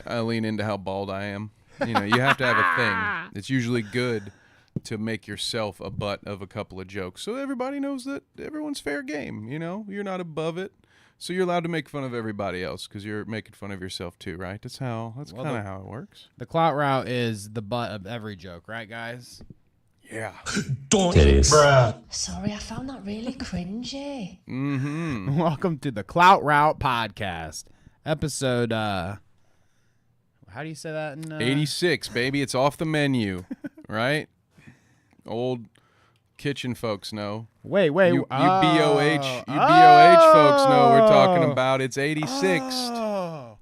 I lean into how bald I am. You know, you have to have a thing. It's usually good to make yourself a butt of a couple of jokes so everybody knows that everyone's fair game. You know, you're not above it. So you're allowed to make fun of everybody else because you're making fun of yourself too, right? That's kind of how it works. The clout route is the butt of every joke, right, guys? Yeah. Titties. Sorry, I found that really cringy. Mm-hmm. Welcome to the Clout Route Podcast, episode. How do you say that? In, 86, baby. It's off the menu, right? Old kitchen folks know. Wait. You BOH folks know we're talking about. It's 86. Oh,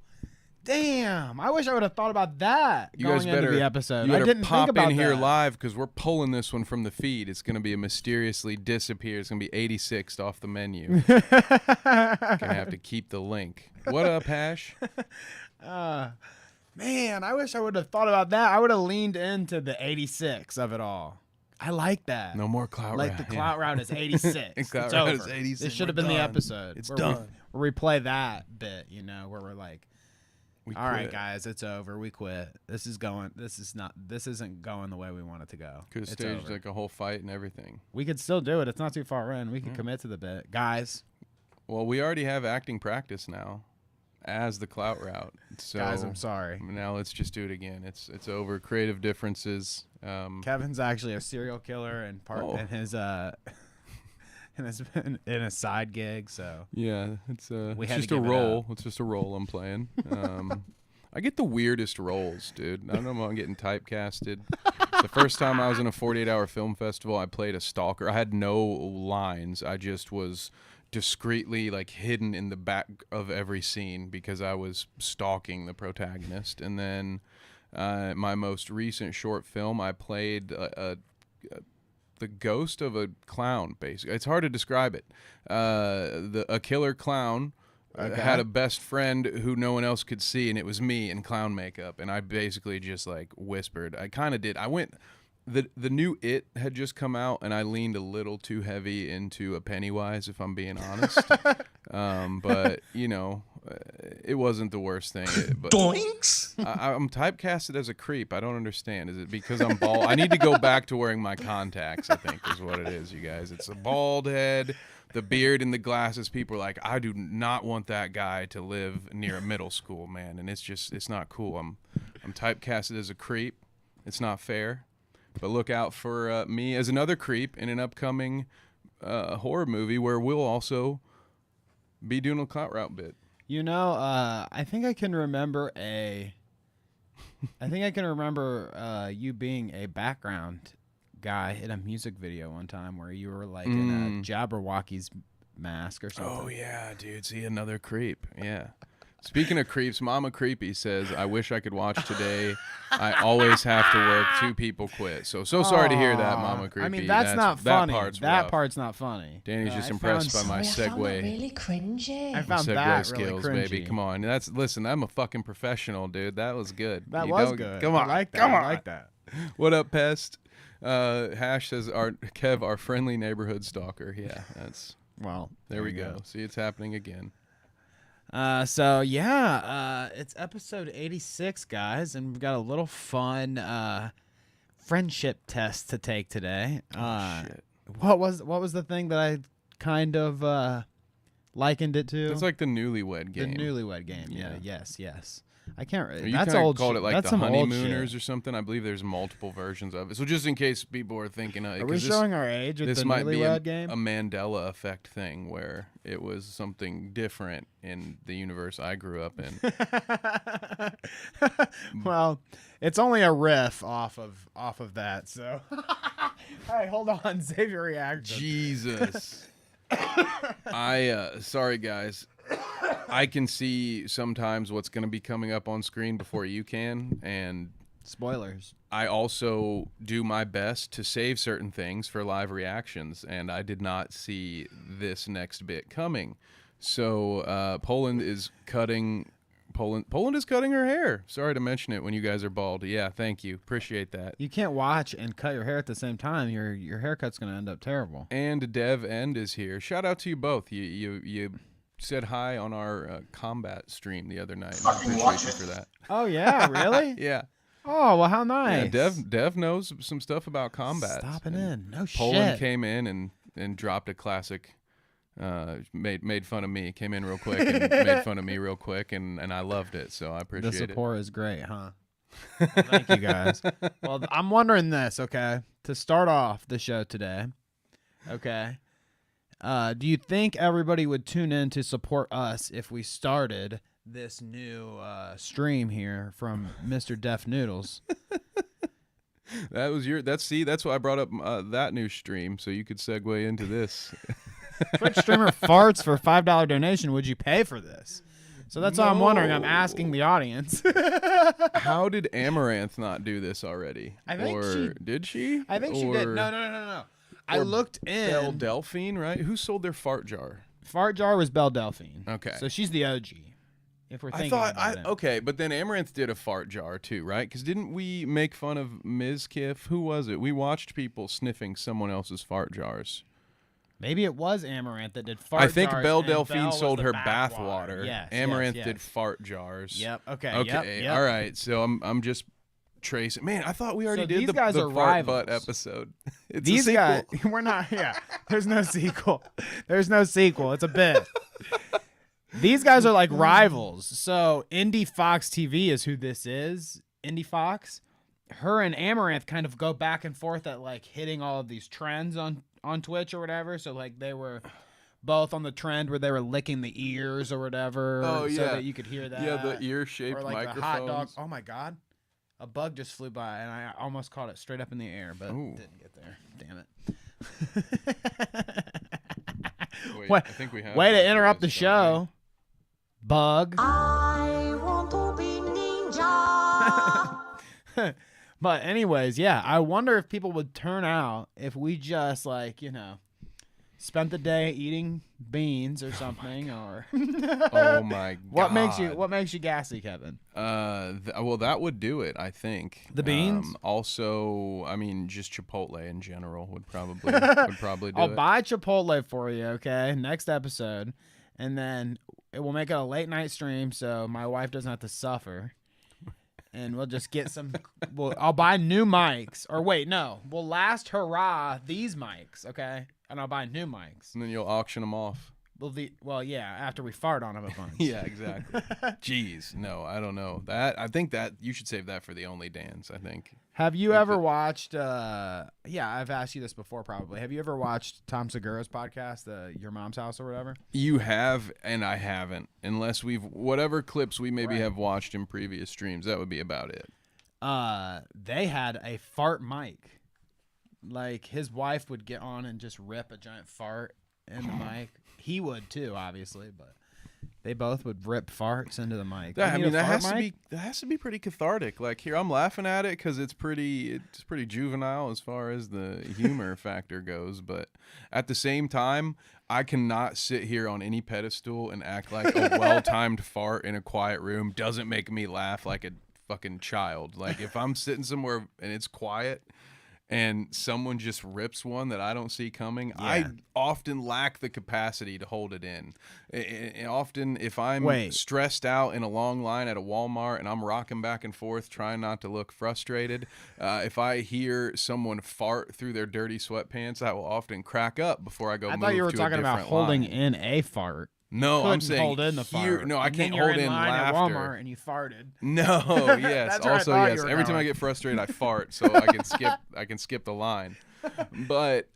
damn! I wish I would have thought about that going into the episode. You better I didn't pop think about in here that. live because we're pulling this one from the feed. It's going to be a mysteriously disappear. It's going to be 86 off the menu. Gonna have to keep the link. What up, Hash? Man, I wish I would have thought about that. I would have leaned into the 86 of it all. I like that. No more clout Like route. the clout route is 86. Clout It's route over. is 86. This should have We're been the done. episode. It's where done. We replay that bit, you know, where we're like, We all right, quit. guys, it's over. We quit. This isn't going the way we want it to go. Could have It's staged over. like a whole fight and everything. We could still do it. It's not too far in. We can commit to the bit. Guys, Well, we already have acting practice now as the clout route. So guys, I'm sorry. Now let's just do it again. It's over. Creative differences. Kevin's actually a serial killer and in his in a side gig, so Yeah, it's We it's had to just a give it role. It's just a role I'm playing. I get the weirdest roles, dude. I don't know if I'm getting typecasted. The first time I was in a 48-hour film festival, I played a stalker. I had no lines. I just was discreetly like hidden in the back of every scene because I was stalking the protagonist. And then my most recent short film, I played the ghost of a clown. Basically, it's hard to describe it. A killer clown had a best friend who no one else could see, and it was me in clown makeup. And I basically just like whispered. I kind of did. I went. The new It had just come out, and I leaned a little too heavy into a Pennywise, if I'm being honest. But you know, it wasn't the worst thing. But Doinks. I'm typecasted as a creep. I don't understand. Is it because I'm bald? I need to go back to wearing my contacts, I think is what it is, you guys. It's a bald head, the beard and the glasses. People are like, I do not want that guy to live near a middle school, man. And it's not cool. I'm typecasted as a creep. It's not fair. But look out for me as another creep in an upcoming horror movie where we'll also be doing a clout route bit. you know, I think I can remember you being a background guy in a music video one time where you were like in a Jabberwocky's mask or something. Oh yeah, dude. See, another creep. Yeah. Speaking of creeps, Mama Creepy says, I wish I could watch today. I always have to work. 2 people quit. So sorry to hear that, Mama Creepy. I mean, that's not funny. That part's not funny. Danny's just I impressed by found- my Sorry, I found that segue. really cringy. I found Segue that skills, really baby. cringy. Come on. Listen, I'm a fucking professional, dude. That was good. That You was don't- good. Come on. I like that. Come on. I like that. What up, Pest? Hash says, Kev, our friendly neighborhood stalker. Yeah, that's... Well, There we you go. See, it's happening again. It's episode 86, guys, and we've got a little fun friendship test to take today. Shit. What was the thing that I kind of likened it to? It's like the newlywed the game. newlywed game. Yeah. Yes. I can't. You That's kinda old. called it like that's the some old honeymooners shit. or something. I believe there's multiple versions of it. So just in case people are thinking, Are we showing our age with this the might be newlywed a game? Mandela effect thing where it was something different in the universe I grew up in. Well, it's only a riff off of that. So, hey, hold on, save your reaction. Jesus. Sorry guys. I can see sometimes what's going to be coming up on screen before you can, and Spoilers. I also do my best to save certain things for live reactions, and I did not see this next bit coming. So Poland is cutting her hair. Sorry to mention it when you guys are bald. Yeah, thank you. Appreciate that. You can't watch and cut your hair at the same time. Your haircut's gonna end up terrible. And Dev End is here. Shout out to you both. You said hi on our combat stream the other night. And I Fucking appreciate watch you it. for that. Oh yeah, really? Yeah. Oh well, how Yeah, nice. Dev knows some stuff about combat. Stopping in. No Poland shit. came in and dropped a classic. Made fun of me. Came in real quick and made fun of me real quick, and I loved it. So I appreciate The it. support is great, huh? Well, thank you guys. Well, I'm wondering this, okay? To start off the show today, okay? Do you think everybody would tune in to support us if we started this new stream here from Mr. Def Noodles? That was that's why I brought up that new stream, so you could segue into this. Twitch streamer farts for $5 donation. Would you pay for this? So that's all I'm wondering. I'm asking the audience. How did Amaranth not do this already? I think did she? I think she did. No. I looked in. Belle Delphine, right? Who sold their fart jar? Fart jar was Belle Delphine. Okay. So she's the OG. If we're I thinking thought about it. okay, but then Amaranth did a fart jar too, right? Because didn't we make fun of Ms. Kiff? Who was it? We watched people sniffing someone else's fart jars. Maybe it was Amaranth that did fart I think jars, Belle and Delphine Belle was sold the her bath bathwater. Yes, Amaranth yes. did fart jars. Yep. Okay. Okay. Yep. All right. So I'm just tracing. Man, I thought we already So did these the guys are fart butt rivals. episode. It's These a guys, sequel. we're not. Yeah. There's no sequel. There's no sequel. It's a bit. These guys are like rivals. So Indie Fox TV is who this is. Indie Fox. Her and Amaranth kind of go back and forth at like hitting all of these trends on Twitch or whatever. So like they were both on the trend where they were licking the ears or whatever. Oh, so yeah. that you could hear that. Yeah, the ear-shaped or like microphones. the hot dog. Oh my god. A bug just flew by and I almost caught it straight up in the air, but Ooh. didn't get there. Damn it. Wait, Way- I think we have Way one to for interrupt the this, don't show. Bug. I want to be ninja. But anyways, yeah, I wonder if people would turn out if we just like, spent the day eating beans or something or we? Oh my god. what makes you gassy, Kevin? Well, that would do it, I think. The beans? Also, I mean, just Chipotle in general would probably do I'll it. buy Chipotle for you, okay? Next episode. And then we'll make it a late night stream so my wife doesn't have to suffer. And we'll just get some. I'll buy new mics. Or wait, no. We'll last hurrah these mics, okay? And I'll buy new mics. And then you'll auction them off. Well, yeah, after we fart on them a bunch. Yeah, exactly. Jeez, no, I don't know. I think that you should save that for the Only Dans, I think. Have you ever watched? Yeah, I've asked you this before. Probably. Have you ever watched Tom Segura's podcast, Your Mom's House or whatever? You have, and I haven't. Unless whatever clips we maybe Right. have watched in previous streams, that would be about it. They had a fart mic. Like his wife would get on and just rip a giant fart in the mic. He would too, obviously, but they both would rip farts into the mic. That, You need a that fart has mic? to be pretty cathartic. Like here, I'm laughing at it because it's pretty juvenile as far as the humor factor goes. But at the same time, I cannot sit here on any pedestal and act like a well-timed fart in a quiet room doesn't make me laugh like a fucking child. Like if I'm sitting somewhere and it's quiet and someone just rips one that I don't see coming, I often lack the capacity to hold it in. And often if I'm stressed out in a long line at a Walmart and I'm rocking back and forth trying not to look frustrated, if I hear someone fart through their dirty sweatpants, I will often crack up before I go I move thought you were to a talking about different holding line. in a fart. No, I'm saying hold in the here. fart. No, I And can't then you're hold in line laughter. at Walmart and you farted. No, yes. That's where I Also, thought yes. you were Every time I going. get frustrated, I fart, so I can skip the line. But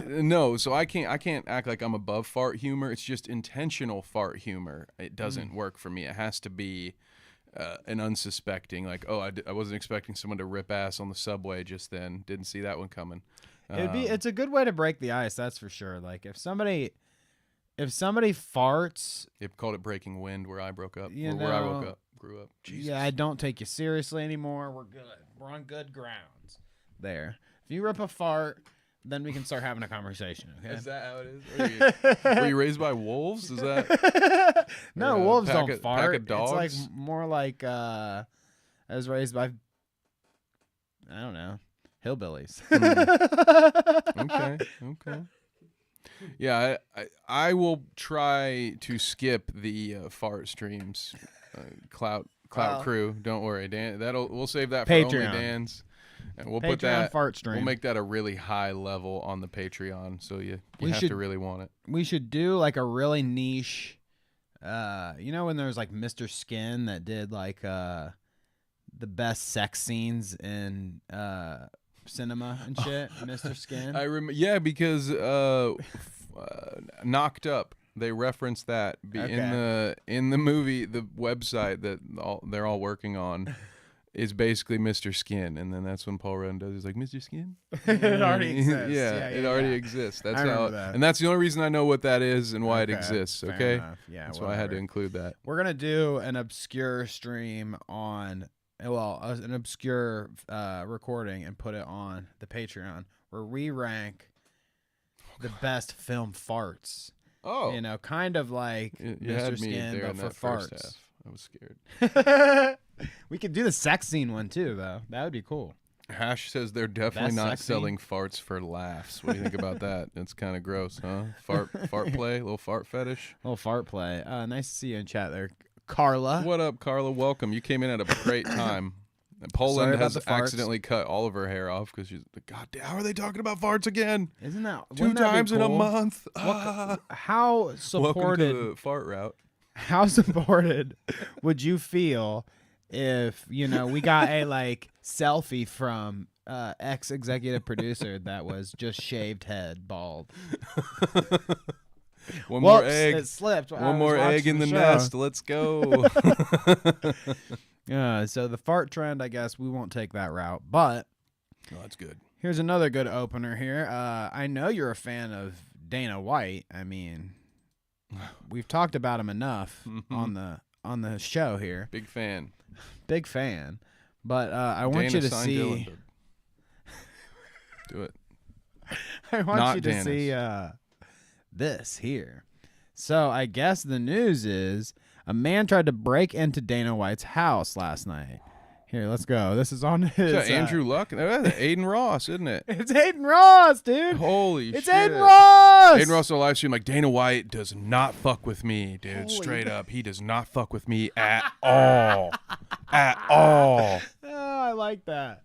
no, so I can't act like I'm above fart humor. It's just intentional fart humor. It doesn't work for me. It has to be an unsuspecting, like, oh, I wasn't expecting someone to rip ass on the subway just then. Didn't see that one coming. It's a good way to break the ice, that's for sure. Like if somebody farts, They called it breaking wind where I broke up, You or where I know, grew up. Jesus. yeah, I don't take you seriously anymore. We're good. We're on good grounds. There. If you rip a fart, then we can start having a conversation. Okay. Is that how it is? Were you raised by wolves? Is that No, or a wolves pack don't of fart. It's dogs? like more like I was raised by I don't know, hillbillies. Okay. Yeah, I will try to skip the fart streams. Clout Well, crew, don't worry, Dan. We'll save that for only Patreon. Dan's, and we'll Patreon put that. fart stream. We'll make that a really high level on the Patreon, so you We have should- to really want it. We should do like a really niche. You know when there was like Mr. Skin that did like the best sex scenes in cinema and shit. Mr. Skin. I yeah, because Knocked Up. They reference that in the movie. The website that they're all working on is basically Mr. Skin, and then that's when Paul Rudd does. He's like, Mr. Skin. It already exists. Yeah, it already exists. That's I how, remember that. and that's the only reason I know what that is and why it Okay, exists. fair Okay, enough. Yeah, that's why I had to whatever. include that. We're gonna do an obscure stream on, an obscure recording and put it on the Patreon where we rank the best film farts. Oh, You know, kind of like you Mr. had me Skin, there but in for that first farts. half. I was scared. We could do the sex scene one too, though. That would be cool. Hash says they're definitely Best not sex selling farts for laughs. What do you think about that? It's kind of gross, huh? Fart play, little fart fetish. Little fart play. Nice to see you in chat there, Carla. What up, Carla? Welcome. You came in at a great time. And Sorry Poland about has the farts. accidentally cut all of her hair off because she's like, God damn, how are they talking about farts again? Isn't that 2 wouldn't that be times in a cool? month. How Welcome supported? to the fart route. How supported would you feel if we got a like selfie from ex executive producer that was just shaved head, bald? One more Whoops, egg. it slipped. One more egg in the nest. Let's go. Yeah, so the fart trend, I guess we won't take that route, but Oh, that's good. here's another good opener here. I know you're a fan of Dana White. I mean, we've talked about him enough on the show here. Big fan. Big fan. But I want Dana you to signed see. Dylan to do it. I want Not you to Dennis. see this here. So I guess the news is a man tried to break into Dana White's house last night. Here, let's go. This is on his. Is that Andrew Luck? That's Aiden Ross, isn't it? It's Aiden Ross, dude. Holy It's shit. Aiden Ross. Aiden Ross on a live stream like, Dana White does not fuck with me, dude. Holy Straight up. He does not fuck with me at all. At all. Oh, I like that.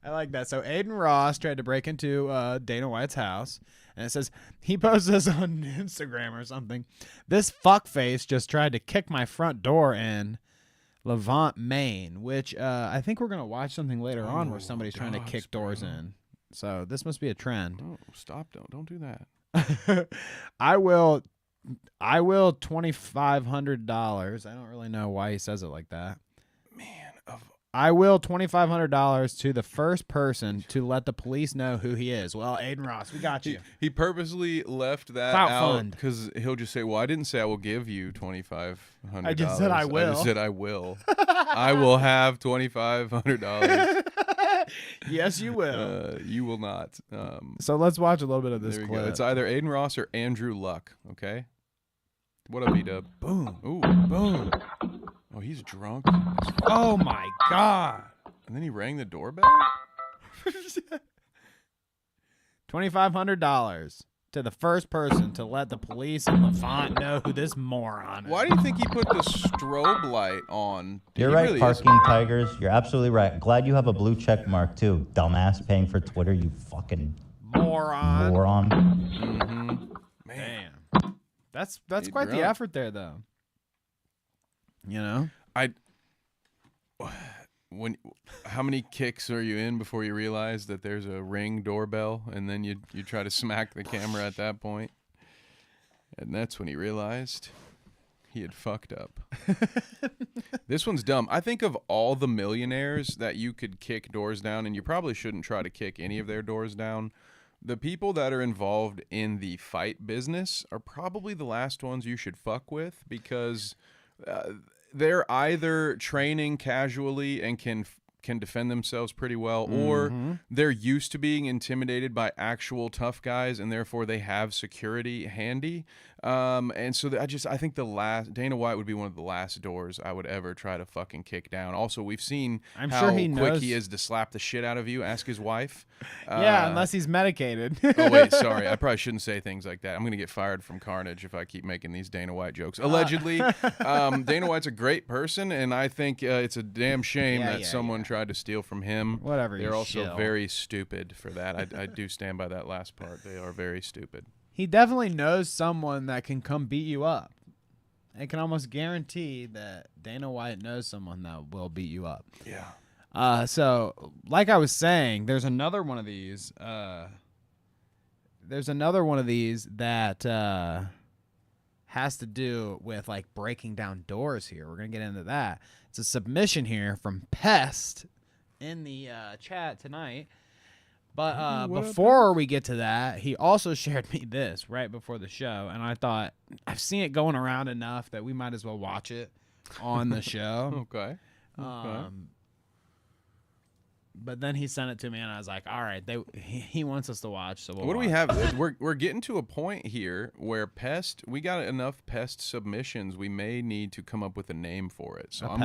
So Aiden Ross tried to break into Dana White's house, and it says he posted this on Instagram or something. This fuckface just tried to kick my front door in Levant, Maine, which I think we're gonna watch something later on where somebody's trying to dogs, kick doors bro. in. So this must be a trend. Oh, stop. Don't do that. I will $2,500. I don't really know why he says it like that. Man, I will $2,500 to the first person to let the police know who he is. Well, Aiden Ross, we got you. he purposely left that Clout out fund. because he'll just say, well, I didn't say I will give you $2,500. I just said I will. I just said I will. I will have $2,500. Yes, you will. You will not. So let's watch a little bit of this There we go. clip. It's either Aiden Ross or Andrew Luck. Okay. What up, E-Dub? Boom. Ooh. Boom. Oh, he's drunk. Oh, my God. And then he rang the doorbell? $2,500 to the first person to let the police in Levant know who this moron is. Why do you think he put the strobe light on? You're He right, really is- Parking Tigers. You're absolutely right. Glad you have a blue check mark, too. Dumbass paying for Twitter, you fucking Moron. moron. Man. Damn. That's He quite the drunk. effort there, though. You know? How many kicks are you in before you realize that there's a Ring doorbell, and then you try to smack the camera at that point? And that's when he realized he had fucked up. This one's dumb. I think of all the millionaires that you could kick doors down, and you probably shouldn't try to kick any of their doors down. The people that are involved in the fight business are probably the last ones you should fuck with, because they're either training casually and can can defend themselves pretty well, or they're used to being intimidated by actual tough guys, and therefore they have security handy. And so I think Dana White would be one of the last doors I would ever try to fucking kick down. Also, we've seen how quick he is to slap the shit out of you. Ask his wife. Yeah, unless he's medicated. Oh, wait, sorry. I probably shouldn't say things like that. I'm going to get fired from Carnage if I keep making these Dana White jokes. Allegedly, Dana White's a great person, and I think it's a damn shame that someone tried to steal from him. Whatever. They're also very stupid for that. I do stand by that last part. They are very stupid. He definitely knows someone that can come beat you up. I can almost guarantee that Dana White knows someone that will beat you up. Yeah. So, like I was saying, there's another one of these. There's another one of these that has to do with like breaking down doors here. We're gonna get into that. It's a submission here from Pest in the chat tonight. But before we get to that, he also shared me this right before the show, and I thought I've seen it going around enough that we might as well watch it on the show. Okay. But then he sent it to me, and I was like, all right, he wants us to watch, so we'll what do we watch. have? We're getting to a point here where we got enough Pest submissions. We may need to come up with a name for it. So I'm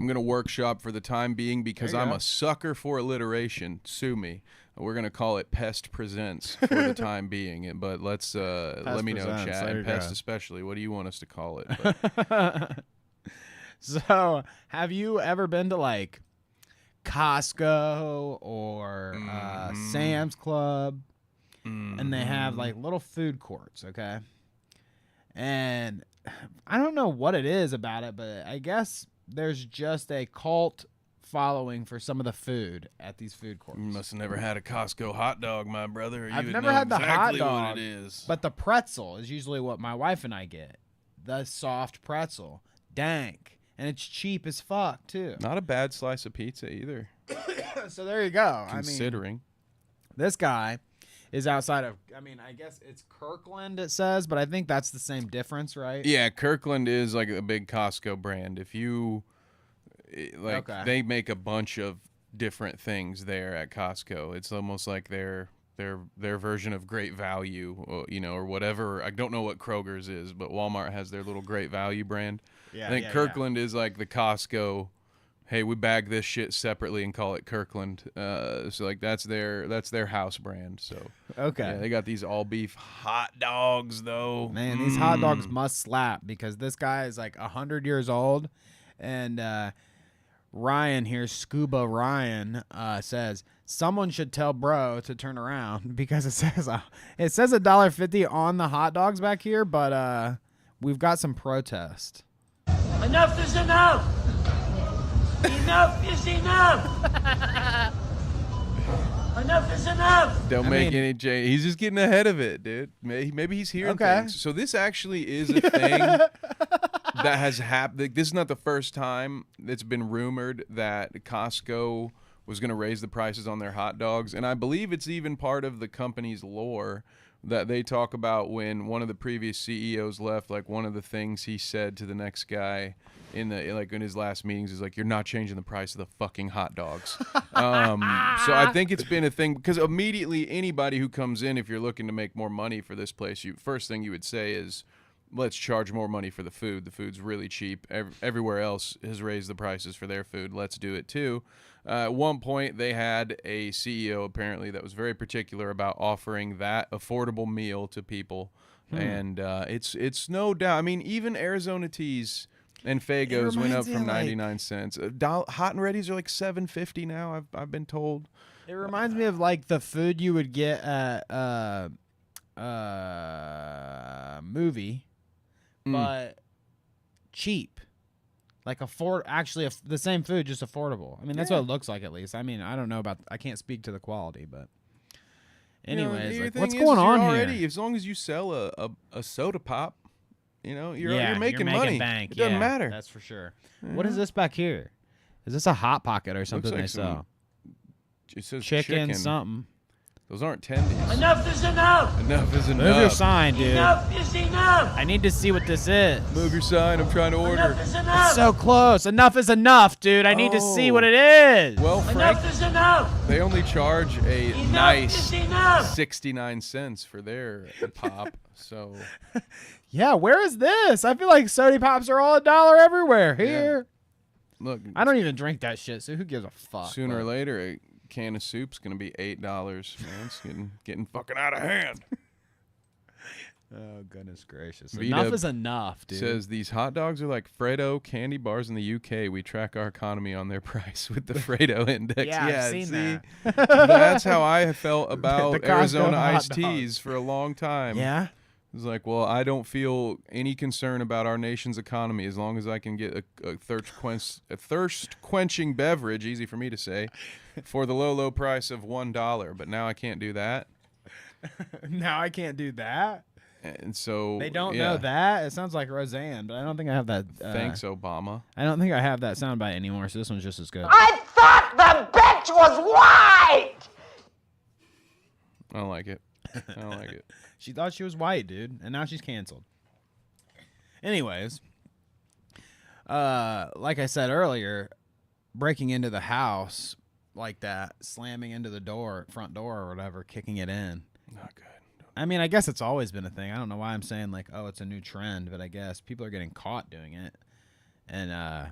going to workshop for the time being because I'm a sucker for alliteration. Sue me. We're going to call it Pest Presents for the time being. But let's let me know, chat, and Pest especially. What do you want us to call it? So, have you ever been to like Costco or Sam's Club, and they have like little food courts, okay? And I don't know what it is about it, but I guess there's just a cult following for some of the food at these food courts. You must have never had a Costco hot dog, my brother. I've never had the hot dog, what it is. But the pretzel is usually what my wife and I get. The soft pretzel, dank. And it's cheap as fuck, too. Not a bad slice of pizza either. So there you go. Considering. This guy is outside of, I guess it's Kirkland, it says, but I think that's the same difference, right? Yeah, Kirkland is like a big Costco brand. If you, they make a bunch of different things there at Costco. It's almost like their version of Great Value, or whatever. I don't know what Kroger's is, but Walmart has their little Great Value brand. I think Kirkland is like the Costco. Hey, we bag this shit separately and call it Kirkland. So like that's their house brand. So they got these all beef hot dogs though. Man, these hot dogs must slap because this guy is like 100 years old, and Ryan here, Scuba Ryan, says someone should tell bro to turn around because it says $1.50 on the hot dogs back here, but we've got some protest. Enough is enough! Enough is enough! Enough is enough! Don't make any change. He's just getting ahead of it, dude. Maybe he's hearing things. So this actually is a thing that has happened. This is not the first time it's been rumored that Costco was going to raise the prices on their hot dogs. And I believe it's even part of the company's lore that they talk about when one of the previous CEOs left. Like one of the things he said to the next guy in his last meetings is like, you're not changing the price of the fucking hot dogs. So I think it's been a thing because immediately anybody who comes in, if you're looking to make more money for this place, first thing you would say is, let's charge more money for the food. The food's really cheap. Everywhere else has raised the prices for their food. Let's do it too. At one point, they had a CEO apparently that was very particular about offering that affordable meal to people, and it's no doubt. I mean, even Arizona teas and Fagos went up from 99 cents. Hot and Ready's are like $7.50 now. I've been told. It reminds me of like the food you would get at movie, but cheap. Like the same food, just affordable. I mean, that's what it looks like at least. I mean, I don't know I can't speak to the quality, but anyways, what's going on here? As long as you sell a soda pop, you're making making money. Bank. It doesn't matter. That's for sure. What is this back here? Is this a Hot Pocket or something Looks like they sell? It says Chicken something. Those aren't tendies. Enough is enough. Enough is enough. Move your sign, dude. Enough is enough. I need to see what this is. Move your sign. I'm trying to order. Enough is enough. So close. Enough is enough, dude. I need to see what it is. Well, Frank, Enough is enough. they only charge a Enough nice is enough. 69 cents for their pop. So Yeah, where is this? I feel like soda pops are all $1 everywhere. Here. look, I don't even drink that shit, so who gives a fuck? sooner or but- later, a can of soup's gonna be $8. Man, it's getting fucking out of hand. Oh, goodness gracious. V-Dub Enough is enough, dude. Says these hot dogs are like Freddo candy bars in the UK. We track our economy on their price with the Freddo index. Yeah, I've seen see, that. that's how I felt about The Costco Arizona hot iced dogs. teas for a long time. Yeah? It's like, well, I don't feel any concern about our nation's economy as long as I can get a thirst quenching beverage, easy for me to say, for the low price of $1. But now I can't do that, Now I can't do that. and so They don't yeah. know that. It sounds like Roseanne, but I don't think I have that. Thanks, Obama. I don't think I have that soundbite anymore, so this one's just as good. I thought the bitch was white! I don't like it. I don't like it. She thought she was white, dude, and now she's canceled. Anyways, like I said earlier, breaking into the house like that, slamming into the front door or whatever, kicking it in. Not good. I mean, I guess it's always been a thing. I don't know why I'm saying like, oh, it's a new trend, but I guess people are getting caught doing it. And I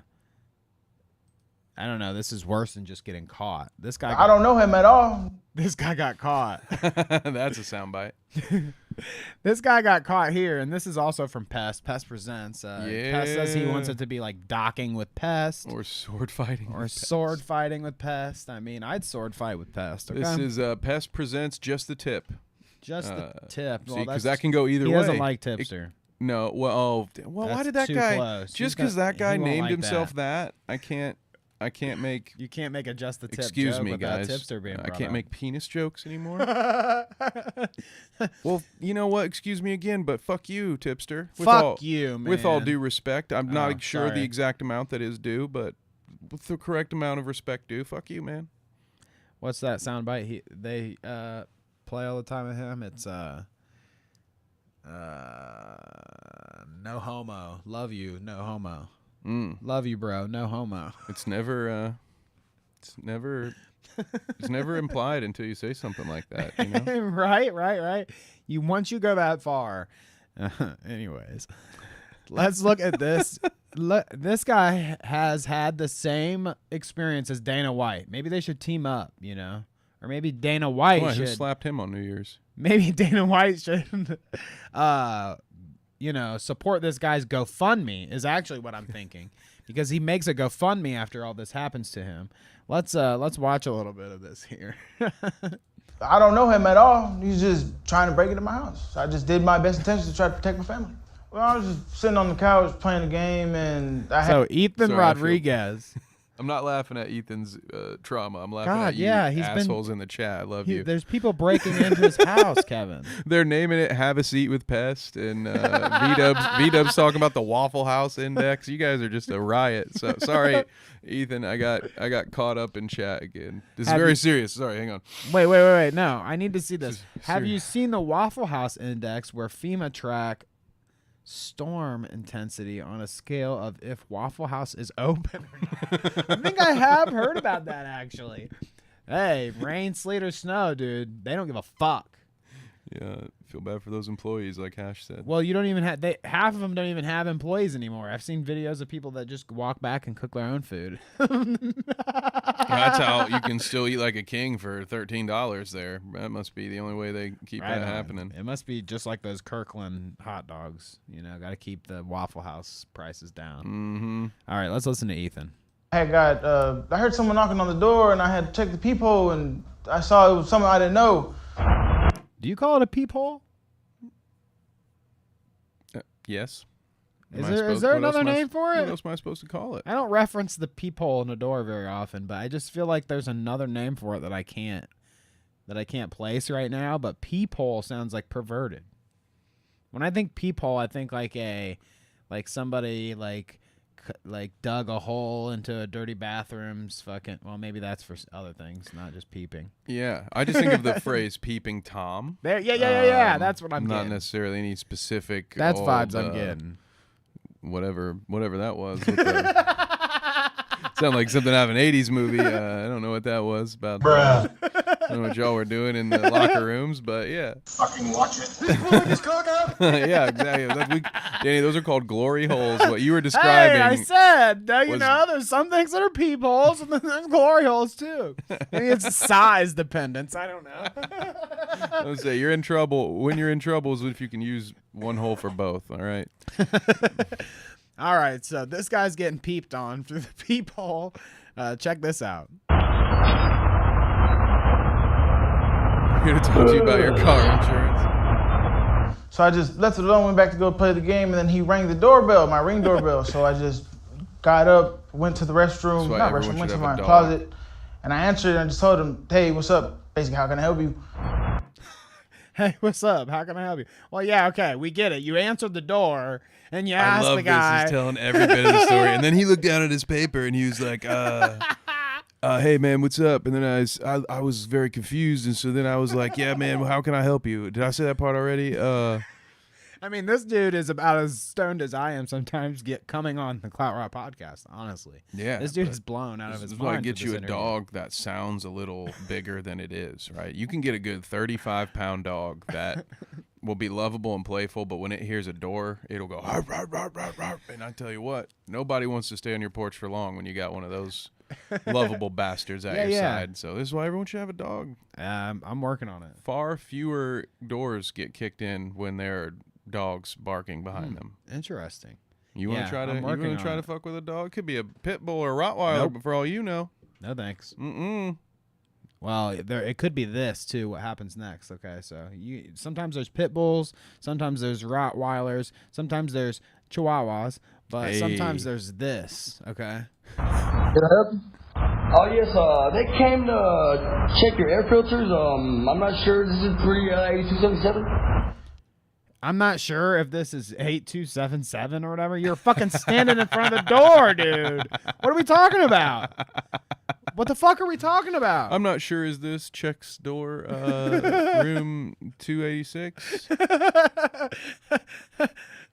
don't know, this is worse than just getting caught. This guy I don't know him at all. This guy got caught. That's a soundbite. This guy got caught here, and this is also from Pest. Pest Presents. Pest says he wants it to be like docking with Pest Or sword fighting. or with pets. sword fighting with Pest. I mean, I'd sword fight with Pest. Okay? This is Pest Presents Just the Tip. just the tip. See, Well, because that's- that can go either he way. doesn't like tipster. No, well, why That's did that too guy? close. Just He's because got- that guy he won't named like himself that, I can't make. You can't make a just the tip Excuse joke me, without guys. tipster being I brought can't up. make penis jokes anymore. Well, you know what? Excuse me again, but fuck you, tipster. Fuck you, man. With all due respect, I'm Oh, not sure sorry. the exact amount that is due, but with the correct amount of respect due, fuck you, man. What's that soundbite? They play all the time with him. It's no homo. Love you, no homo. Love you, bro. No homo. It's never implied until you say something like that. You know? right. Once you go that far. Anyways, let's look at this. This guy has had the same experience as Dana White. Maybe they should team up, you know? Or maybe Dana White Why, who should. slapped him on New Year's? Maybe Dana White should, support this guy's GoFundMe is actually what I'm thinking, because he makes a GoFundMe after all this happens to him. Let's watch a little bit of this here. I don't know him at all. He's just trying to break into my house. I just did my best intentions to try to protect my family. Well, I was just sitting on the couch playing a game, and I had So Ethan Sorry, I feel- Rodriguez, I'm not laughing at Ethan's trauma. I'm laughing God, at you yeah, he's been- assholes in the chat. I love you. there's people breaking into his house, Kevin. They're naming it "Have a Seat with Pest," and V-Dub's talking about the Waffle House Index. You guys are just a riot. So sorry, Ethan. I got caught up in chat again. This is Have very you- serious. Sorry, hang on. Wait. No, I need to see this. Have serious. you seen the Waffle House Index where FEMA track storm intensity on a scale of if Waffle House is open or not? I think I have heard about that, actually. Hey, rain, sleet, or snow, dude. They don't give a fuck. Yeah, feel bad for those employees, like Hash said. Well, you don't even have half of them don't even have employees anymore. I've seen videos of people that just walk back and cook their own food. That's how you can still eat like a king for $13 there. That must be the only way they keep Right that on. happening. It must be just like those Kirkland hot dogs. You know, got to keep the Waffle House prices down. Mm-hmm. All right, let's listen to Ethan. I heard someone knocking on the door, and I had to check the peephole, and I saw it was someone I didn't know. Do you call it a peephole? Yes. Is there another name for What it? else am I supposed to call it? I don't reference the peephole in the door very often, but I just feel like there's another name for it that I can't place right now. But peephole sounds like perverted. When I think peephole, I think like somebody like like dug a hole into a dirty bathroom's fucking. Well, maybe that's for other things, not just peeping. Yeah, I just think of the phrase "peeping Tom." There, yeah. That's what I'm not getting. necessarily any specific. That's vibes I'm old, getting. Whatever that was. With the, sound like something out of an '80s movie. I don't know what that was about. I don't know what y'all were doing in the locker rooms, but yeah. Fucking watch it. Yeah, exactly. Danny, those are called glory holes. What you were describing. Hey, I said, you was- know, there's some things that are peepholes, and then there's glory holes too. Maybe it's size dependence. I don't know. I would say you're in trouble. When you're in trouble is if you can use one hole for both. All right. All right, so this guy's getting peeped on through the peephole. Check this out. I'm here to talk to you about your car insurance. So I just left it alone, went back to go play the game, and then he rang the doorbell, my ring doorbell. So I just got up, went to the restroom, That's why not everyone restroom, went should to have my a dog. closet, and I answered and just told him, hey, what's up? Basically, how can I help you? Hey, what's up? How can I help you? Well, yeah, okay, we get it. You answered the door, and you I asked love the this. guy. He's telling every bit of the story, and then he looked down at his paper and he was like, "Hey man, what's up?" And then I was very confused, and so then I was like, "Yeah man, well, how can I help you?" Did I say that part already? I mean, this dude is about as stoned as I am sometimes coming on the Clout Rock podcast, honestly. Yeah, This dude but is blown out of This his is why I mind. get for you this a interview. dog that sounds a little bigger than it is, right? You can get a good 35-pound dog that will be lovable and playful, but when it hears a door, it'll go, "Arr, arr, arr, arr, arr." And I tell you what, nobody wants to stay on your porch for long when you got one of those lovable bastards at your Yeah. side. So this is why everyone should have a dog. I'm working on it. Far fewer doors get kicked in when there are dogs barking behind them. Interesting. You want Yeah, to try to I'm you working want to try on to it. fuck with a dog? Could be a pit bull or a Rottweiler, Nope. but for all you know. No thanks. Mm-mm. Well, it could be this too. What happens next? Okay, so sometimes there's pit bulls, sometimes there's Rottweilers, sometimes there's Chihuahuas, but Hey. sometimes there's this. Okay. Oh yes, they came to check your air filters. I'm not sure. This is 38277. I'm not sure if this is 8277 or whatever. You're fucking standing in front of the door, dude. What are we talking about? What the fuck are we talking about? I'm not sure. Is this Check's door, room 286?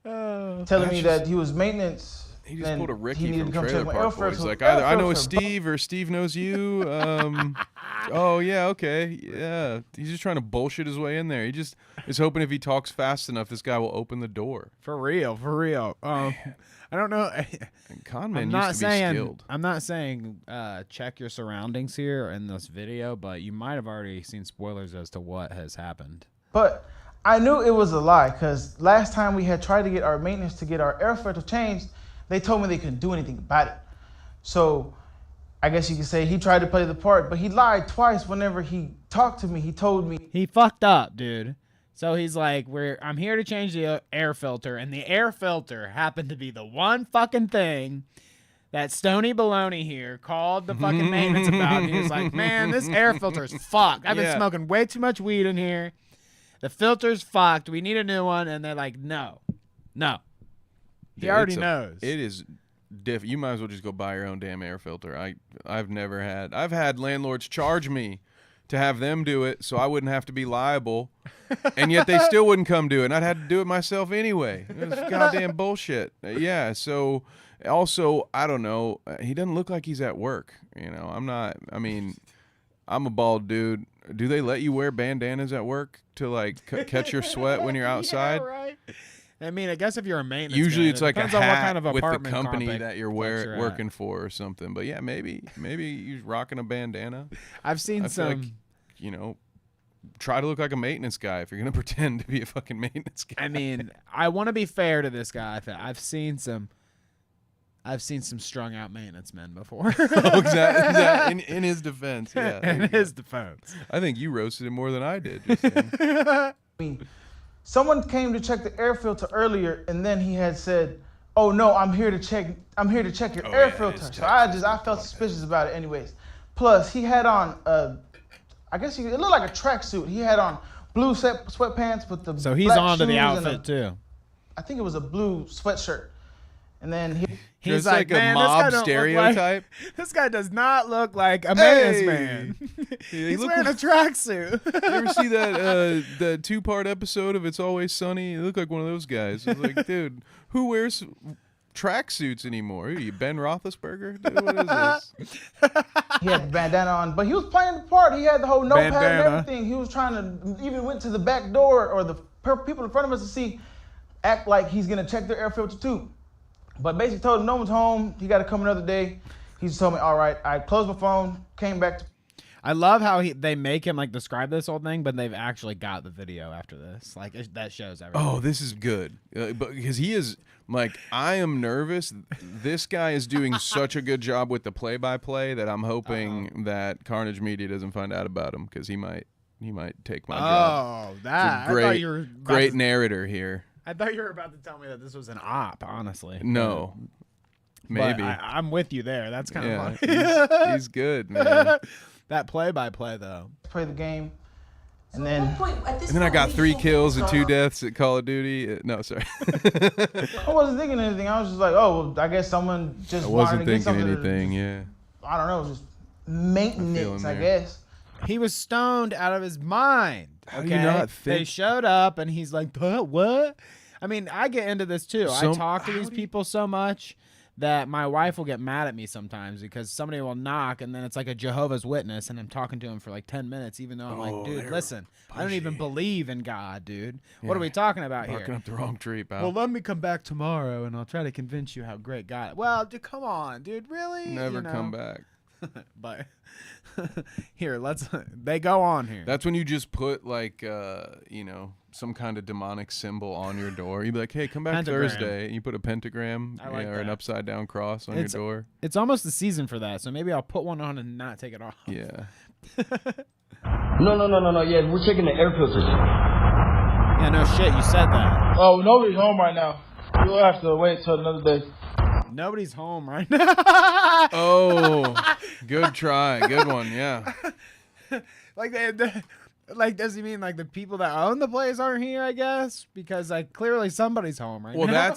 Telling me that he was maintenance. He just and pulled a he Ricky needed from to come Trailer check my Park air Boys. filter. Like, Air either I know a filter. Steve or Steve knows you. Oh, yeah, okay. Yeah. He's just trying to bullshit his way in there. He just is hoping if he talks fast enough, this guy will open the door. For real. I don't know. And con man I'm used not to be saying skilled. I'm not saying check your surroundings here in this video, but you might have already seen spoilers as to what has happened. But I knew it was a lie because last time we had tried to get our maintenance to get our air filter changed, they told me they couldn't do anything about it. So I guess you could say he tried to play the part, but he lied twice whenever he talked to me. He told me He fucked up, dude. So he's like, I'm here to change the air filter, and the air filter happened to be the one fucking thing that Stony Baloney here called the fucking maintenance about. He was like, man, this air filter is fucked. I've been Yeah. smoking way too much weed in here. The filter's fucked. We need a new one. And they're like, no. He Yeah, already it's knows. It is different. You might as well just go buy your own damn air filter. I've had landlords charge me to have them do it so I wouldn't have to be liable, and yet they still wouldn't come do it, and I'd had to do it myself anyway. It was goddamn bullshit. Yeah, so also, I don't know, he doesn't look like he's at work. You know, I'm a bald dude. Do they let you wear bandanas at work to like catch your sweat when you're outside? Yeah, right. I mean, I guess if you're a maintenance Usually guy, it's it like a depends on what hat kind of with the apartment company complex that you're you're at. working for or something. But yeah, maybe you're rocking a bandana. I've seen I feel some. like, you know, try to look like a maintenance guy if you're gonna pretend to be a fucking maintenance guy. I mean, I want to be fair to this guy. I've seen some strung out maintenance men before. Oh, exactly. In his defense, yeah. there you In go. his defense. I think you roasted him more than I did. Just saying. someone came to check the air filter earlier, and then he had said, "Oh no, I'm here to check your air filter." So I felt suspicious about it, anyways. Plus, he had on I guess it looked like a tracksuit. He had on blue sweatpants with the So he's black on to the shoes and outfit too. I think it was a blue sweatshirt, and then He's Just like a man, this guy mob don't look stereotype. Like, this guy does not look like a maintenance man. He He's look wearing a tracksuit. You ever see that the 2-part episode of It's Always Sunny? He looked like one of those guys. It's like, dude, who wears tracksuits anymore? Who are you, Ben Roethlisberger? Dude, what is this? He had the bandana on, but he was playing the part. He had the whole notepad Bandana. and everything. He was trying to even went to the back door or the people in front of us to see, act like he's gonna check their air filter too. But basically told him no one's home. He got to come another day. He just told me, all right. I closed my phone, came back to. I love how they make him like describe this whole thing, but they've actually got the video after this. Like that shows everything. Oh, this is good. But because he is like, I am nervous. This guy is doing such a good job with the play-by-play that I'm hoping that Carnage Media doesn't find out about him because he might take my job. Oh, that Great, I thought you were about great to, narrator here. I thought you were about to tell me that this was an op. Honestly, No, But maybe. I'm with you there. That's kind of funny. he's good, man. That play-by-play though. play the game, and then And then I got 3 kills and 2 deaths at Call of Duty. No, sorry. I wasn't thinking anything. I was just like, oh, well, I guess someone just I wanted wasn't to get thinking something. anything. Yeah. I don't know, just maintenance, I there. guess. He was stoned out of his mind. How Okay? do you not They think- showed up and he's like, what? I mean, I get into this too. I Some- talk to these people so much that my wife will get mad at me sometimes because somebody will knock and then it's like a Jehovah's Witness and I'm talking to him for like 10 minutes even though I'm like, dude, listen, I don't even believe in God, dude. What are we talking about Barking here? up the wrong tree, pal. Well, let me come back tomorrow and I'll try to convince you how great God. Well, dude, come on, dude, really? Never You know? come back. But here, they go on here. That's when you just put like some kind of demonic symbol on your door. You'd be like, hey, come back Pentagram. Thursday. And you put a pentagram I like or an that. upside down cross on It's- your door. It's almost the season for that, so maybe I'll put one on and not take it off. Yeah. No. Yeah, we're checking the air filters. Yeah, no shit, you said that. Oh, nobody's home right now. You'll have to wait till another day. Nobody's home right now. Oh, good try. Good one. Yeah. Like like, does he mean like the people that own the place aren't here? I guess because like clearly somebody's home right Well, now.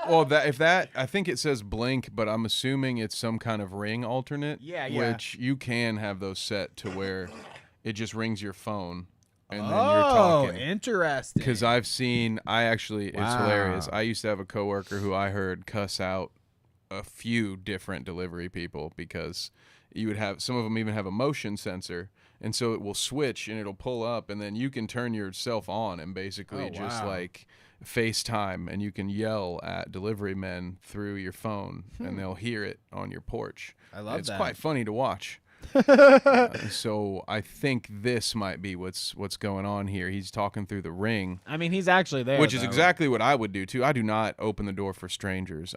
I think it says blink, but I'm assuming it's some kind of ring alternate. Yeah. Which you can have those set to where it just rings your phone and then you're Oh, talking. interesting. Because it's hilarious. Wow. I used to have a coworker who I heard cuss out a few different delivery people because you would have, some of them even have a motion sensor. And so it will switch and it'll pull up and then you can turn yourself on and basically just wow. like FaceTime and you can yell at delivery men through your phone and they'll hear it on your porch. I love It's that. quite funny to watch. So I think this might be what's going on here. He's talking through the ring. I mean, he's actually there, Which is though. exactly what I would do too. I do not open the door for strangers.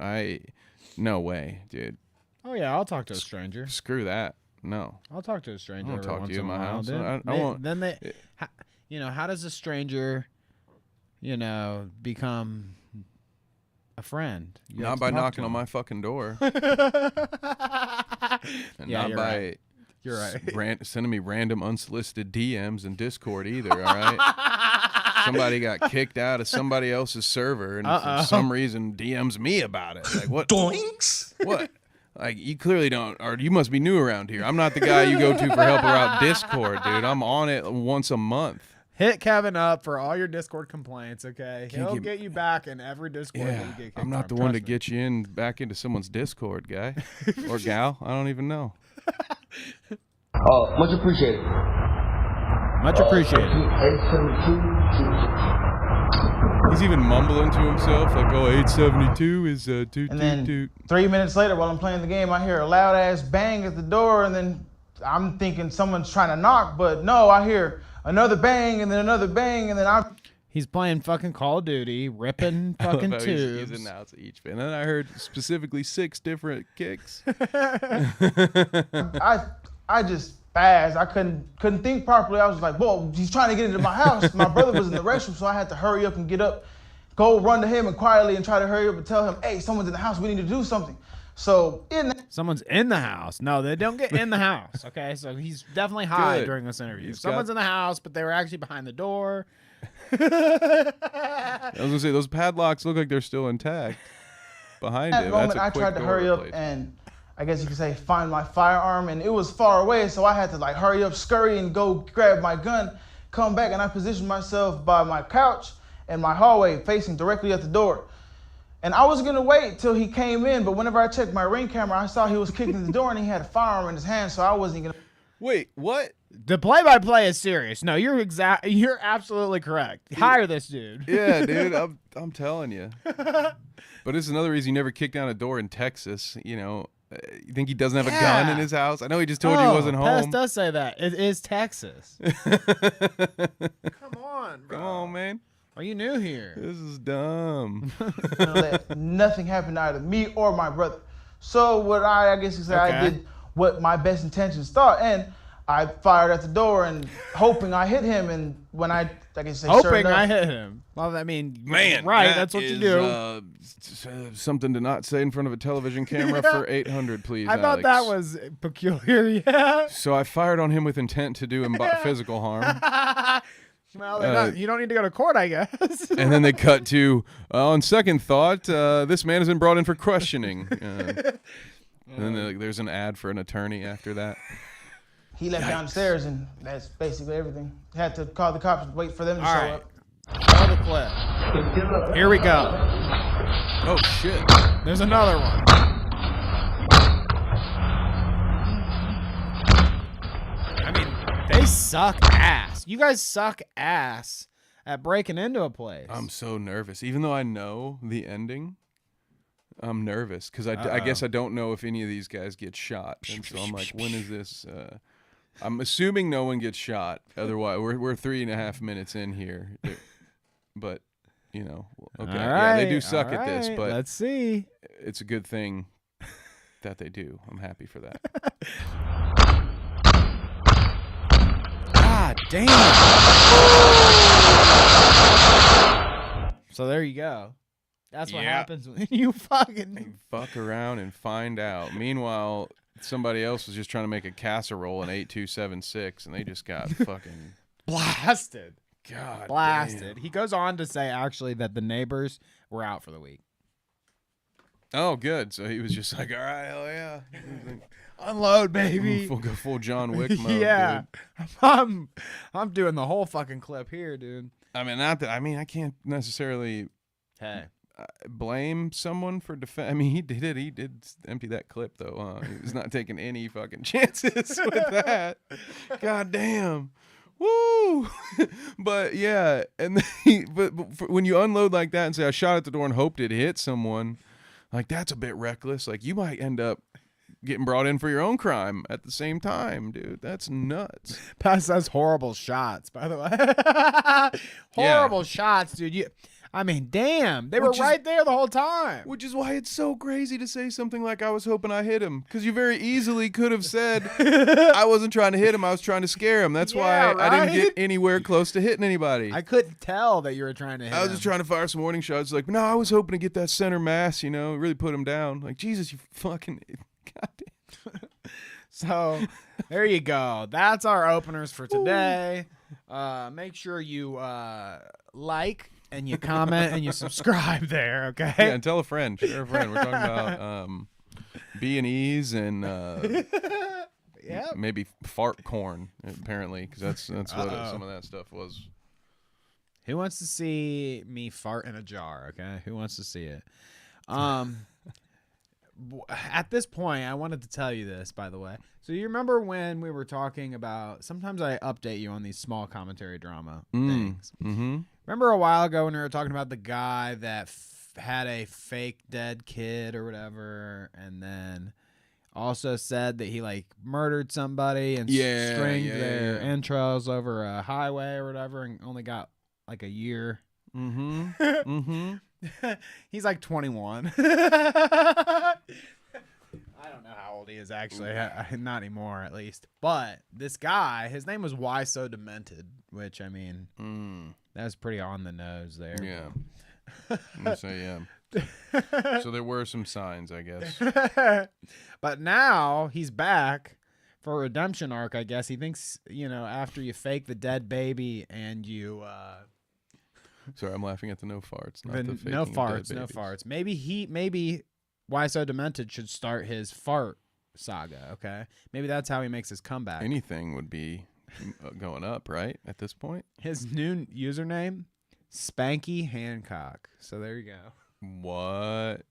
No way, dude. Oh yeah, I'll talk to a stranger. Screw that. No. I'll talk to a stranger. I won't every talk to once you in in a my while, house. dude. I won't- Then how does a stranger, become a friend? You have Not to by talk to knocking on him. my fucking door. And Yeah, not you're by right. You're right. sending me random unsolicited DMs in Discord either, all right? Somebody got kicked out of somebody else's server and for some reason DMs me about it. Like, what? Doinks? What? Like, you clearly don't, or you must be new around here. I'm not the guy you go to for help around Discord, dude. I'm on it once a month. Hit Kevin up for all your Discord complaints, okay? He'll get- get you back in every Discord that you Yeah, get kicked I'm not the from, one to trust me. get you in back into someone's Discord, guy or gal. I don't even know. Much appreciated. Much appreciated. 872. He's even mumbling to himself, like, "Oh, 872 is toot And toot then toot." 3 minutes later, while I'm playing the game, I hear a loud ass bang at the door, and then I'm thinking someone's trying to knock, but no, I hear another bang, and then another bang, and then I'm He's playing fucking Call of Duty, ripping fucking He's tubes. announced each, and then I heard specifically 6 different kicks. I just spazzed. I couldn't think properly. I was like, whoa, he's trying to get into my house. My brother was in the restroom, so I had to hurry up and get up, go run to him and quietly and try to hurry up and tell him, hey, someone's in the house. We need to do something. So Someone's in the house. No, they don't get in the house. Okay, so he's definitely high Good. during this interview. He's Someone's got- in the house, but they were actually behind the door. I was gonna say those padlocks look like they're still intact. behind At him. that moment, That's a I quick tried to door hurry up replacement. and I guess you could say find my firearm, and it was far away, so I had to like hurry up, scurry, and go grab my gun, come back, and I positioned myself by my couch in my hallway, facing directly at the door. And I was gonna wait till he came in, but whenever I checked my Ring camera, I saw he was kicking the door and he had a firearm in his hand, so I wasn't gonna. Wait, what? The play-by-play is serious. No, you're absolutely correct. Hire this dude. Yeah, dude, I'm telling you. But it's another reason you never kick down a door in Texas. You know, you think he doesn't have a gun in his house? I know he just told you he wasn't Pest home. does say that. It is Texas. Come on, bro. Come on, man. Are you new here? This is dumb. Let nothing happen to either me or my brother. So what I guess you say, I Okay. did what my best intentions thought, and I fired at the door and hoping I hit him. And when I guess you say, sure Hoping enough, I hit him. Well, I mean, Man, right? that That's what you is, do. Something to not say in front of a television camera for 800, please. I thought that was peculiar. Yeah. So I fired on him with intent to do him physical harm. Well, you don't need to go to court, I guess. And then they cut to, on second thought, this man has been brought in for questioning. And then there's an ad for an attorney after that. he left downstairs, and that's basically everything. Had to call the cops and wait for them to All show right. up. Another clip. Here we go. Oh, shit. There's another one. I mean, they suck ass. You guys suck ass at breaking into a place. I'm so nervous. Even though I know the ending, I'm nervous because I guess I don't know if any of these guys get shot. And so I'm like, when is this? I'm assuming no one gets shot. Otherwise, we're 3.5 minutes in here. But, you know, okay. Yeah, they do suck at this, but let's see. it's a good thing that they do. I'm happy for that. God damn. So there you go. That's what Yeah. happens when you fucking Fuck around and find out. Meanwhile, somebody else was just trying to make a casserole in 8276, and they just got fucking blasted. God Blasted. damn. He goes on to say actually that the neighbors were out for the week. Oh, good. So he was just like, all right, hell yeah. Unload, baby. Full John Wick mode. Yeah. Dude. I'm doing the whole fucking clip here, dude. I mean, not that. I mean, I can't necessarily Hey. blame someone for defense. I mean, he did it. He did empty that clip though. He was not taking any fucking chances with that. God damn. Woo! But yeah, and then when you unload like that and say I shot at the door and hoped it hit someone, like that's a bit reckless. Like you might end up getting brought in for your own crime at the same time, dude. That's nuts. Pat says horrible shots, by the way. Horrible shots, dude. I mean, damn. They were right there the whole time. Which is why it's so crazy to say something like I was hoping I hit him. Because you very easily could have said I wasn't trying to hit him, I was trying to scare him. That's why I didn't get anywhere close to hitting anybody. I couldn't tell that you were trying to hit I was just trying to fire some warning shots. Like, no, I was hoping to get that center mass, you know, really put him down. Like, Jesus, you fucking goddamn. So there you go. That's our openers for today. Make sure you like and you comment and you subscribe there, okay? Yeah, and tell a friend. Share a friend. We're talking about B&Es and maybe fart corn, apparently, because that's what some of that stuff was. Who wants to see me fart in a jar, okay? Who wants to see it? At this point, I wanted to tell you this, by the way. So you remember when we were talking about, sometimes I update you on these small commentary drama things. Mm-hmm. Remember a while ago when we were talking about the guy that had a fake dead kid or whatever, and then also said that he like murdered somebody and stringed their intros over a highway or whatever and only got like a year. Mm-hmm. Mm-hmm. He's like 21. I don't know how old he is actually. Not anymore, at least. But this guy, his name was Why So Demented, which, I mean, that was pretty on the nose there. Yeah. I'm gonna say yeah. So there were some signs, I guess. But now he's back for a redemption arc, I guess. He thinks, after you fake the dead baby and you... Sorry, I'm laughing at the no farts. Not But the faking no of dead farts, no babies. farts. Maybe Why So Demented should start his fart saga, okay? Maybe that's how he makes his comeback. Anything would be going up, right? At this point. His new username, Spanky Hancock. So there you go. What?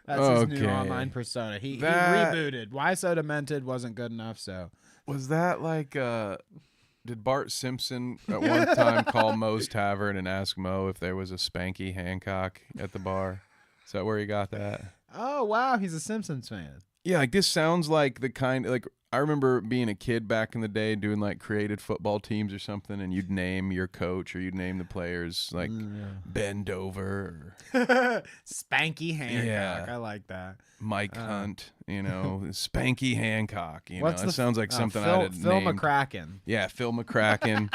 That's his new Okay. online persona. He That- rebooted. Why So Demented wasn't good enough, so. Was that like did Bart Simpson at one time call Moe's Tavern and ask Moe if there was a Spanky Hancock at the bar? Is that where he got that? Oh, wow. He's a Simpsons fan. Yeah, like this sounds like the kind like I remember being a kid back in the day doing like created football teams or something, and you'd name your coach or you'd name the players like Ben Dover or Spanky Hancock. Yeah. I like that. Mike Hunt, you know, Spanky Hancock. You know, What's it the sounds like something Phil, I'd have Phil named. McCracken. Yeah, Phil McCracken.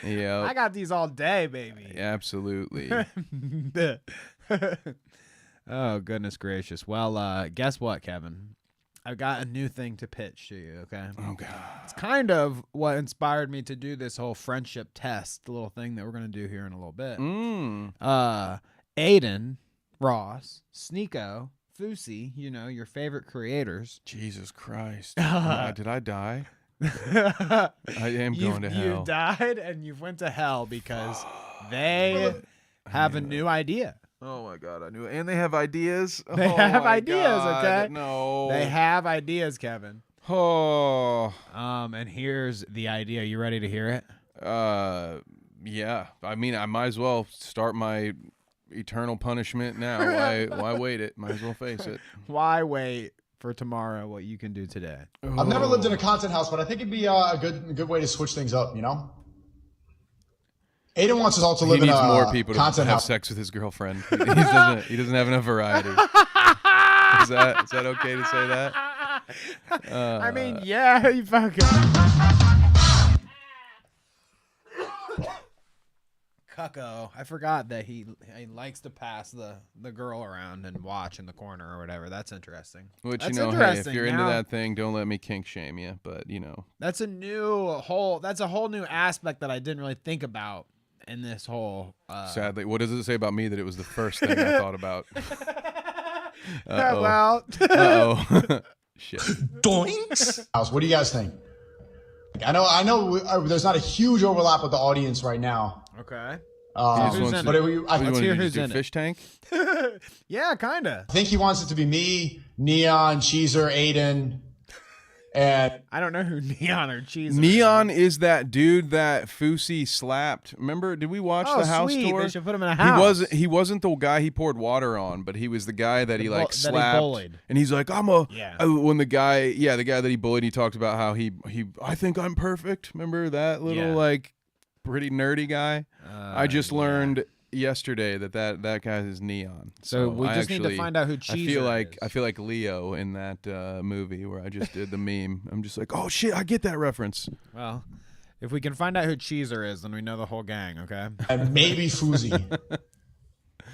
Yeah, I got these all day, baby. absolutely. Oh, goodness gracious. Well, guess what, Kevin? I've got a new thing to pitch to you, okay? Oh God. It's kind of what inspired me to do this whole friendship test, the little thing that we're going to do here in a little bit. Adin, Ross, Sneeko, Fousey, you know, your favorite creators. Jesus Christ. Did I die? I am going to hell. You died and you went to hell because they have a new idea. Oh my God, I knew it. And they have ideas. They have my ideas, God, okay? No. They have ideas, Kevin. Oh. And here's the idea. You ready to hear it? Yeah. I mean, I might as well start my eternal punishment now. Why wait it? Might as well face it. Why wait for tomorrow what you can do today? I've never lived in a content house, but I think it'd be a good way to switch things up, you know? Aiden wants us all to He live in needs a more people to content have house. sex with his girlfriend. He doesn't have enough variety. Is that okay to say that? I mean, yeah, you fucking. Cucko. I forgot that he likes to pass the girl around and watch in the corner or whatever. That's interesting. Which, That's you know, hey, if interesting. you're into Now- that thing, don't let me kink shame you. But, you know. That's a whole new aspect that I didn't really think about in this whole. Sadly, what does it say about me that it was the first thing I thought about? Well. Uh-oh. Shit. Doinks! House. What do you guys think? I know. There's not a huge overlap with the audience right now. Okay. Who's but Let's hear who's in it. Fish tank? Yeah, kinda. I think he wants it to be me, Neon, Cheezer, Aiden, and I don't know who Neon or Cheese. Neon is that dude that Fousey slapped. Remember? Did we watch Oh, the house sweet. tour? They should put him in a house. He wasn't the guy he poured water on, but he was the guy that he that he slapped. bullied. And he's like, Yeah. when the guy that he bullied, he talked about how I think I'm perfect. Remember that little Yeah. pretty nerdy guy? I just learned yesterday that guy is Neon. So we I just need to actually- find out who I Cheezer feel like is. Leo in that movie where I just did the meme. I'm just like, oh shit, I get that reference. Well, if we can find out who Cheezer is, then we know the whole gang, okay? maybe Fousey.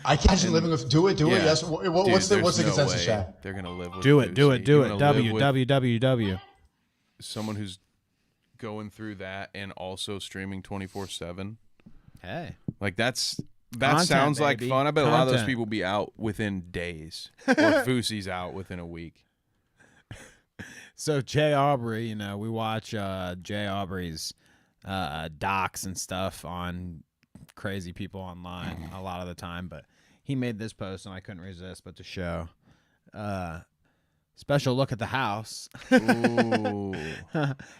I can't imagine living with. Do it. Yeah. Yes. Dude, What's the there's no consensus, way chat? they're gonna live with Do it. Fousey. You wanna live with WWW. someone who's going through that and also streaming 24/7. Hey. Like that Content, sounds like baby. fun. I bet a lot of those Content. people will be out within days. Or Fousey's out within a week. So Jay Aubrey, you know, we watch Jay Aubrey's docs and stuff on crazy people online a lot of the time, but he made this post and I couldn't resist but to show. Special look at the house. Ooh.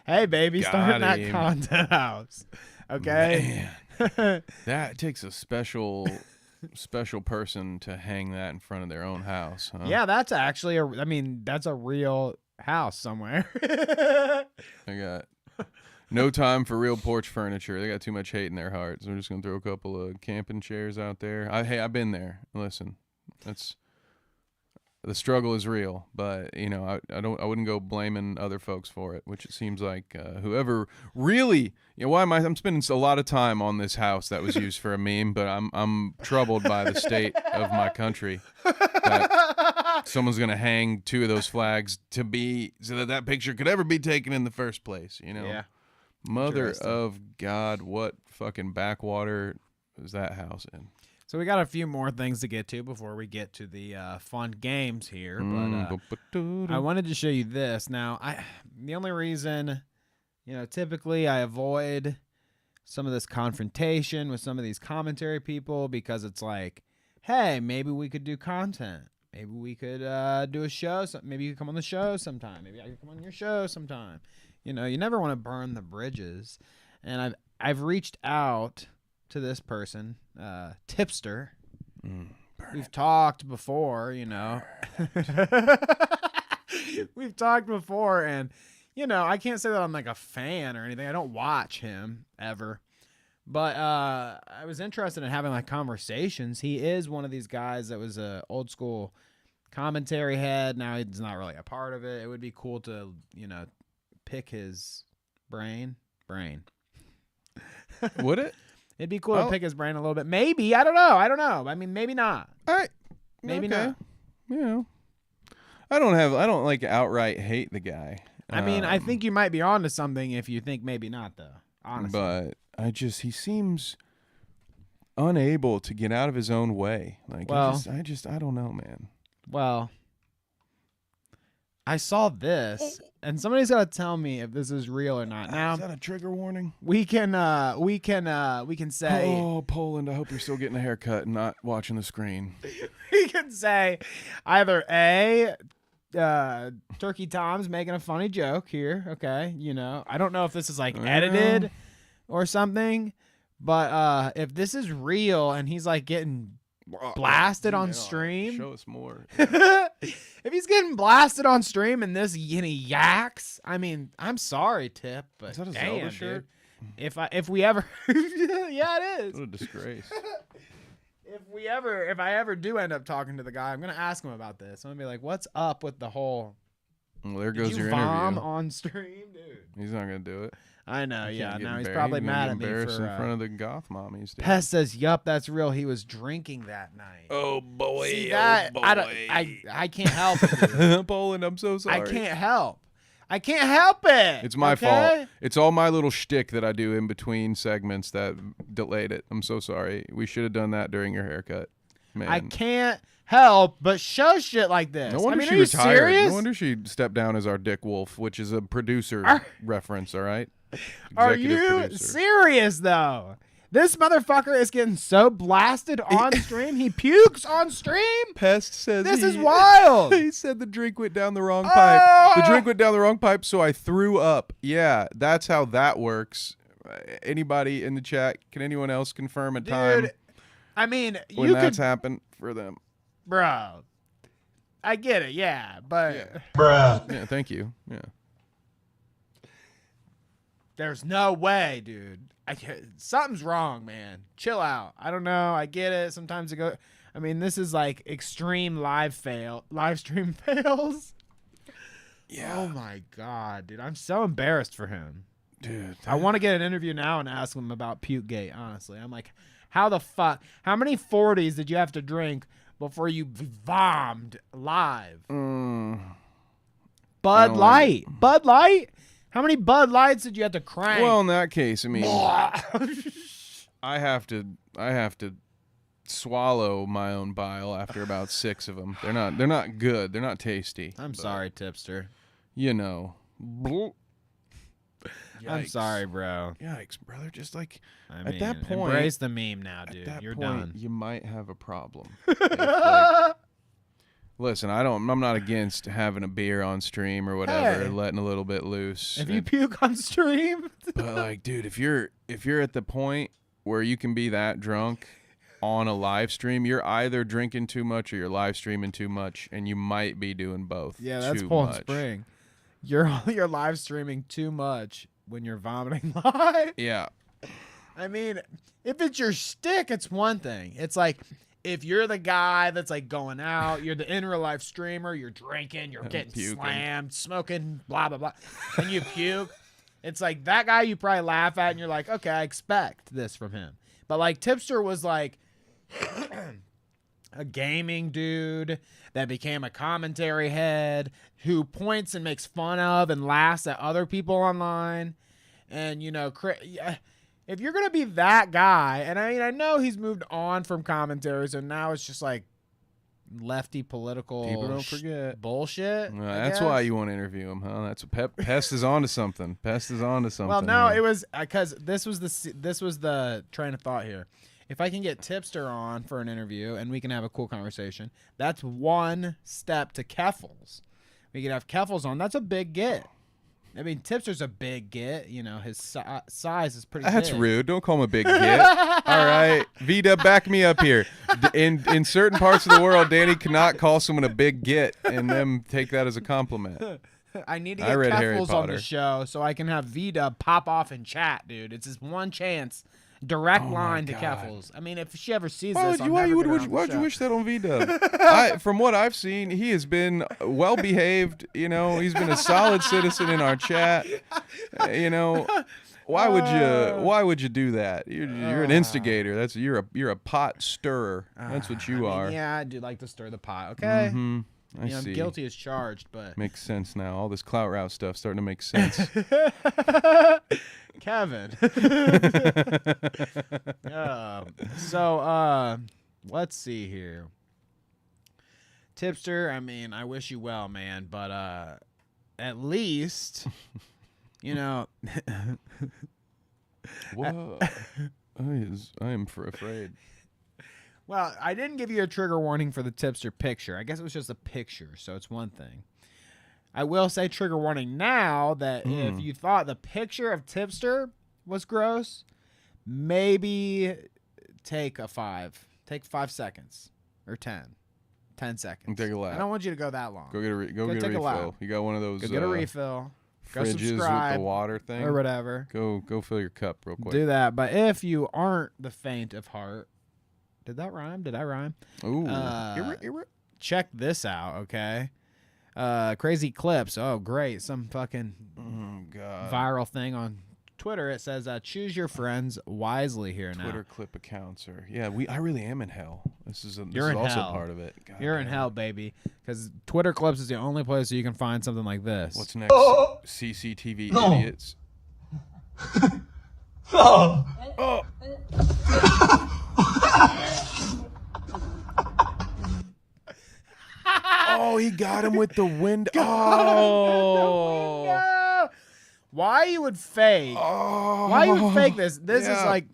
Hey, baby, Got starting that him. content house. Okay. Man. That takes a special person to hang that in front of their own house, huh? Yeah, that's actually that's a real house somewhere. They got no time for real porch furniture. They got too much hate in their hearts. So we're just gonna throw a couple of camping chairs out there. I've been there. Listen, the struggle is real, but you know I wouldn't go blaming other folks for it. Which it seems like whoever really, you know, I'm spending a lot of time on this house that was used for a meme, but I'm troubled by the state of my country. That someone's gonna hang two of those flags so that picture could ever be taken in the first place. You know. Yeah. Mother Interesting. of God, what fucking backwater is that house in? So we got a few more things to get to before we get to the fun games here. But I wanted to show you this. Now, the only reason, typically I avoid some of this confrontation with some of these commentary people because it's like, hey, maybe we could do content. Maybe we could do a show. Maybe you could come on the show sometime. Maybe I could come on your show sometime. You never want to burn the bridges. And I've reached out to this person, Tipster. We've talked before, We've talked before, and I can't say that I'm like a fan or anything. I don't watch him ever. But I was interested in having like conversations. He is one of these guys that was a old school commentary head. Now he's not really a part of it. It would be cool to, pick his brain. Would it? It'd be cool to pick his brain a little bit. Maybe. I don't know. I mean, maybe not. Maybe not. I don't like outright hate the guy. I mean, I think you might be onto something if you think maybe not, though. Honestly. But he seems unable to get out of his own way. Like, I don't know, man. Well, I saw this, and somebody's got to tell me if this is real or not. Now, is that a trigger warning? We can say, oh, Poland, I hope you're still getting a haircut and not watching the screen. We can say either A, Turkey Tom's making a funny joke here, okay? I don't know if this is like edited or something, but if this is real and he's like getting blasted on stream, show us more. If he's getting blasted on stream and he yaks, I mean, I'm sorry, Tip, but is that a damn, Zelda shirt? Dude, if we ever, yeah, it is. What a disgrace. If I ever do end up talking to the guy, I'm gonna ask him about this. I'm gonna be like, "What's up with the whole?" Well, there goes your vom interview on stream, dude. He's not gonna do it. I know, yeah. Now he's probably mad at me for in front of the goth mommies. Dude. Pest says, "Yup, that's real. He was drinking that night." Oh boy, see that? Oh boy. I can't help it. Poland, I'm so sorry. I can't help it. It's my fault. It's all my little shtick that I do in between segments that delayed it. I'm so sorry. We should have done that during your haircut, man. I can't help but show shit like this. No wonder I mean, she are you retired. serious? No wonder she stepped down as our Dick Wolf, which is a producer reference. All right. Are Executive you producer. serious though? This motherfucker is getting so blasted on stream. He pukes on stream. Pest says this is wild. He said the drink went down the wrong pipe. The drink went down the wrong pipe, so I threw up. Yeah, that's how that works. Anybody in the chat? Can anyone else confirm a time? Dude, I mean, when that's happened for them, bro. I get it, yeah, but Bruh. Yeah, thank you. Yeah. There's no way, dude. Something's wrong, man. Chill out. I don't know. I get it. Sometimes this is like extreme live stream fails. Yeah. Oh my god, dude. I'm so embarrassed for him. Dude. I want to get an interview now and ask him about Pukegate, honestly. I'm like, how many 40s did you have to drink before you bombed live? Bud Light. Bud Light? How many Bud Lights did you have to crank? Well, in that case, I mean, I have to swallow my own bile after about 6 of them. They're not good. They're not tasty. I'm sorry, Tipster. I'm sorry, bro. Yikes, brother. Just like at that point, embrace the meme now, dude. You're done. You might have a problem. Listen, I'm not against having a beer on stream or whatever, letting a little bit loose. If you puke on stream, but like, dude, if you're at the point where you can be that drunk on a live stream, you're either drinking too much or you're live streaming too much, and you might be doing both. Yeah, that's Poland Spring. You're live streaming too much when you're vomiting live. Yeah. I mean, if it's your shtick, it's one thing. It's like, if you're the guy that's like going out, you're the in real life streamer, you're drinking, you're getting slammed, smoking, blah, blah, blah, and you puke. It's like that guy you probably laugh at and you're like, okay, I expect this from him. But like Tipster was like a gaming dude that became a commentary head who points and makes fun of and laughs at other people online. And, if you're gonna be that guy, and I mean, I know he's moved on from commentary, so now it's just like lefty political People don't forget. bullshit. That's why you want to interview him, huh? That's what Pest is on to something. Pest is on to something. Well, no, here. it was because this was the train of thought here. If I can get Tipster on for an interview and we can have a cool conversation, that's one step to Keffels. We could have Keffels on. That's a big get. I mean, Tipster's a big get. You know, his size is pretty That's big. rude. Don't call him a big get. All right. V-Dub, back me up here. In certain parts of the world, Danny cannot call someone a big get and them take that as a compliment. I need to I get read Harry Keffels on Potter. the show so I can have V-Dub pop off and chat, dude. It's his one chance. Direct line to God. Keffels. I mean, if she ever sees Why this, would you wish that on V-Dub? From what I've seen, he has been well behaved. You know, he's been a solid citizen in our chat. You know, why would you do that? You're an instigator. You're a pot stirrer. That's what you are. Yeah, I do like to stir the pot. Okay. Mm-hmm. I see. I'm guilty as charged, but Makes sense now. All this Clout Route stuff starting to make sense. Kevin. Let's see here. Tipster, I mean, I wish you well, man, but at least, you know. Whoa. I am afraid. Well, I didn't give you a trigger warning for the Tipster picture. I guess it was just a picture, so it's one thing. I will say trigger warning now that if you thought the picture of Tipster was gross, maybe take 5 seconds or 10 seconds. Take a lap. I don't want you to go that long. Go get a take a refill. lap. You got one of those Go get a refill. Go fridges subscribe with the water thing or whatever. Go fill your cup real quick. Do that. But if you aren't the faint of heart, did that rhyme? Did I rhyme? Ooh. Check this out, okay? Crazy clips. Oh, great. Some fucking viral thing on Twitter. It says, choose your friends wisely here now. Twitter clip accounts are I really am in hell. This is You're in also hell. part of it. God You're in damn. hell, baby. Because Twitter clips is the only place you can find something like this. What's next? CCTV idiots. Oh, he got him with the window. Oh. No! Why you would fake? Why you would fake this? This is like,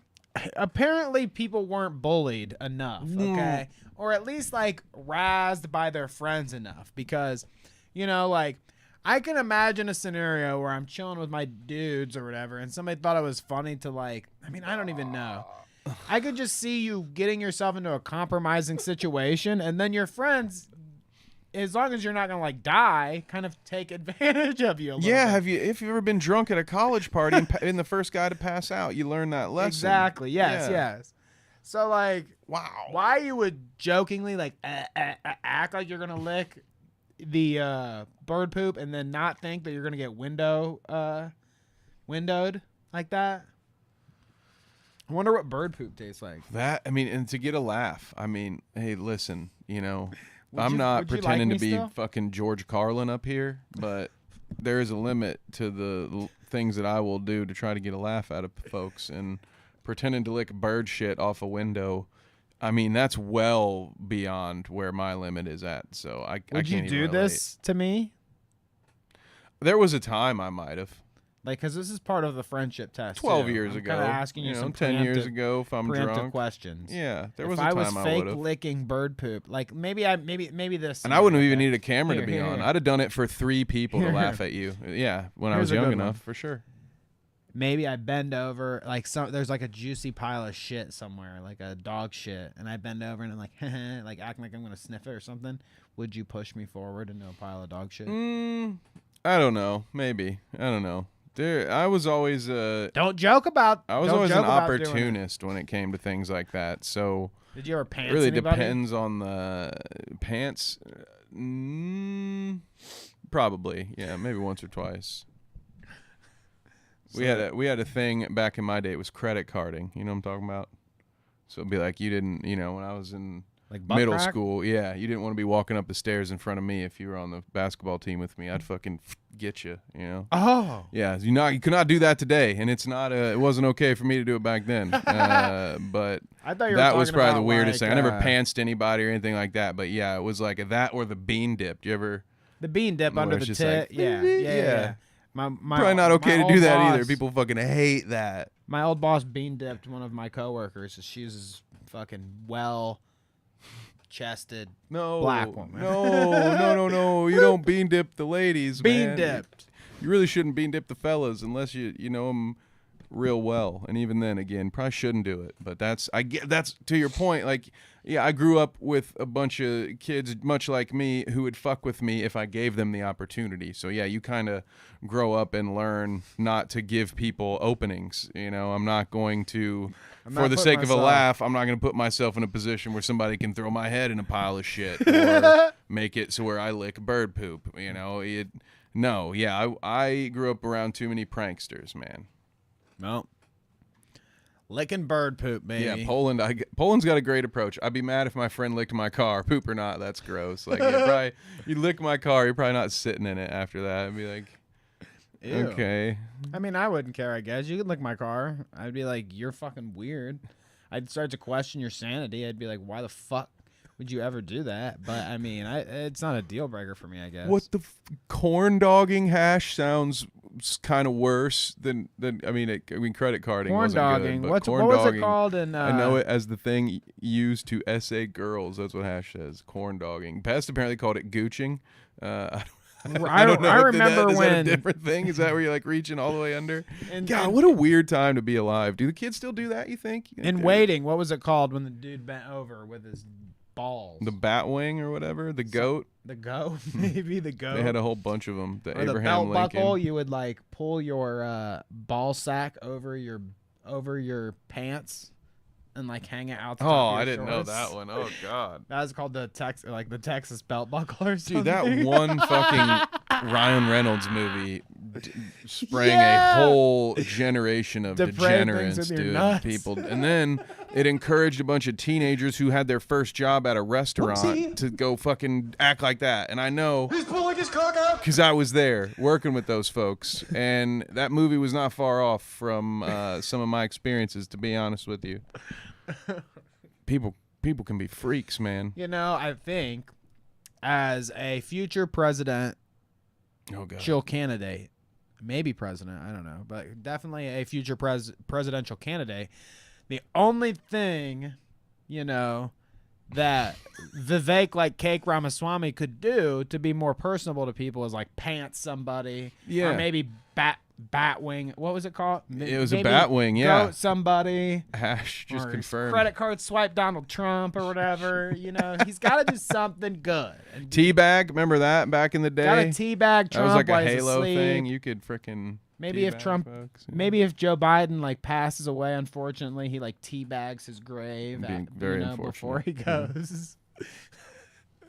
apparently people weren't bullied enough, okay? Or at least like razzed by their friends enough because, you know, like I can imagine a scenario where I'm chilling with my dudes or whatever and somebody thought it was funny to like, I mean, I don't even know. I could just see you getting yourself into a compromising situation and then your friends, as long as you're not gonna like die, kind of take advantage of you a little bit. If you've ever been drunk at a college party and been the first guy to pass out, you learn that lesson. Exactly. Yes. Yeah. Yes. So like, Wow. why you would jokingly like act like you're gonna lick the bird poop and then not think that you're gonna get windowed like that? I wonder what bird poop tastes like. And to get a laugh. I mean, hey, listen, you know, I'm you- not would you like pretending me to be still? fucking George Carlin up here, but there is a limit to the things that I will do to try to get a laugh out of folks. And pretending to lick bird shit off a window, I mean, that's well beyond where my limit is at. So I Would can't you even do relate. this to me? There was a time I might have. Like, because this is part of the friendship test. 12 too. years I'm ago. Kind of asking you, some 10 years preemptive- ago if I'm preemptive drunk. questions. Yeah, there If was a I time was I fake would have. licking bird poop, like maybe this. And I wouldn't have scenario, even okay? needed a camera to Here, be here, on. here. I'd have done it for 3 people to Here, laugh here. at you. Yeah, when I Here's was a young good enough, one. for sure. Maybe I bend over, like there's like a juicy pile of shit somewhere, like a dog shit, and I bend over and I'm like, like acting like I'm gonna sniff it or something. Would you push me forward into a pile of dog shit? I don't know. Maybe. I don't know. I was always Don't joke about. I was don't always joke an about doing it. opportunist when it came to things like that. So Did you ever it pants really anybody? depends on the pants. Probably. Yeah, maybe once or twice. We had a thing back in my day. It was credit carding. You know what I'm talking about? So it'd be like you didn't. You know, when I was in Like butt middle crack? school. Yeah, you didn't want to be walking up the stairs in front of me if you were on the basketball team with me. I'd fucking get you. You know. Oh. Yeah, you could not do that today, and it's not. It wasn't okay for me to do it back then. But I thought you were that was talking probably about, the weirdest like, thing. I never pantsed anybody or anything like that. But yeah, it was like that or the bean dip. Do you ever? The bean dip Where under it's the just tit. like, Yeah. My Probably not okay my to do old that boss, either. People fucking hate that. My old boss bean dipped one of my coworkers. She was fucking well-chested black woman. No. You don't bean dip the ladies, Bean man. dipped. You really shouldn't bean dip the fellas unless you know them real well. And even then, again, probably shouldn't do it. But that's to your point. Like, yeah, I grew up with a bunch of kids much like me who would fuck with me if I gave them the opportunity. So yeah, you kind of grow up and learn not to give people openings. You know, I'm not going to, for the sake of a laugh, I'm not going to put myself in a position where somebody can throw my head in a pile of shit or make it so where I lick bird poop. You know, I grew up around too many pranksters, man. No. Licking bird poop, baby. Yeah, Poland's got a great approach. I'd be mad if my friend licked my car, poop or not. That's gross. Like, you lick my car, you're probably not sitting in it after that. I'd be like, Ew. okay. I mean, I wouldn't care, I guess. You could lick my car. I'd be like, you're fucking weird. I'd start to question your sanity. I'd be like, why the fuck would you ever do that? But, I mean, it's not a deal breaker for me, I guess. What the corn dogging hash sounds kind of worse than I mean, credit carding Corn wasn't dogging. good, but What was it called? I know it as the thing used to essay girls. That's what hash says. Corn dogging. Pest apparently called it gooching. I don't know. I remember is when that a different thing? Is that where you're like reaching all the way under? And, God, what a weird time to be alive. Do the kids still do that? You think? In Waiting, what was it called when the dude bent over with his balls? The bat wing or whatever. The goat. The goat, maybe the goat. They had a whole bunch of them. Or Abraham the belt Lincoln. buckle. You would like pull your ball sack over your pants and like hang it out. The top of your I didn't know shorts. that one. Oh God. That was called the Texas belt buckle or something. Dude, that one fucking Ryan Reynolds movie sprang a whole generation of Depraved things degenerates, with your dude. nuts. People, and then it encouraged a bunch of teenagers who had their first job at a restaurant to go fucking act like that. And I know He's pulling his cock out. because I was there working with those folks, and that movie was not far off from some of my experiences. To be honest with you, people can be freaks, man. You know, I think as a future presidential candidate, maybe president, I don't know, but definitely a future presidential candidate, the only thing, you know, that Vivek like Cake Ramaswamy could do to be more personable to people is like pants somebody, or maybe Batwing. What was it called? It was a Batwing, yeah. Goat somebody. Hash just Or confirmed. credit card swipe Donald Trump or whatever. You know, he's got to do something good. And Teabag, remember that back in the day? got to teabag Trump. That was like a while he's Halo asleep. thing. You could freaking Maybe if teabag Trump, folks, yeah. maybe if Joe Biden like passes away, unfortunately, he like teabags his grave Being very before he unfortunate. goes.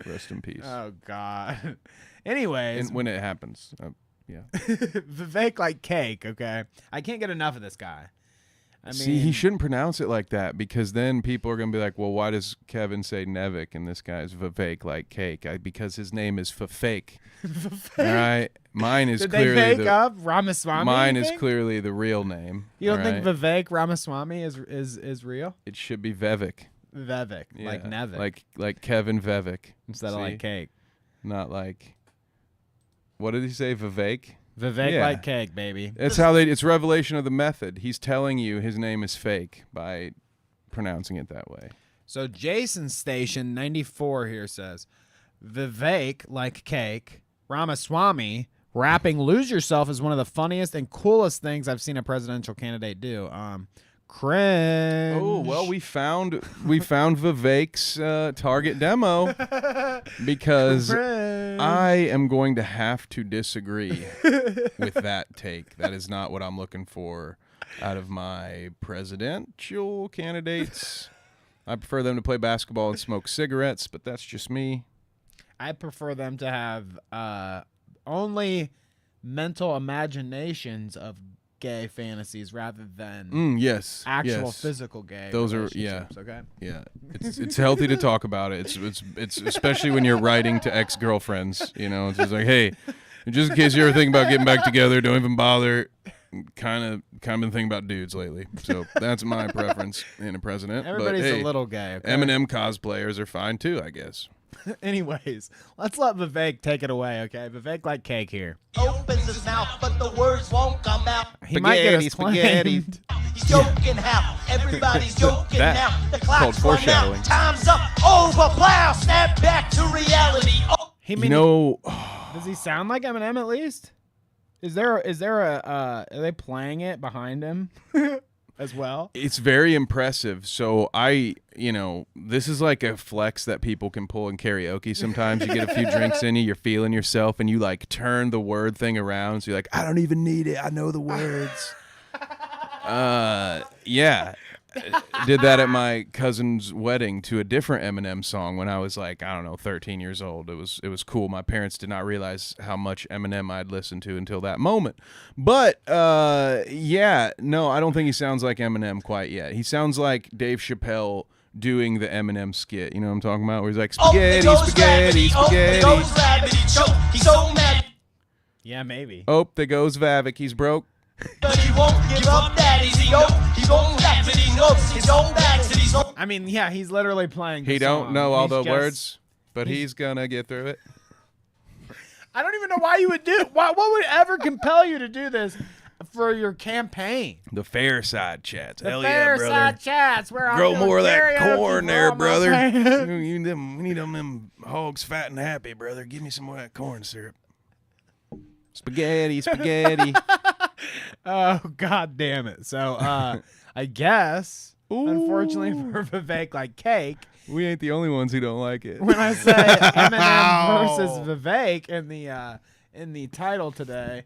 Rest in peace. Oh God. Anyways, And when it happens, yeah. Vivek like Cake. Okay, I can't get enough of this guy. I mean, See, he shouldn't pronounce it like that because then people are gonna be like, "Well, why does Kevin say Nevik and this guy's Vivek like Cake?" Because his name is Fafake. All right, mine is Did clearly they make up Ramaswamy? Mine you is think? clearly the real name. You don't all think right? Vivek Ramaswamy is real? It should be Vevik. Vivek, like Yeah, Nevik, like Kevin Vevik instead of See? like Cake. Not like. What did he say? Vivek. Vivek Yeah. like Cake, baby. It's how it's revelation of the method. He's telling you his name is fake by pronouncing it that way. So Jason Station 94 here says, Vivek like Cake, Ramaswamy rapping "Lose Yourself" is one of the funniest and coolest things I've seen a presidential candidate do. Cringe. Oh well, we found Vivek's target demo because Cringe. I am going to have to disagree with that take. That is not what I'm looking for out of my presidential candidates. I prefer them to play basketball and smoke cigarettes, but that's just me. I prefer them to have only mental imaginations of gay fantasies rather than yes. actual yes. physical gay. Those are relationships, okay. Yeah, it's healthy to talk about it. It's especially when you're writing to ex-girlfriends. You know, it's just like, hey, just in case you're ever thinking about getting back together, don't even bother. Kind of been thinking about dudes lately, so that's my preference in a president. Everybody's but, hey, a little gay. Okay? Eminem cosplayers are fine too, I guess. Anyways, let's let Vivek take it away, okay? Vivek like cake here. Opens his mouth, but the words won't come out. He might get us Spaghetti. claimed. He's joking how everybody's joking That now. The called clock's run foreshadowing. out. Time's up. Over. Plow. Snap back to reality. Oh. You know, Does he sound like Eminem at least? Is there a are they playing it behind him as well? it's very impressive. So this is like a flex that people can pull in karaoke. Sometimes you get a few drinks in you, you're feeling yourself, and you like turn the word thing around. So you're like, I don't even need it. I know the words. Yeah. Did that at my cousin's wedding to a different Eminem song when I was like, I don't know, 13 years old. It was cool. My parents did not realize how much Eminem I'd listened to until that moment. But yeah, no, I don't think he sounds like Eminem quite yet. He sounds like Dave Chappelle doing the Eminem skit. You know what I'm talking about? Where he's like, spaghetti, spaghetti, spaghetti. He's so mad. Yeah, maybe. Oh, there goes Vivek. He's broke. But he won't give up that easy. No, he won't laugh and he knows his own back to his own. I mean, yeah, he's literally playing the He don't song. know all He's the just- words, but he's gonna get through it. I don't even know why you would do what would ever compel you to do this for your campaign. The fair side chats. The Hell fair yeah, brother. side chats where I'm Grow doing more of that karaoke corn for there, all my brother. fans. We need them hogs fat and happy, brother. Give me some more of that corn syrup. Spaghetti, spaghetti. Oh, god damn it. So I guess unfortunately for Vivek like cake, We ain't the only ones who don't like it. when I say Eminem versus Vivek in the title today,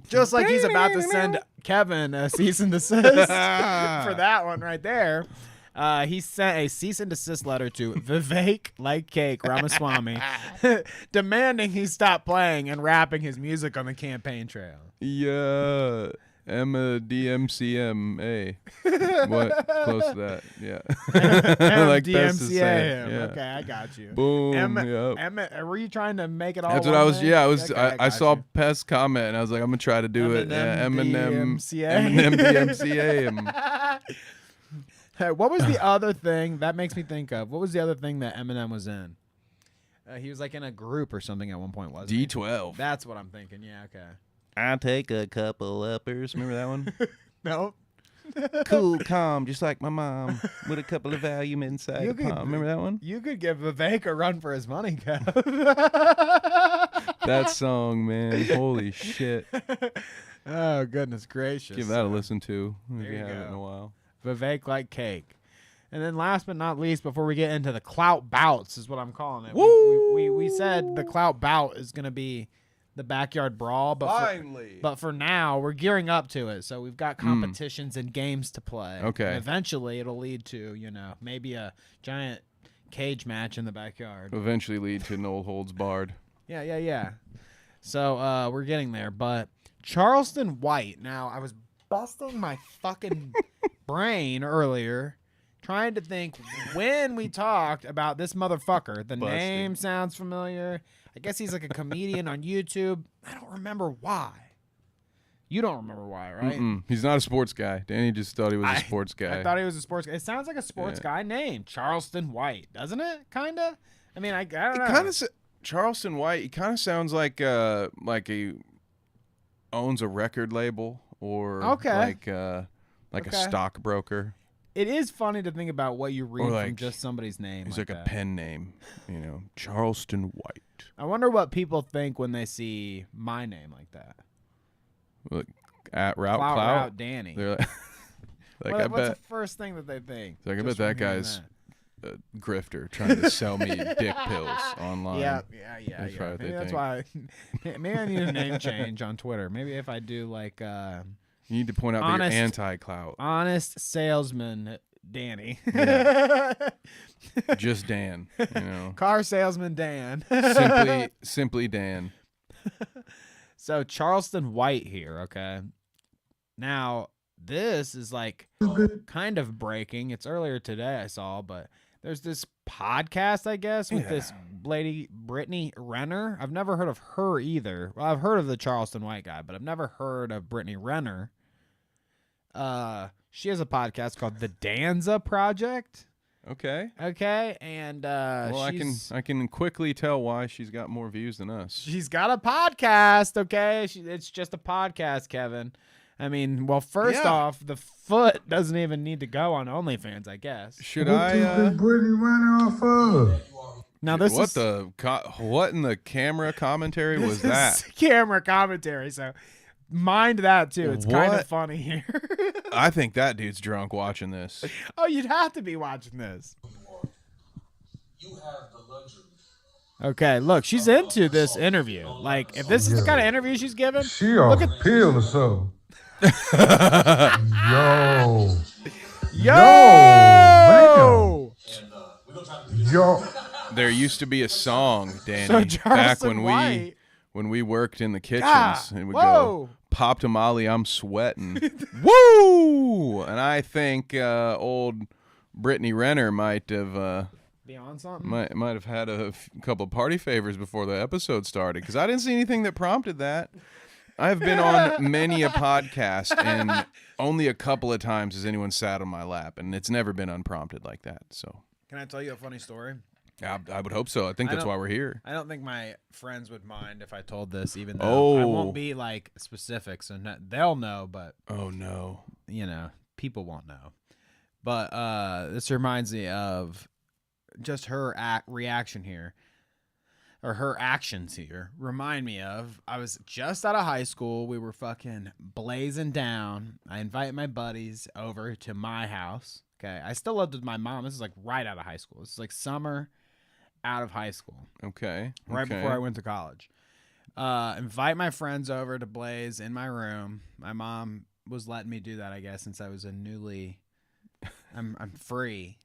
just like he's about to send Kevin a cease and desist for that one right there. He sent a cease and desist letter to Vivek like cake Ramaswamy, demanding he stop playing and rapping his music on the campaign trail. Yeah. Emma DMCMA. What? Close to that. Yeah. Like that's the DMCA same. him. Yeah. Okay, I got you. Boom. Yep. Emma, were you trying to make it all? That's what one I was. thing? Yeah, I was. Okay, I got saw you. Pest comment, and I was like, I'm gonna try to do it. Yeah, Eminem Eminem DMCA him. Hey, what was the other thing that makes me think of? What was the other thing that Eminem was in? He was like in a group or something at one point, wasn't he? D12. That's what I'm thinking. Yeah, okay. I take a couple uppers. Remember that one? No. Cool, calm, just like my mom, with a couple of Valium inside You the could- palm. Remember that one? You could give Vivek a run for his money, Kev. That song, man. Holy shit. Oh, goodness gracious. Give that a listen to if There you you haven't in go. a while. Vivek like cake. And then last but not least, before we get into the Clout bouts, is what I'm calling it. We said the Clout bout is going to be the backyard brawl, but for now, we're gearing up to it. So we've got competitions and games to play. Okay. And eventually, it'll lead to, maybe a giant cage match in the backyard. Eventually lead to Noel Holds Barred. Yeah. So we're getting there. But Charleston White. Now, I was busting my fucking brain earlier trying to think when we talked about this motherfucker. The name sounds familiar. I guess he's like a comedian on YouTube. I don't remember why. You don't remember why, right? He's not a sports guy. Danny just thought he was a sports guy. I thought he was a sports guy. It sounds like a sports guy name. Charleston White, doesn't it? Kind of? I mean, I don't know. Kind of Charleston White. He kind of sounds like he owns a record label or like a stockbroker. It is funny to think about what you read like, from just somebody's name. He's like like a that. pen name, Charleston White. I wonder what people think when they see my name like that. Look, at Route Clout Clout. Route Danny. They're like, What's I bet. the first thing that they think? Like, I just bet that from hearing guy's a grifter trying to sell me dick pills online. Yeah. That's probably what Maybe they that's think. why. Maybe I need a name change on Twitter. Maybe if I do like You need to point out that Honest- you're anti-Clout. honest salesman Danny, Just Dan. car salesman Dan. Simply Dan. So Charleston White here, okay? Now, this is like kind of breaking. It's earlier today I saw, but there's this podcast, I guess, with this lady, Brittany Renner. I've never heard of her either. Well, I've heard of the Charleston White guy, but I've never heard of Brittany Renner. She has a podcast called The Danza Project. Okay. Okay, and Well, I can quickly tell why she's got more views than us. she's got a podcast. Okay, it's just a podcast, Kevin. I mean, well, first off, the foot doesn't even need to go on OnlyFans, I guess. Should I? Brittany running off of? Now this What is what in the camera commentary was that? camera commentary, so mind that too. It's kind of What? funny here. I think that dude's drunk watching this. Oh, you'd have to be watching this. Okay, look, she's into this interview. Like, if this is the kind of interview she's giving, She off look at pill or so. Yo. yo. Yo. There used to be a song, Danny, So back Charleston White. when we worked in the kitchens, Ah, and we whoa. go, "Pop tamale, I'm sweating." Woo! And I think old Brittany Renner might have Be on something. might have had a couple of party favors before the episode started, because I didn't see anything that prompted that. I've been on many a podcast, and only a couple of times has anyone sat on my lap, and it's never been unprompted like that. So Can I tell you a funny story? I would hope so. I think that's why we're here. I don't think my friends would mind if I told this, even though I Oh. won't be like specific, so they'll know, but Oh no. you know, people won't know. But this reminds me of just her reaction here, or her actions here. Remind me of, I was just out of high school. We were fucking blazing down. I invite my buddies over to my house. Okay, I still lived with my mom. This is like right out of high school. This is like summer out of high school, Okay. right okay. before I went to college. Invite my friends over to blaze in my room. My mom was letting me do that, I guess, since I was I'm free.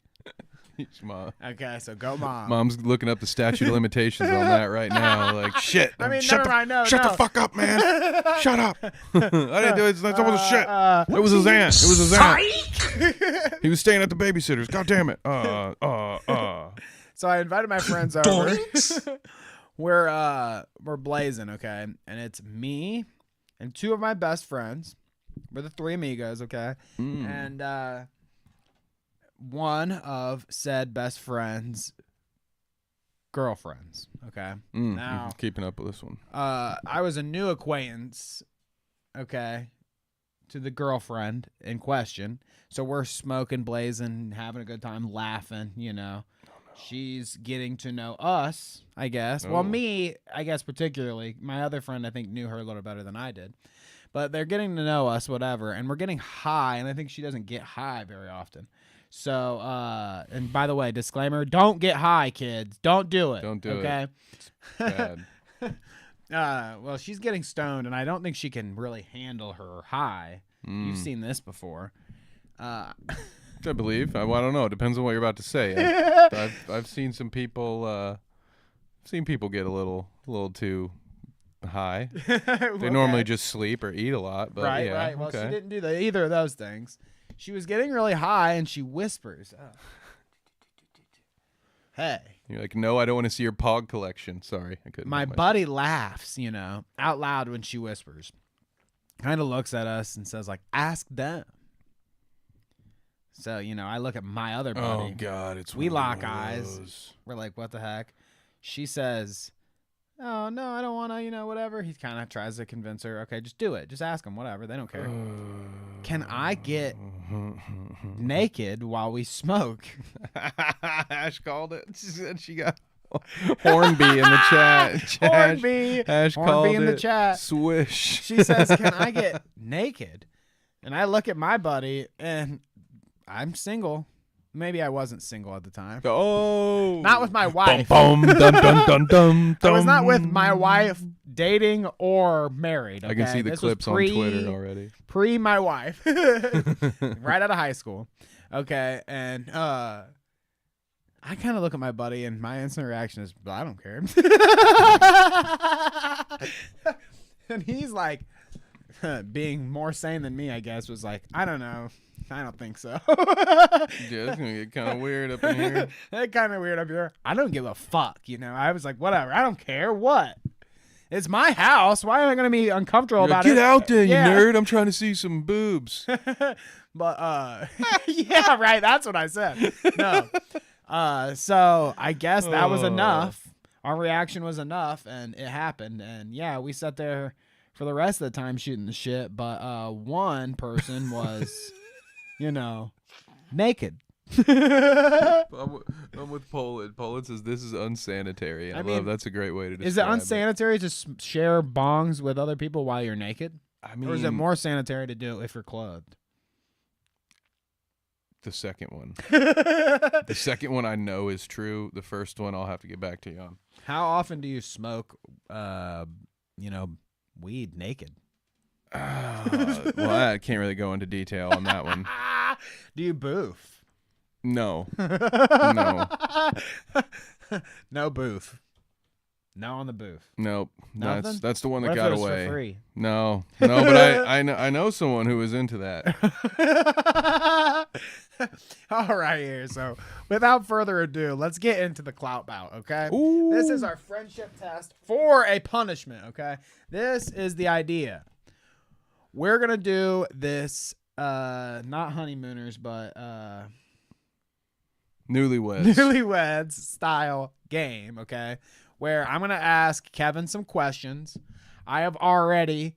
Mom. Okay, so go mom. Mom's looking up the statute of limitations on that right now. Like, shit. I mean, shut never mind. No, shut no. the fuck up, man. Shut up. I didn't do it. That was a shit. It was his aunt. It was his aunt. He was staying at the babysitter's. God damn it. So I invited my friends over. We're blazing, okay, and it's me and two of my best friends. We're the three amigos, okay, and one of said best friends' girlfriends, okay. Now, keeping up with this one. I was a new acquaintance, okay, to the girlfriend in question. So we're smoking, blazing, having a good time, laughing, you know. She's getting to know us, I guess. Oh. Well, me, I guess particularly. My other friend, I think, knew her a little better than I did. But they're getting to know us, whatever. And we're getting high, and I think she doesn't get high very often. So, and by the way, disclaimer, don't get high, kids. Don't do it. Don't do okay? it. It's bad. Well, she's getting stoned, and I don't think she can really handle her high. You've seen this before. I believe. I don't know. It depends on what you're about to say. I've seen some people. Seen people get a little too high. They normally just sleep or eat a lot. But right, yeah, right. Well, okay. she didn't do either of those things. She was getting really high, and she whispers, "Hey." You're like, no, I don't want to see your Pog collection. Sorry, I couldn't. My help myself. buddy laughs, you know, out loud when she whispers. Kind of looks at us and says, like, "Ask them." So, you know, I look at my other buddy. Oh God, We one of lock those. eyes. We're like, what the heck? She says, "Oh, no, I don't want to, you know, whatever." He kind of tries to convince her, "Okay, just do it. Just ask them, whatever. They don't care." Can I get naked while we smoke? Ash called it. She said she got Hornby in the chat. Hornby. Ash Hornby called in the it. chat. Swish. She says, "Can I get naked?" And I look at my buddy, and I'm single. Maybe I wasn't single at the time. Oh. Not with my wife. Bum, dun, dun, dun, dun, I was not with dum. my wife, dating or married. I can okay? see the This was clips on Twitter already. Pre my wife, right out of high school. Okay, and I kind of look at my buddy, and my instant reaction is, "I don't care." And he's like, being more sane than me, I guess, was like, I don't know. I don't think so. Yeah, it's gonna get kind of weird up in here. It's kind of weird up here. I don't give a fuck, you know. I was like, whatever. I don't care. What? It's my house. Why am I gonna be uncomfortable about it? Get out there, you Yeah. nerd! I'm trying to see some boobs. But yeah, right. That's what I said. No. So I guess that was enough. Our reaction was enough, and it happened. And yeah, we sat there for the rest of the time shooting the shit. But one person was, you know, naked. I'm with Poland. Poland says this is unsanitary. I love that's a great way to describe it. Is it unsanitary to share bongs with other people while you're naked? I mean, or is it more sanitary to do it if you're clothed? The second one. The second one I know is true. The first one I'll have to get back to you on. How often do you smoke, weed naked? Well, I can't really go into detail on that one. Do you boof? No. No. No boof. No on the boof. Nope. Nothing? That's the one that What if got it was away. for free? No, but I know someone who was into that. All right, here. So, without further ado, let's get into the clout bout. Okay. Ooh. This is our friendship test for a punishment. Okay. This is the idea. We're gonna do this. Not honeymooners, but newlyweds style game. Okay. Where I'm going to ask Kevin some questions. I have already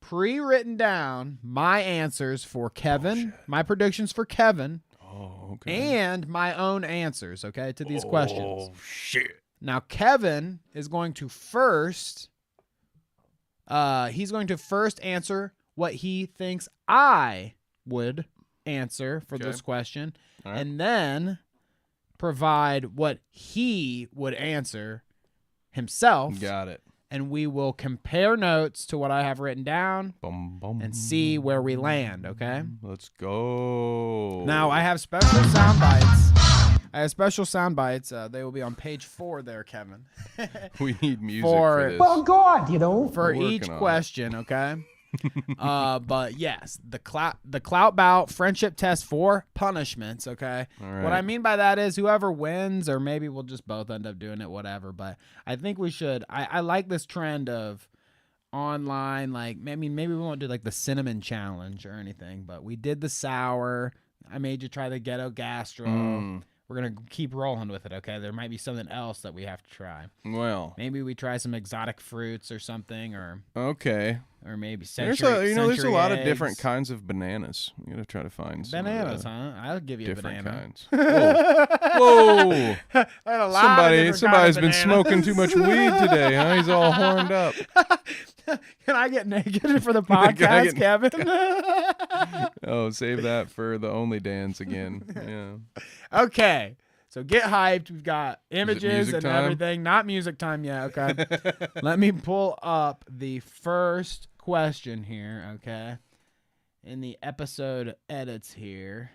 pre-written down my answers for Kevin, my predictions for Kevin, and my own answers, okay, to these questions. Oh, shit. Now, Kevin is going to first, answer what he thinks I would answer for this question, right. And then provide what he would answer himself. Got it. And we will compare notes to what I have written down and see where we land, okay? Let's go. Now, I have special sound bites. They will be on page 4 there, Kevin. We need music for this. Well, God, you know. For each question, okay? But yes, the clout bout friendship test for punishments, okay? All right. What I mean by that is whoever wins, or maybe we'll just both end up doing it, whatever. But I think we should. I like this trend of online, like, I mean, maybe we won't do like the cinnamon challenge or anything, but we did the sour. I made you try the ghetto gastro. We're going to keep rolling with it, okay? There might be something else that we have to try. Well. Maybe we try some exotic fruits or something, or maybe there's a lot of different eggs. kinds of bananas. You got to try to find some Bananas, huh? I'll give you a different banana. kinds. Whoa. Whoa. Somebody's been smoking too much weed today, huh? He's all horned up. Can I get naked for the podcast, Kevin? Oh, save that for the Only Dance again. Yeah. Okay. So get hyped. We've got images and time? everything. Not music time yet, okay? Let me pull up the first question here, okay? In the episode edits here.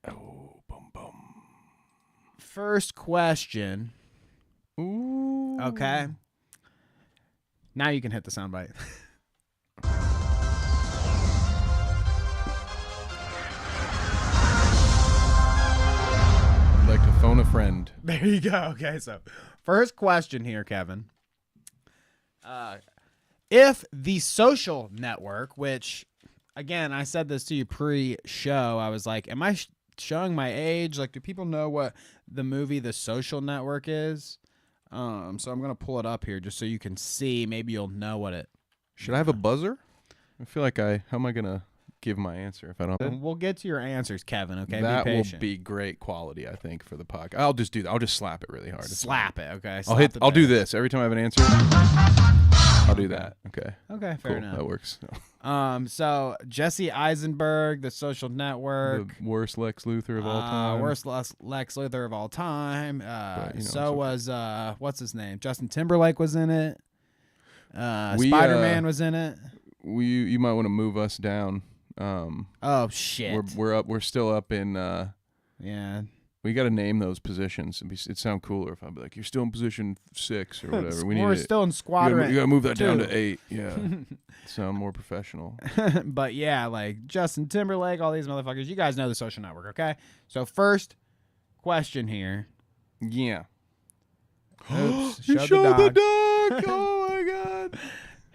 Oh, boom, boom. First question. Ooh. Okay. Now you can hit the soundbite. Like to phone a friend. There you go. Okay, so first question here, Kevin. If the Social Network, which, again, I said this to you pre-show, I was like, am I showing my age? Like, do people know what the movie The Social Network is? So I'm going to pull it up here just so you can see. Maybe you'll know what it... Should I have a buzzer? I feel like how am I going to give my answer if I don't? We'll get to your answers, Kevin, okay? That be will patient. be great quality, I think, for the podcast. I'll just do that. I'll just slap it really hard. Slap it, okay? I'll do this. Every time I have an answer, I'll do that. Okay. Okay, fair enough. That works. So Jesse Eisenberg, The Social Network. The worst Lex Luthor of all time. Worst Lex Luthor of all time. So was what's his name? Justin Timberlake was in it. Spider-Man was in it. You might want to move us down. Oh shit. We're still up in yeah. We got to name those positions. It'd sound cooler if I'd be like, "You're still in position 6 or whatever." We're still in squadron. You got to move that down 2. to 8. Yeah, sound more professional. But yeah, like Justin Timberlake, all these motherfuckers. You guys know the Social Network, okay? So first question here. Yeah. Oops, You showed the dog. Oh my god.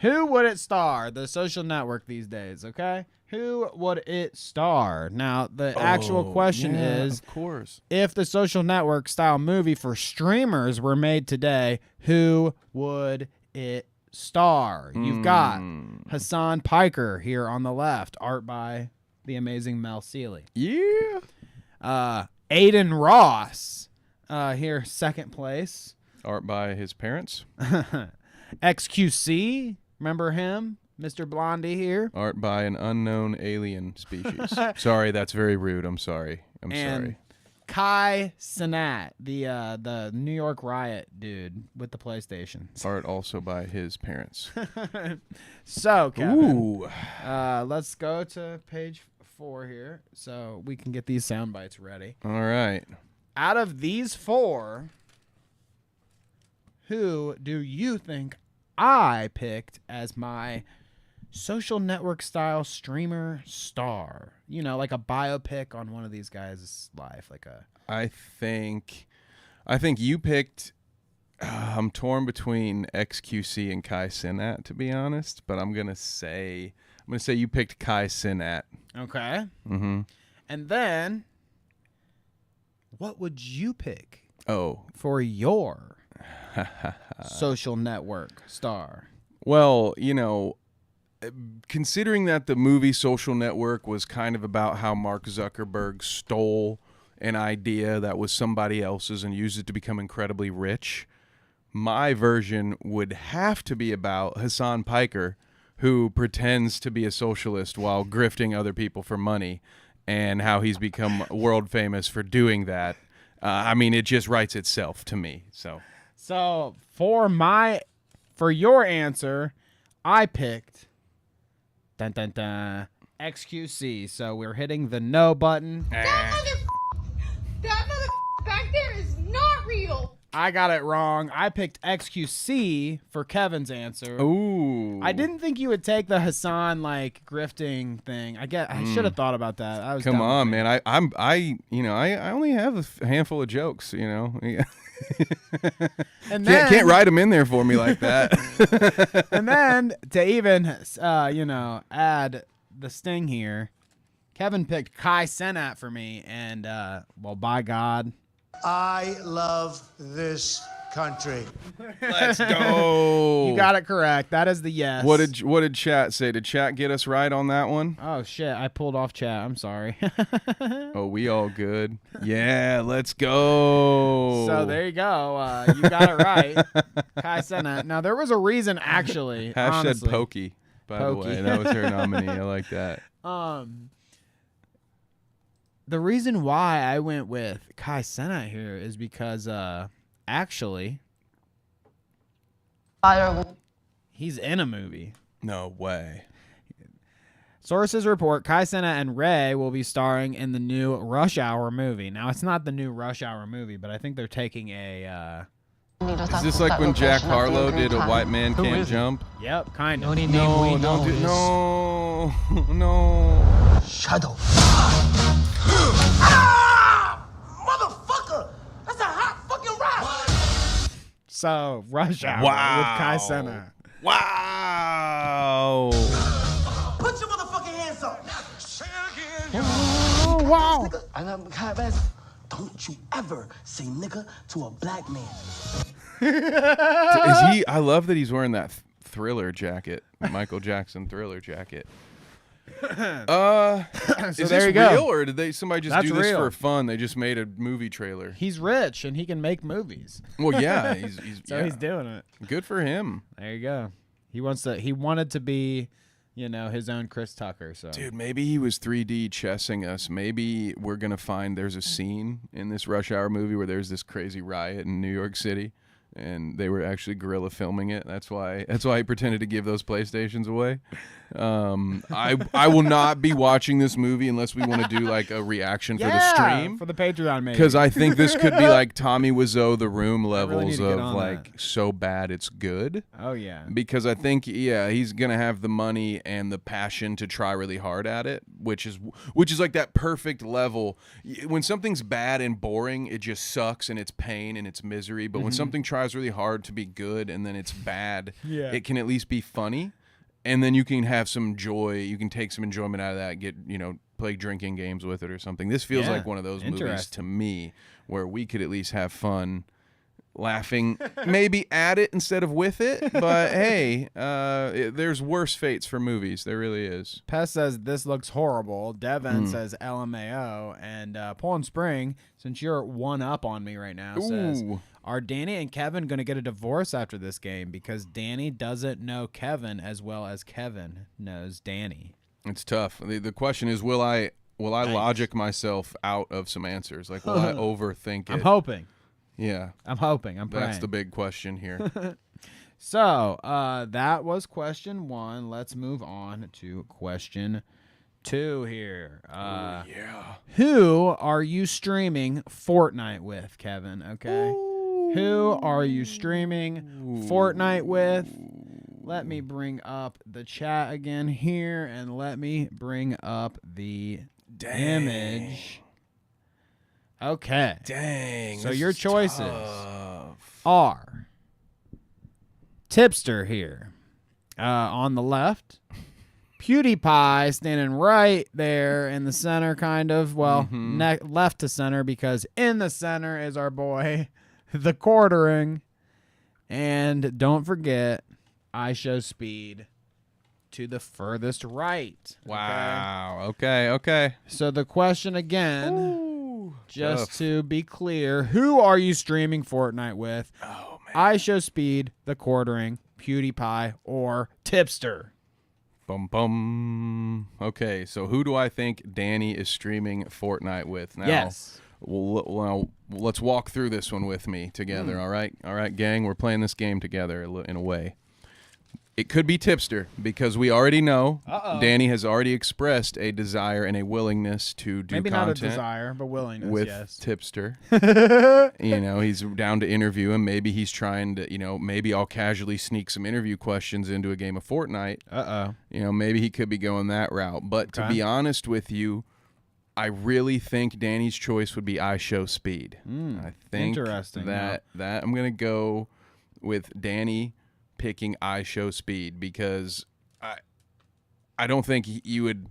Who would it star? The Social Network these days, okay? Who would it star? Now, the actual question is, of course, if the Social Network style movie for streamers were made today, who would it star? You've got Hassan Piker here on the left, art by the amazing Mel Seeley. Yeah. Adin Ross here, second place. Art by his parents. XQC, remember him? Mr. Blondie here. Art by an unknown alien species. Sorry, that's very rude. I'm sorry. I'm sorry. Kai Cenat, the New York Riot dude with the PlayStation. Art also by his parents. So, Kevin, Ooh. let's go to page 4 here so we can get these sound bites ready. All right. Out of these 4, who do you think I picked as my Social Network style streamer star? You know, like a biopic on one of these guys' life, like a. I think you picked. I'm torn between XQC and Kai Cenat, to be honest, but I'm gonna say you picked Kai Cenat. Okay. Mm-hmm. And then, what would you pick? Oh, for your Social Network star? Well, you know, considering that the movie Social Network was kind of about how Mark Zuckerberg stole an idea that was somebody else's and used it to become incredibly rich, my version would have to be about Hassan Piker, who pretends to be a socialist while grifting other people for money, and how he's become world famous for doing that. I mean, it just writes itself to me. So for your answer, I picked XQC. So we're hitting the no button. That mother back there is not real. I got it wrong. I picked XQC for Kevin's answer. Ooh. I didn't think you would take the Hassan like grifting thing. I should have thought about that. I was Come dumb on, with me. man. I only have a handful of jokes, you know. And can't write them in there for me like that. And then to even add the sting here, Kevin picked Kai Cenat for me, and well, by God, I love this country. Let's go. You got it correct. That is the yes. What did chat say? Did chat get us right on that one? Oh shit, I pulled off chat. I'm sorry. Oh, we all good. Yeah, let's go. So there you go. You got it right. Kai Cenat. Now there was a reason actually. Hashtag Pokey, by Pokey. the way. That was her nominee. I like that. The reason why I went with Kai Cenat here is because actually he's in a movie. No way. Sources report Kai Cenat and Ray will be starring in the new Rush Hour movie. Now, it's not the new Rush Hour movie, but I think they're taking a... Is this like when Jack Harlow did A White Man Can't Jump? Yep, kind of. No. Shadow. Motherfucker! That's a hot fucking rock! So, Rush Hour Wow. with Kai Cenat. Wow. Put your motherfucking hands up! Oh, wow. Don't you ever say nigga to a black man. Is he? I love that he's wearing that Thriller jacket, Michael Jackson Thriller jacket. Is there this you go. real, or did somebody just That's do this real. for fun? They just made a movie trailer. He's rich, and he can make movies. Well, yeah, he's He's doing it. Good for him. There you go. He wanted to be, his own Chris Tucker. So, Dude, maybe he was 3D chessing us. Maybe we're going to find there's a scene in this Rush Hour movie where there's this crazy riot in New York City. and they were actually guerrilla filming it. That's why he pretended to give those PlayStations away. I will not be watching this movie unless we want to do like a reaction for the stream, for the Patreon, maybe. because I think this could be like Tommy Wiseau, The Room really levels need to get of on like so bad it's good. Oh yeah. Because I think he's gonna have the money and the passion to try really hard at it, which is like that perfect level. When something's bad and boring, it just sucks and it's pain and it's misery. But when something tries really hard to be good and then it's bad, it can at least be funny. And then you can have some joy. You can take some enjoyment out of that. Play drinking games with it or something. This feels like one of those movies to me where we could at least have fun, laughing, maybe at it instead of with it. But hey, there's worse fates for movies. There really is. Pest says this looks horrible. Devin says LMAO, and Poland Spring, since you're one up on me right now, says, are Danny and Kevin going to get a divorce after this game because Danny doesn't know Kevin as well as Kevin knows Danny? It's tough. The question is, will I logic myself out of some answers? Like, will I overthink it? I'm hoping. Yeah. I'm hoping. I'm praying. That's the big question here. So, that was question 1. Let's move on to question 2 here. Who are you streaming Fortnite with, Kevin? Okay. Who are you streaming Fortnite with? Let me bring up the chat again here, and let me bring up the image. Okay. Dang. So your choices are Tipster here on the left, PewDiePie standing right there in the center, kind of. Well, left to center, because in the center is our boy, the Quartering. And don't forget, I Show Speed to the furthest right. Wow. Okay. So the question again, just to be clear, who are you streaming Fortnite with? Oh, man. I Show Speed, the Quartering, PewDiePie, or Tipster? Bum bum. Okay, so who do I think Danny is streaming Fortnite with now? Yes. Well, let's walk through this one with me together. All right, gang. We're playing this game together in a way. It could be Tipster, because we already know Danny has already expressed a desire and a willingness to do Maybe content. not a desire, but willingness, with yes. Tipster. He's down to interview him. Maybe he's trying to, maybe I'll casually sneak some interview questions into a game of Fortnite. Maybe he could be going that route. But to be honest with you, I really think Danny's choice would be I Show Speed. I think interesting, that I'm going to go with Danny picking I Show Speed, because I don't think you would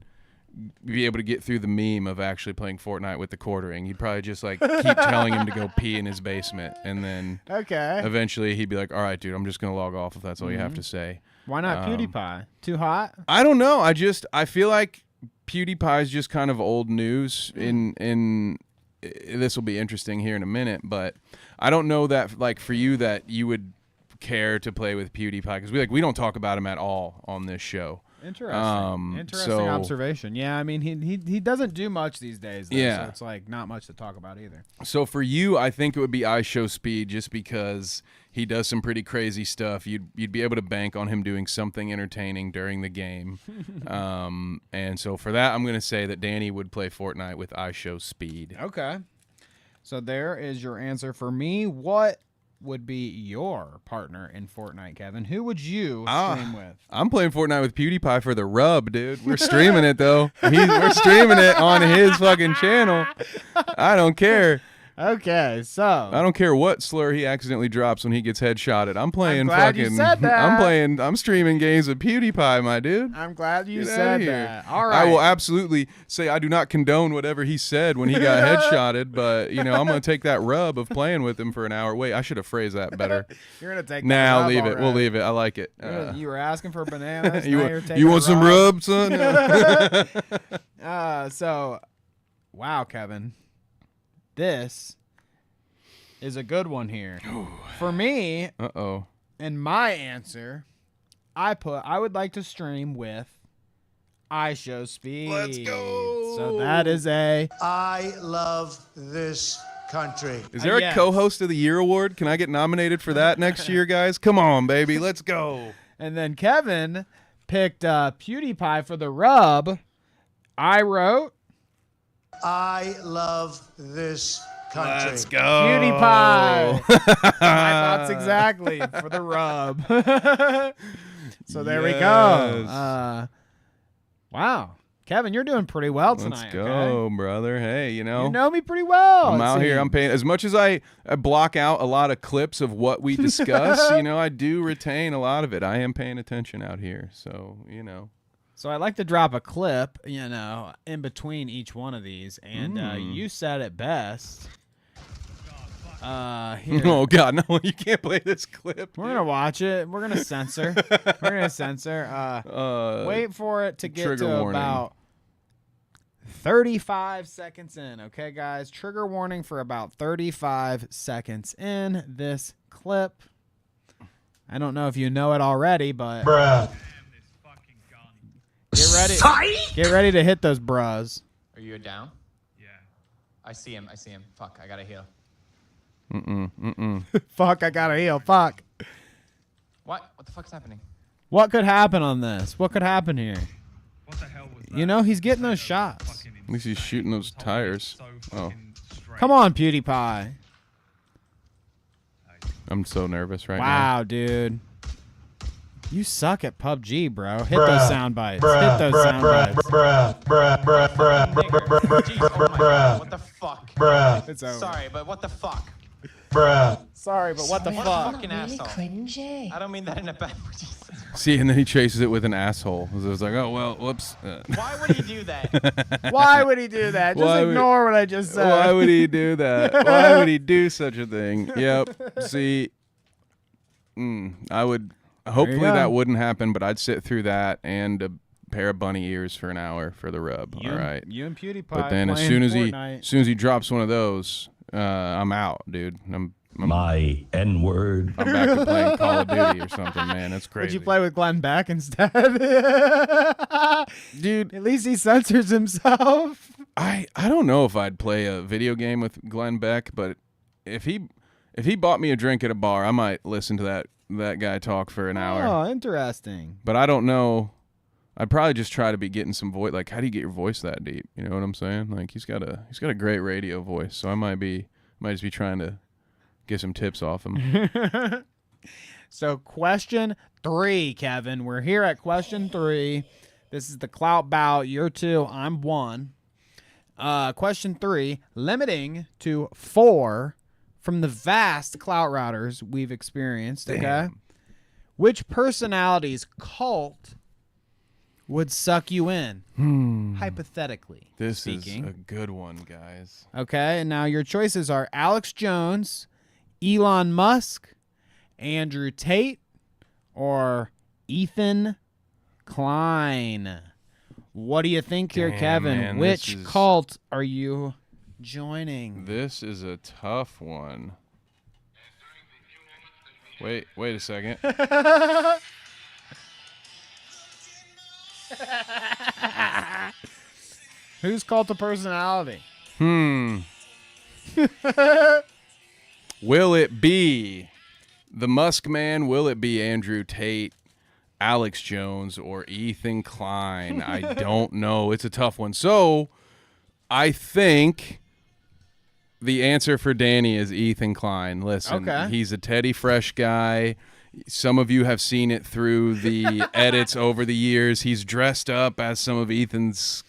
be able to get through the meme of actually playing Fortnite with the Quartering. He'd probably just keep telling him to go pee in his basement, and then eventually he'd be like, all right, dude, I'm just going to log off if that's all you have to say. Why not PewDiePie? Too hot? I don't know. I feel like PewDiePie is just kind of old news. In this will be interesting here in a minute, but I don't know that for you that you would care to play with PewDiePie, because we don't talk about him at all on this show. Interesting. Interesting observation. Yeah, I mean he doesn't do much these days, though, so it's not much to talk about either. So for you, I think it would be I Show Speed, just because he does some pretty crazy stuff. You'd be able to bank on him doing something entertaining during the game. And so for that, I'm going to say that Danny would play Fortnite with I Show Speed. Okay. So there is your answer for me. What would be your partner in Fortnite, Kevin? Who would you stream with? I'm playing Fortnite with PewDiePie for the rub, dude. We're streaming it, though. We're streaming it on his fucking channel. I don't care. Okay, so I don't care what slur he accidentally drops when he gets headshotted. I'm playing glad you said that. I'm streaming games with PewDiePie, my dude. I'm glad you said that. All right. I will absolutely say I do not condone whatever he said when he got headshotted, but I'm going to take that rub of playing with him for an hour. Wait, I should have phrased that better. You're going to take that Nah, rub leave it. already. We'll leave it. I like it. You were asking for bananas. You want some rub, son? So, wow, Kevin. This is a good one here. For me, and my answer, I would like to stream with I Show Speed. Let's go. So that is I love this country. Is there a Yes. co-host of the year award? Can I get nominated for that next year, guys? Come on, baby. Let's go. And then Kevin picked PewDiePie for the rub. I wrote I love this country. Let's go. PewDiePie. My thoughts exactly for the rub. So there we go. Yes. Wow. Kevin, you're doing pretty well tonight. Let's go, okay? brother. Hey, you know. You know me pretty well. I'm it out here. I'm seems. paying as much as I block out a lot of clips of what we discuss. You know, I do retain a lot of it. I am paying attention out here, so you know. So I like to drop a clip, you know, in between each one of these, and you said it best. Here. Oh God, no! You can't play this clip. We're gonna watch it. We're gonna censor. We're gonna censor. Wait for it to get trigger to warning. about 35 seconds in. Okay, guys. Trigger warning for about 35 seconds in this clip. I don't know if you know it already, but get ready. Get ready to hit those bras. Are you down? Yeah. I see him. Fuck, I gotta heal. Fuck, I gotta heal. Fuck. What? What the fuck's happening? What could happen on this? What could happen here? What the hell was that? You know, he's getting those shots. At least he's shooting those tires. Oh, Come on, PewDiePie. I'm so nervous right now. Wow, dude. You suck at PUBG, bro. Hit those sound bites. Hit those sound bites. What the fuck? It's over. Sorry, but what the fuck? Sorry, but what the fuck? Fucking asshole. I don't mean that in a bad way. See, and then he chases it with an asshole. It was like, oh well, whoops. Why would he do that? Why would he do that? Just ignore what I just said. Why would he do that? Why would he do such a thing? Yep. See, I would. Hopefully go. that wouldn't happen, but I'd sit through that and a pair of bunny ears for an hour for the rub. All right. You and PewDiePie. But then as playing soon Fortnite. as he drops one of those, I'm out, dude. I'm My N-word. I'm back to playing Call of Duty or something, man. That's crazy. Would you play with Glenn Beck instead? Dude, at least he censors himself. I don't know if I'd play a video game with Glenn Beck, but if he bought me a drink at a bar, I might listen to that guy talk for an hour. Oh, interesting. But I don't know. I'd probably just try to be getting some voice. Like, how do you get your voice that deep? You know what I'm saying? Like, he's got a great radio voice. So I might just be trying to get some tips off him. So question 3, Kevin. We're here at question 3. This is the Clout bout. You're 2. I'm 1. Question 3. Limiting to 4 from the vast Clout routers we've experienced. Okay. Damn. Which personality's cult would suck you in? Hypothetically This speaking. is a good one, guys. Okay, and now your choices are Alex Jones, Elon Musk, Andrew Tate, or Ethan Klein. What do you think here, Damn, Kevin? man, Which this is- cult are you joining? This is a tough one. Wait a second. Who's cult of personality? Will it be the Musk Man? Will it be Andrew Tate, Alex Jones, or Ethan Klein? I don't know. It's a tough one. So I think the answer for Danny is Ethan Klein. Listen, Okay. he's a Teddy Fresh guy. Some of you have seen it through the edits over the years. He's dressed up as some of Ethan's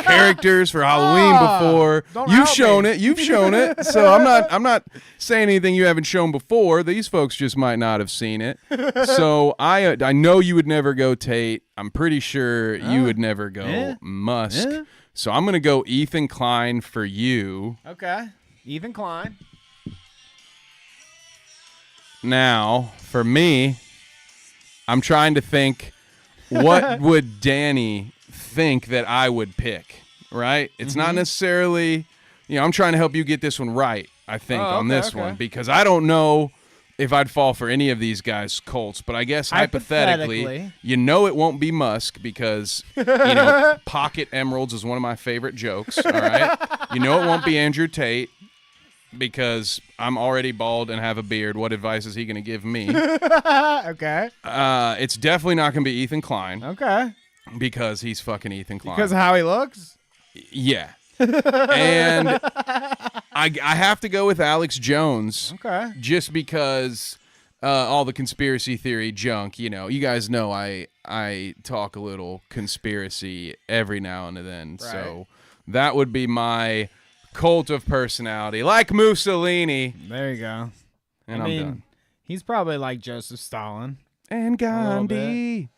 characters for Halloween before. don't You've help shown me. it. You've shown it. So I'm not saying anything you haven't shown before. These folks just might not have seen it. So I know you would never go Tate. I'm pretty sure you would never go Musk. Eh? So I'm going to go Ethan Klein for you. Okay, Ethan Klein. Now, for me, I'm trying to think, what would Danny think that I would pick, right? It's not necessarily, I'm trying to help you get this one right, I think, on this one, because I don't know if I'd fall for any of these guys' Colts, but I guess hypothetically, it won't be Musk because, pocket emeralds is one of my favorite jokes, all right? It won't be Andrew Tate. because I'm already bald and have a beard. What advice is he going to give me? Okay. It's definitely not going to be Ethan Klein. Okay. Because he's fucking Ethan Klein. Because of how he looks? Yeah. And I have to go with Alex Jones. Okay. Just because all the conspiracy theory junk, you guys know I talk a little conspiracy every now and then. Right. So that would be my cult of personality, like Mussolini. There you go. And I I'm mean, done. He's probably like Joseph Stalin. And A little Gandhi.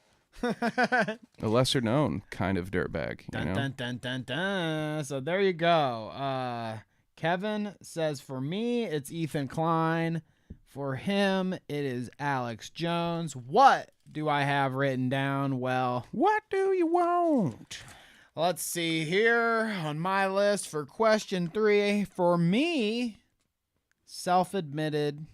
A lesser known kind of dirtbag. Dun, dun, dun, dun, dun. So there you go. Kevin says, for me, it's Ethan Klein. For him, it is Alex Jones. What do I have written down? Well, what do you want? Let's see here on my list for question 3. For me, self-admitted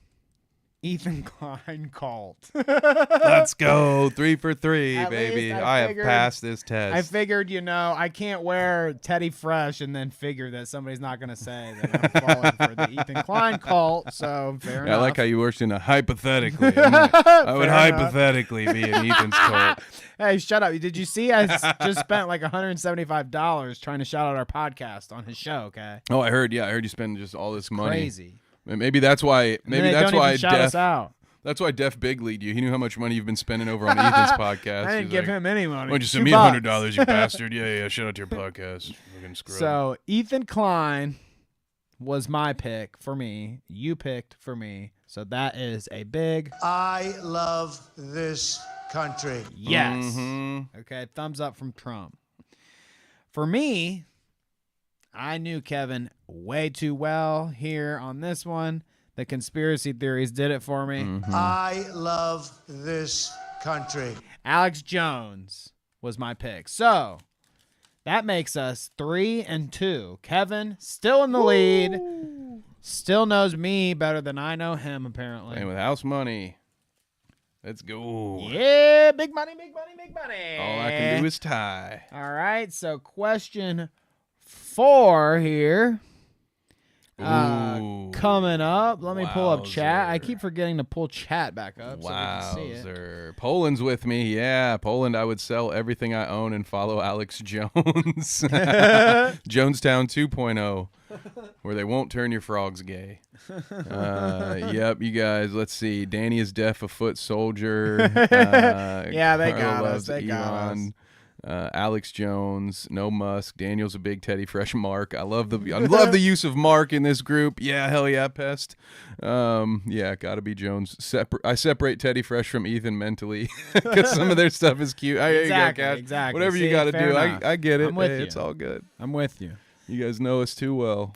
Ethan Klein cult. Let's go. 3 for 3, At baby. least I figured- have passed this test. I figured, I can't wear Teddy Fresh and then figure that somebody's not going to say that I'm falling for the Ethan Klein cult. So fair I enough. like how you worked in a hypothetically. I would Fair hypothetically be in Ethan's cult. Hey, shut up. Did you see I just spent like $175 trying to shout out our podcast on his show, okay? Oh, I heard. Yeah, I heard you spend just all this money. Crazy. Maybe that's why. Maybe they that's don't why even shout us out. That's why Def big lead you. He knew how much money you've been spending over on Ethan's podcast. I didn't give him any money. Why don't you send $2. me $100, you bastard? Yeah. Shout out to your podcast. Fucking scrub. So Ethan Klein was my pick for me. You picked for me. So that is a big I love this country. yes. Mm-hmm. Okay, thumbs up from Trump. For me, I knew Kevin way too well here on this one. The conspiracy theories did it for me. Mm-hmm. I love this country. Alex Jones was my pick. So that makes us 3 and 2. Kevin still in the lead. Still knows me better than I know him, apparently. Playing with house money. Let's go. Yeah, big money, big money, big money. All I can do is tie. All right, so question 4 here. Coming up. Let me pull up chat. I keep forgetting to pull chat back up so we can see it. Wowzer. Poland's with me. Yeah, Poland, I would sell everything I own and follow Alex Jones. Jonestown 2.0, where they won't turn your frogs gay. Yep, you guys, let's see. Danny is deaf, a foot soldier. Yeah, they Carla got us. loves They got us. Alex Jones, no Musk. Daniel's a big Teddy Fresh Mark. I love the use of Mark in this group. Yeah, hell yeah, Pest. Yeah, gotta be Jones. I separate Teddy Fresh from Ethan mentally because some of their stuff is cute. Exactly. Whatever See, you got to fair do, enough. I get it. I'm with Hey, you. it's all good. I'm with you. You guys know us too well.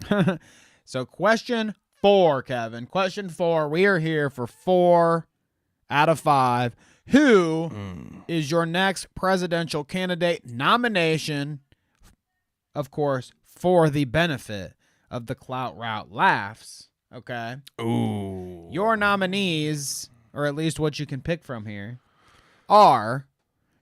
So question 4, Kevin. Question 4. We are here for 4 out of 5. Who is your next presidential candidate nomination, of course, for the benefit of the Clout Route laughs? Okay. Ooh. Your nominees, or at least what you can pick from here, are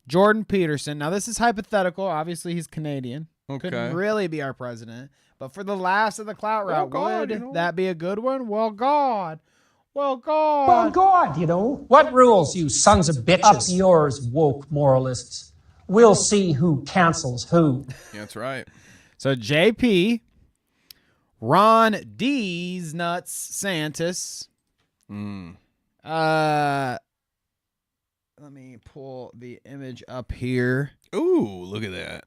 Jordan Peterson. Now, this is hypothetical. Obviously, he's Canadian. Okay. Couldn't really be our president. But for the laughs of the Clout Route, God, would that be a good one? Well, God. Well, God, What rules, you sons of bitches? Up yours, woke moralists. We'll see who cancels who. Yeah, that's right. So JP, Ron D's Nuts Santis. Let me pull the image up here. Ooh, look at that.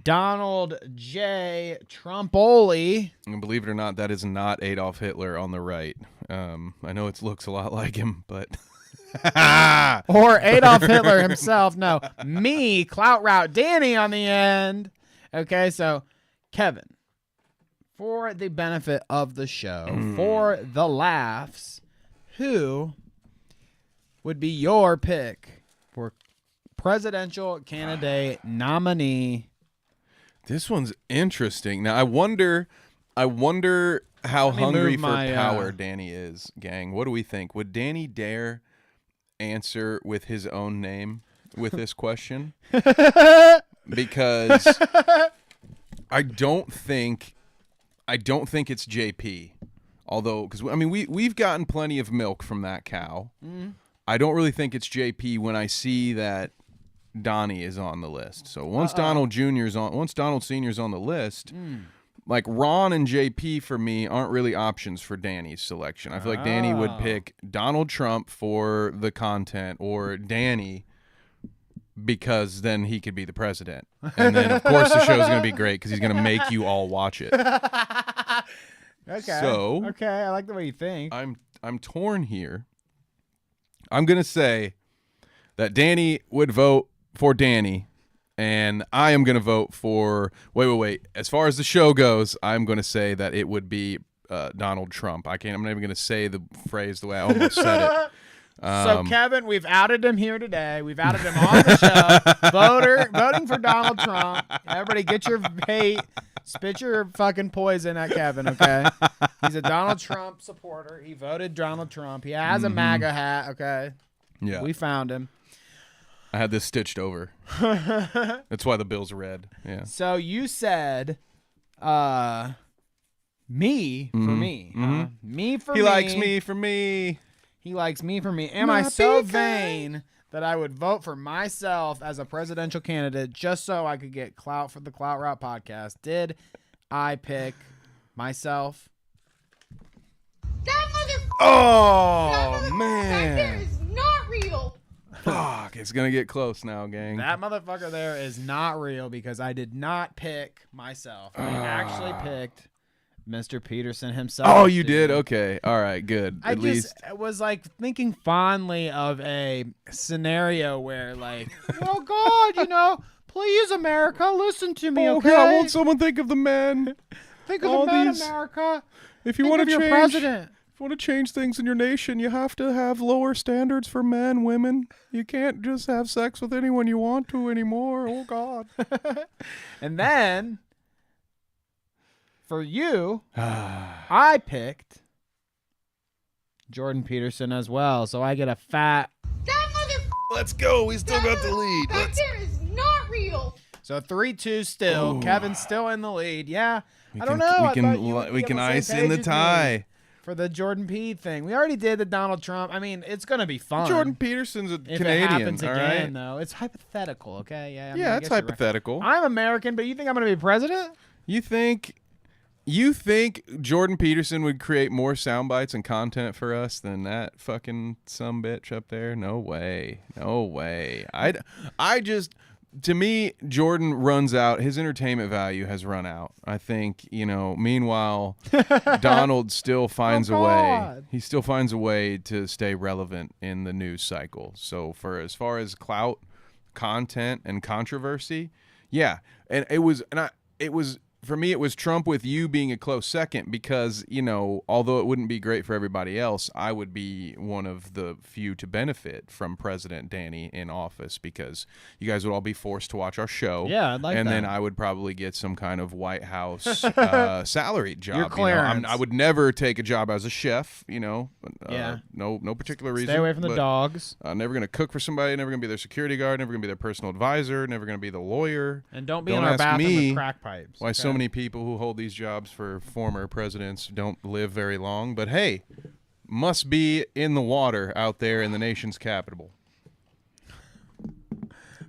Donald J. Trumpoli. And believe it or not, that is not Adolf Hitler on the right. I know it looks a lot like him, but or Adolf Hitler himself. No, me, Clout Route Danny on the end. Okay, so Kevin, for the benefit of the show, for the laughs, who would be your pick for presidential candidate nominee? This one's interesting. Now, I wonder how hungry for power Danny is, gang. What do we think? Would Danny dare answer with his own name with this question? Because I don't think it's JP. Although, because I mean, we've gotten plenty of milk from that cow. I don't really think it's JP when I see that Donnie is on the list. So once Donald Senior's on the list, like Ron and JP for me aren't really options for Danny's selection. I feel like Danny would pick Donald Trump for the content, or Danny because then he could be the president. And then of course the show's going to be great because he's going to make you all watch it. Okay. So okay, I like the way you think. I'm torn here. I'm gonna say that Danny would vote for Danny, and I am gonna vote for. Wait. As far as the show goes, I'm gonna say that it would be Donald Trump. I'm not even gonna say the phrase the way I almost said it. So Kevin, we've outed him here today. We've outed him on the show. Voting for Donald Trump. Everybody, get your hate. Spit your fucking poison at Kevin, okay? He's a Donald Trump supporter. He voted Donald Trump. He has a MAGA hat, okay? Yeah. We found him. I had this stitched over. That's why the bill's red. Yeah. So you said me for me. Me for me. He likes me for me. He likes me for me. Am I so vain that I would vote for myself as a presidential candidate just so I could get clout for the Clout Route podcast? Did I pick myself? That mother. Oh, that man. Back there is not real. Fuck, it's going to get close now, gang. That motherfucker there is not real because I did not pick myself. I actually picked Mr. Peterson himself. Oh, you did? Okay. All right, good. I At least was like thinking fondly of a scenario where, like, oh God, please, America, listen to me, okay? yeah, won't someone think of the men? Think of all the man, these- America. If you Think want of to your change, president. if you want to change things in your nation, you have to have lower standards for men, women. You can't just have sex with anyone you want to anymore. Oh God. And then for you, I picked Jordan Peterson as well, so I get a fat. That mother. Let's go. We still got the lead. Back there is not real. So 3-2 still. Ooh. Kevin's still in the lead. Yeah. I don't can- know. we I can thought you li- would we be can on the ice same in the page with me tie. for the Jordan P thing. We already did the Donald Trump. I mean, it's gonna be fun. Jordan Peterson's a if Canadian. it happens all again, right? though, it's hypothetical. Okay, yeah. I mean, Yeah, I it's guess you're right. hypothetical. I'm American, but you think I'm gonna be president? You think Jordan Peterson would create more sound bites and content for us than that fucking sumbitch up there? No way. No way. To me, Jordan runs out. His entertainment value has run out. I think, meanwhile, Donald still finds a way. God. He still finds a way to stay relevant in the news cycle. So for as far as clout, content, and controversy, yeah. And it was for me, it was Trump with you being a close second because, although it wouldn't be great for everybody else, I would be one of the few to benefit from President Danny in office because you guys would all be forced to watch our show. Yeah, I'd like and that. then I would probably get some kind of White House salaried job. Your clearance. I would never take a job as a chef, Yeah. No particular reason. Stay away from the but, dogs. never going to cook for somebody, never going to be their security guard, never going to be their personal advisor, never going to be the lawyer. And don't be in our ask bathroom me with crack pipes. why so many people who hold these jobs for former presidents don't live very long. But hey, must be in the water out there in the nation's capital.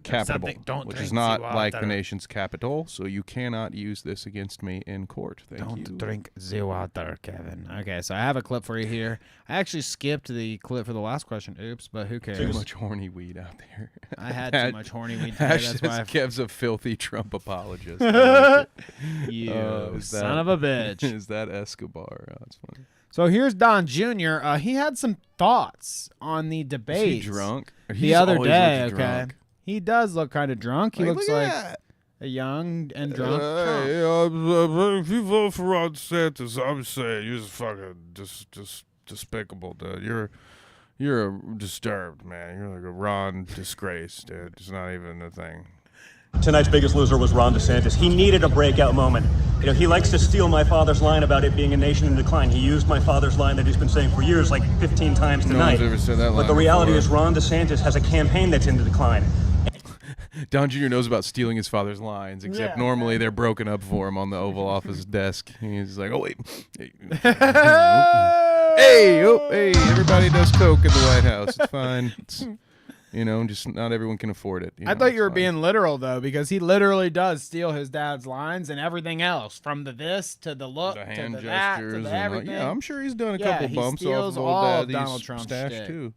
Don't which drink is not the like the water. nation's capital, so you cannot use this against me in court. Thank you. Don't drink the water, Kevin. Okay, so I have a clip for you here. I actually skipped the clip for the last question. Oops, but who cares? Too much horny weed out there. I had too much horny weed today. That's why I... Kev's a filthy Trump apologist. I like it. You Is that- son of a bitch. Is that Escobar? Oh, that's funny. So here's Don Jr. He had some thoughts on the debate. Is he drunk? The He's other always day, looked okay? drunk. He does look kind of drunk. He Like, looks look like at a young and drunk Trump. If you vote for Ron DeSantis, I'm saying you're just fucking just despicable, dude. You're disturbed, man. You're like a Ron disgrace, dude. It's not even a thing. Tonight's biggest loser was Ron DeSantis. He needed a breakout moment. He likes to steal my father's line about it being a nation in decline. He used my father's line that he's been saying for years, like 15 times No tonight. one's ever said that But line the reality before. is Ron DeSantis has a campaign that's in decline. Don Jr. knows about stealing his father's lines, except Yeah. normally they're broken up for him on the Oval Office desk. He's like, oh, wait. Hey, everybody does coke in the White House. It's fine. It's, just not everyone can afford it. I thought you were being literal, though, because he literally does steal his dad's lines and everything else, from the this to the look The hand to the that to gestures. the And everything. yeah, I'm sure he's done a couple he bumps off steals of all old of Daddy's Donald Trump's stash, shit. too.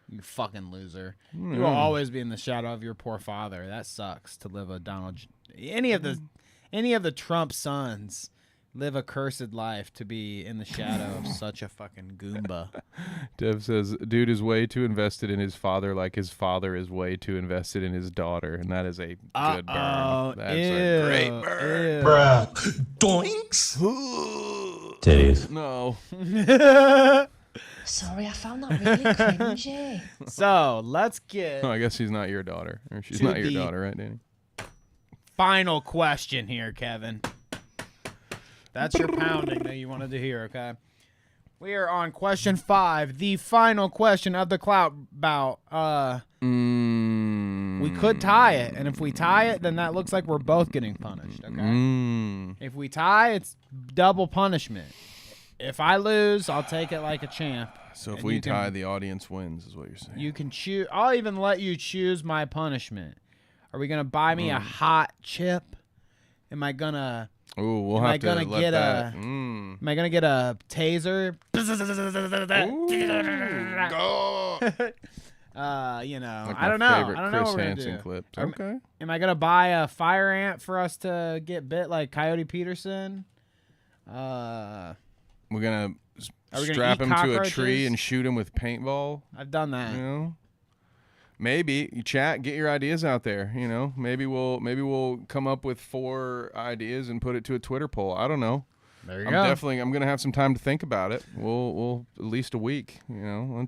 You fucking loser. Mm. You will always be in the shadow of your poor father. That sucks to live a any of the Trump sons live a cursed life to be in the shadow of such a fucking Goomba. Dev says, dude is way too invested in his father like his father is way too invested in his daughter. And that is a good burn. That's a great burn. Bruh. Doinks. Titties. No. Sorry, I found that really cringy. So let's get Oh, I guess she's not your daughter. Or she's To not your the- daughter, right, Danny? final question here, Kevin. That's your pounding that you wanted to hear, okay? We are on question 5, the final question of the Clout bout. We could tie it, and if we tie it, then that looks like we're both getting punished, okay? If we tie, it's double punishment. If I lose, I'll take it like a champ. So if And we you can- tie, the audience wins, is what you're saying. You can choose. I'll even let you choose my punishment. Are we gonna buy me a hot chip? Am I gonna? Ooh, we'll am have I to gonna let get that. Am I gonna get a taser? Like I my don't know. favorite I don't know Chris what we're Hansen gonna do. clip. Am- Okay. Am I gonna buy a fire ant for us to get bit like Coyote Peterson? We're gonna Are we gonna strap eat him to a tree cockroaches? and shoot him with paintball. I've done that. You know, maybe you chat, get your ideas out there. Maybe we'll come up with 4 ideas and put it to a Twitter poll. I don't know. There you I'm go. gonna have some time to think about it. We'll at least a week. We'll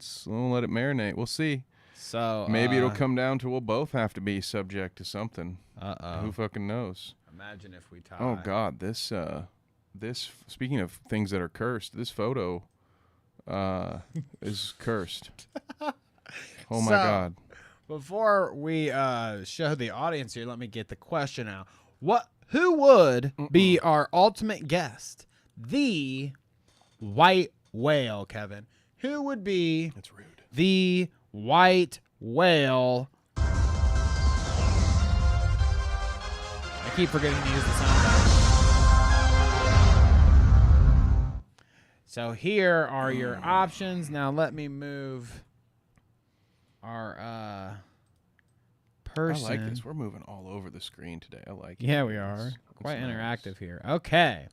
let it marinate. We'll see. So Maybe it'll come down to we'll both have to be subject to something. Uh-oh. Who fucking knows? Imagine if we tie. Oh God, this speaking of things that are cursed, this photo is cursed. Oh my God. Before we show the audience here, let me get the question out. Who would be our ultimate guest? The white whale, Kevin. Who would be That's rude. the white whale? I keep forgetting to use the sound bite. So here are your options. Now let me move our person. I like this. We're moving all over the screen today. I like it. Yeah, we are. It's Quite nice. interactive here. Okay.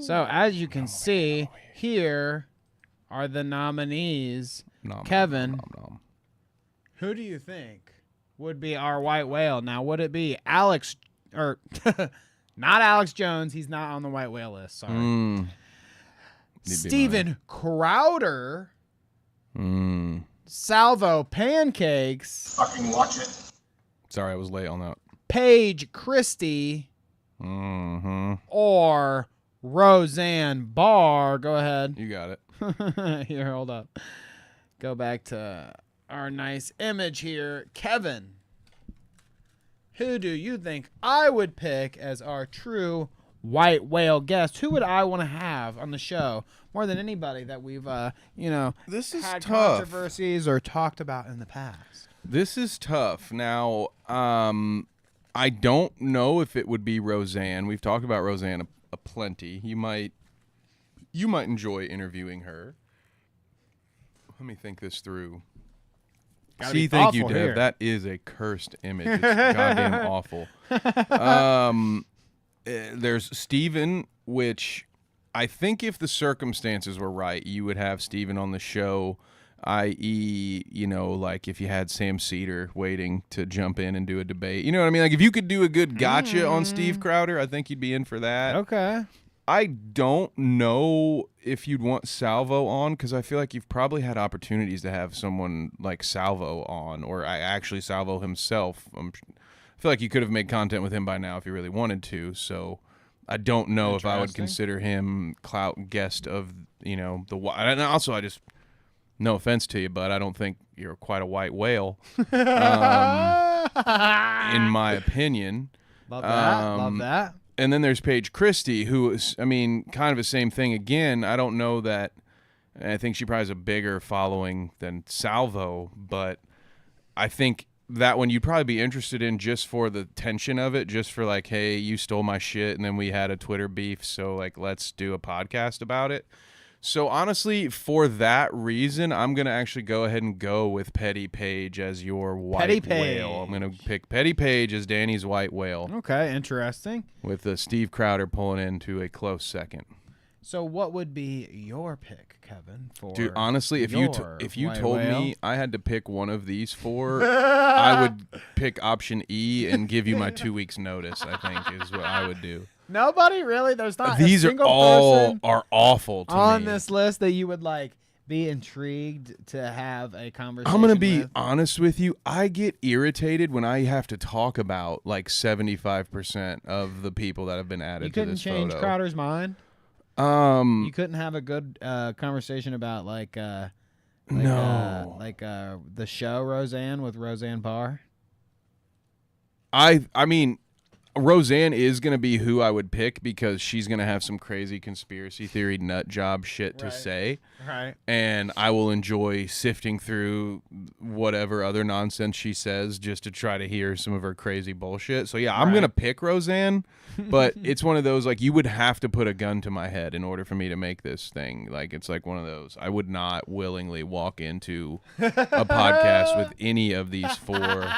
So as you can see, here are the nominees. Kevin, who do you think would be our white whale? Now, would it be Alex, or not Alex Jones? He's not on the white whale list. Sorry. Steven Crowder. Salvo Pancakes. Fucking watch it. Sorry, I was late on that. Paige Christie. Or Roseanne Barr. Go ahead. You got it. Here, hold up. Go back to our nice image here. Kevin, who do you think I would pick as our true white whale guest? Who would I want to have on the show more than anybody that we've, This is had tough. controversies or talked about in the past? This is tough. Now, I don't know if it would be Roseanne. We've talked about Roseanne a plenty. You might enjoy interviewing her. Let me think this through. Gotta See, be thank you, thoughtful Dev. here. That is a cursed image. It's goddamn awful. There's Steven, which I think if the circumstances were right, you would have Steven on the show, i.e., like if you had Sam Cedar waiting to jump in and do a debate. You know what I mean? Like if you could do a good gotcha on Steve Crowder, I think you'd be in for that. Okay. I don't know if you'd want Salvo on because I feel like you've probably had opportunities to have someone like Salvo on, or actually Salvo himself. I feel like you could have made content with him by now if you really wanted to. So I don't know if I would consider him Clout guest of the. And also, I just no offense to you, but I don't think you're quite a white whale. in my opinion. Love that. Love that. And then there's Paige Christie, who is, I mean, kind of the same thing again. I don't know that. I think she probably has a bigger following than Salvo, but I think that one you'd probably be interested in just for the tension of it, just for like, hey, you stole my shit, and then we had a Twitter beef, so like let's do a podcast about it. So honestly, for that reason, I'm gonna actually go ahead and go with Petty Page as your white whale. I'm gonna pick Petty Page as Danny's white whale. Okay, interesting. With Steve Crowder pulling into a close second. So what would be your pick, Kevin? For dude, honestly, if you told whale? me I had to pick one of these four, I would pick option E and give you my 2 weeks notice. I think is what I would do. Nobody really. There's not. These a are single all person are awful to on me. this list that you would like be intrigued to have a conversation. I'm gonna be with. honest with you. I get irritated when I have to talk about like 75% of the people that have been added You to couldn't this change photo. Crowder's mind. You couldn't have a good conversation about like the show Roseanne with Roseanne Barr. I mean, Roseanne is going to be who I would pick because she's going to have some crazy conspiracy theory nut job shit to say. Right. And I will enjoy sifting through whatever other nonsense she says just to try to hear some of her crazy bullshit. So, yeah, I'm going to pick Roseanne, but it's one of those, like, you would have to put a gun to my head in order for me to make this thing. Like, it's like one of those. I would not willingly walk into a podcast with any of these four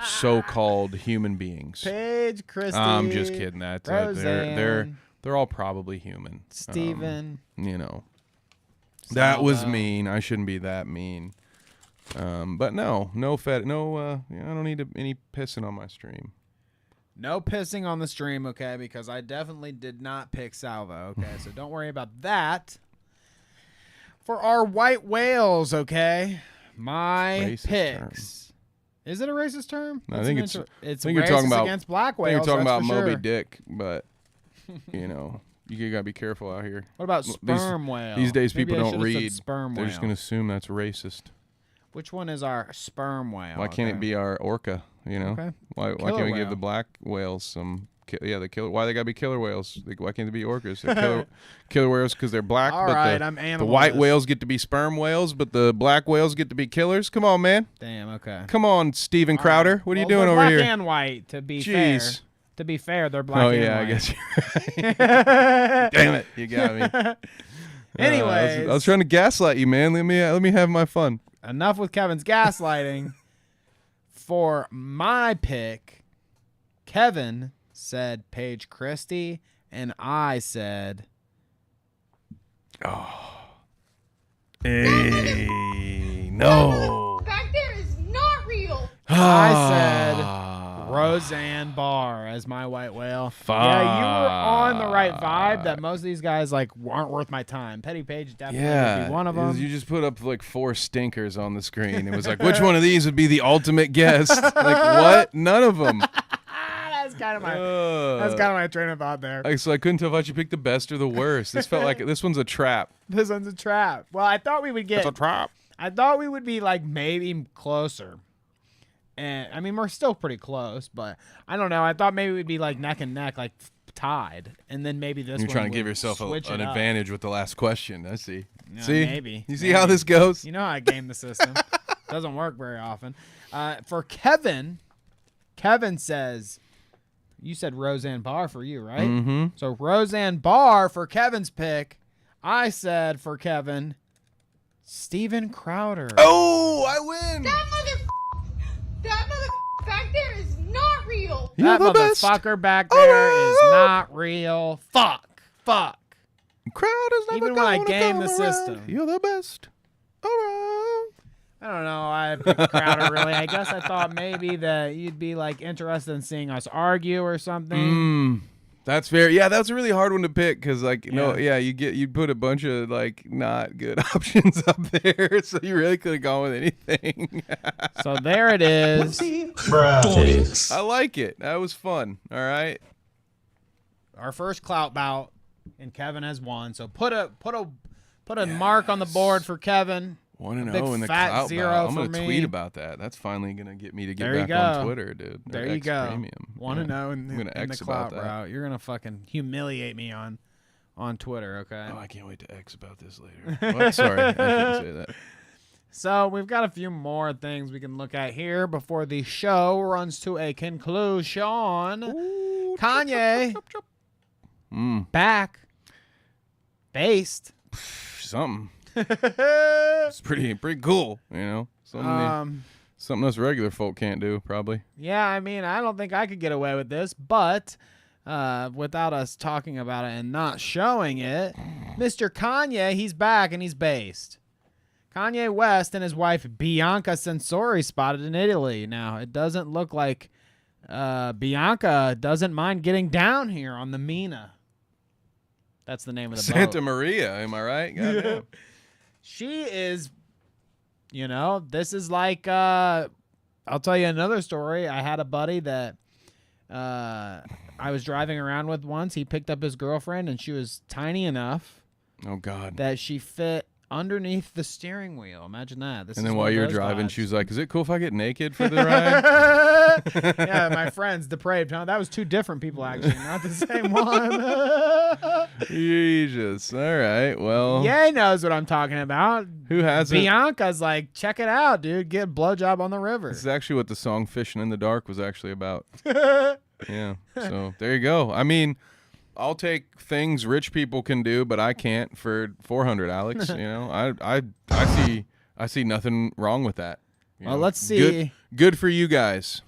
so-called human beings. Paige, Christie, I'm just kidding. That they're all probably human. Steven, you know, that was mean. I shouldn't be that mean. But no, I don't need any pissing on my stream. No pissing on the stream, okay? Because I definitely did not pick Salvo, okay? So don't worry about that. For our white whales, okay? My Racist picks. Is it a racist term? No, I think it's racist you're talking about against black whales. I think you're talking about for Moby sure. Dick, but you know, you gotta be careful out here. What about sperm whale? These days, Maybe people I don't should've said read. sperm They're whale. just gonna assume that's racist. Which one is our sperm whale? Why can't it be our orca? You know, Okay. why Killer can't we give whale. the black whales some? The killer. Why they gotta be killer whales? Why can't they be orcas? They're killer whales because they're black. All but right, the, I'm the animalist. white whales get to be sperm whales, but the black whales get to be killers. Come on, man. Damn. Okay. Come on, Steven Crowder. What are you doing they're over black here? and white. To be fair. Jeez. To be fair, they're black. Oh and yeah, white. I guess you're right. Damn it, you got me. Anyways, I was trying to gaslight you, man. Let me have my fun. Enough with Kevin's gaslighting. For my pick, Kevin said Paige Christie, and I said, hey, no. Back there is not real. I said Roseanne Barr as my white whale. Yeah, you were on the right vibe. That most of these guys like aren't worth my time. Petty Page definitely would be one of them. You just put up like 4 stinkers on the screen. It was like, which one of these would be the ultimate guest? Like what? None of them. That's kind of my train of thought there. So I couldn't tell if I should pick the best or the worst. This felt like this one's a trap. This one's a trap. Well, I thought we would get. It's a trap. I thought we would be like maybe closer. And I mean, we're still pretty close, but I don't know. I thought maybe we'd be like neck and neck, like tied, and then maybe this. You're one trying to would give yourself switch an it up. advantage with the last question. I see. Yeah, see, maybe. You see how this goes? You know how I game the system. Doesn't work very often. For Kevin says, you said Roseanne Barr for you, right? Mm-hmm. So Roseanne Barr for Kevin's pick. I said for Kevin, Steven Crowder. Oh, I win. That mother back there is not real. That motherfucker back there is not real. Fuck. Crowder's never Even when I gonna game come the around. system. You're the best around. I don't know. I picked Crowder really. I guess I thought maybe that you'd be like interested in seeing us argue or something. That's fair. Yeah, that's a really hard one to pick because, like, you put a bunch of like not good options up there, so you really could have gone with anything. So there it is. I like it. That was fun. All right. Our first clout bout, and Kevin has won. So put a mark on the board for Kevin. 1-0 in the fat Clout zero battle. I'm for gonna me. tweet about that. That's finally gonna get me to get There you back go. on Twitter, dude. Or There you X go. Premium. 1-0 in I'm gonna the X Clout about that. route. You're gonna fucking humiliate me on Twitter, okay? Oh, I can't wait to X about this later. What? Sorry, I shouldn't say that. So we've got a few more things we can look at here before the show runs to a conclusion. Kanye back, based something. It's pretty cool, you know. Something us regular folk can't do, probably. Yeah, I mean, I don't think I could get away with this, but without us talking about it and not showing it, Mr. Kanye, he's back and he's based. Kanye West and his wife Bianca Censori spotted in Italy. Now, it doesn't look like Bianca doesn't mind getting down here on the Mina. That's the name of the Santa boat. Maria, am I right? Goddamn. She is, this is like, I'll tell you another story. I had a buddy that I was driving around with once. He picked up his girlfriend, and she was tiny enough that she fit underneath the steering wheel. Imagine that. And then while you were driving, she was like, "Is it cool if I get naked for the ride?" Yeah, my friend's depraved. Huh? That was two different people, actually, not the same one. Jesus. All right. Well. Ye knows what I'm talking about. Who hasn't? Bianca's like, check it out, dude. Get a blowjob on the river. This is actually what the song "Fishing in the Dark" was actually about. Yeah. So there you go. I mean, I'll take things rich people can do, but I can't for 400, Alex. I see nothing wrong with that. Well, let's see. Good for you guys.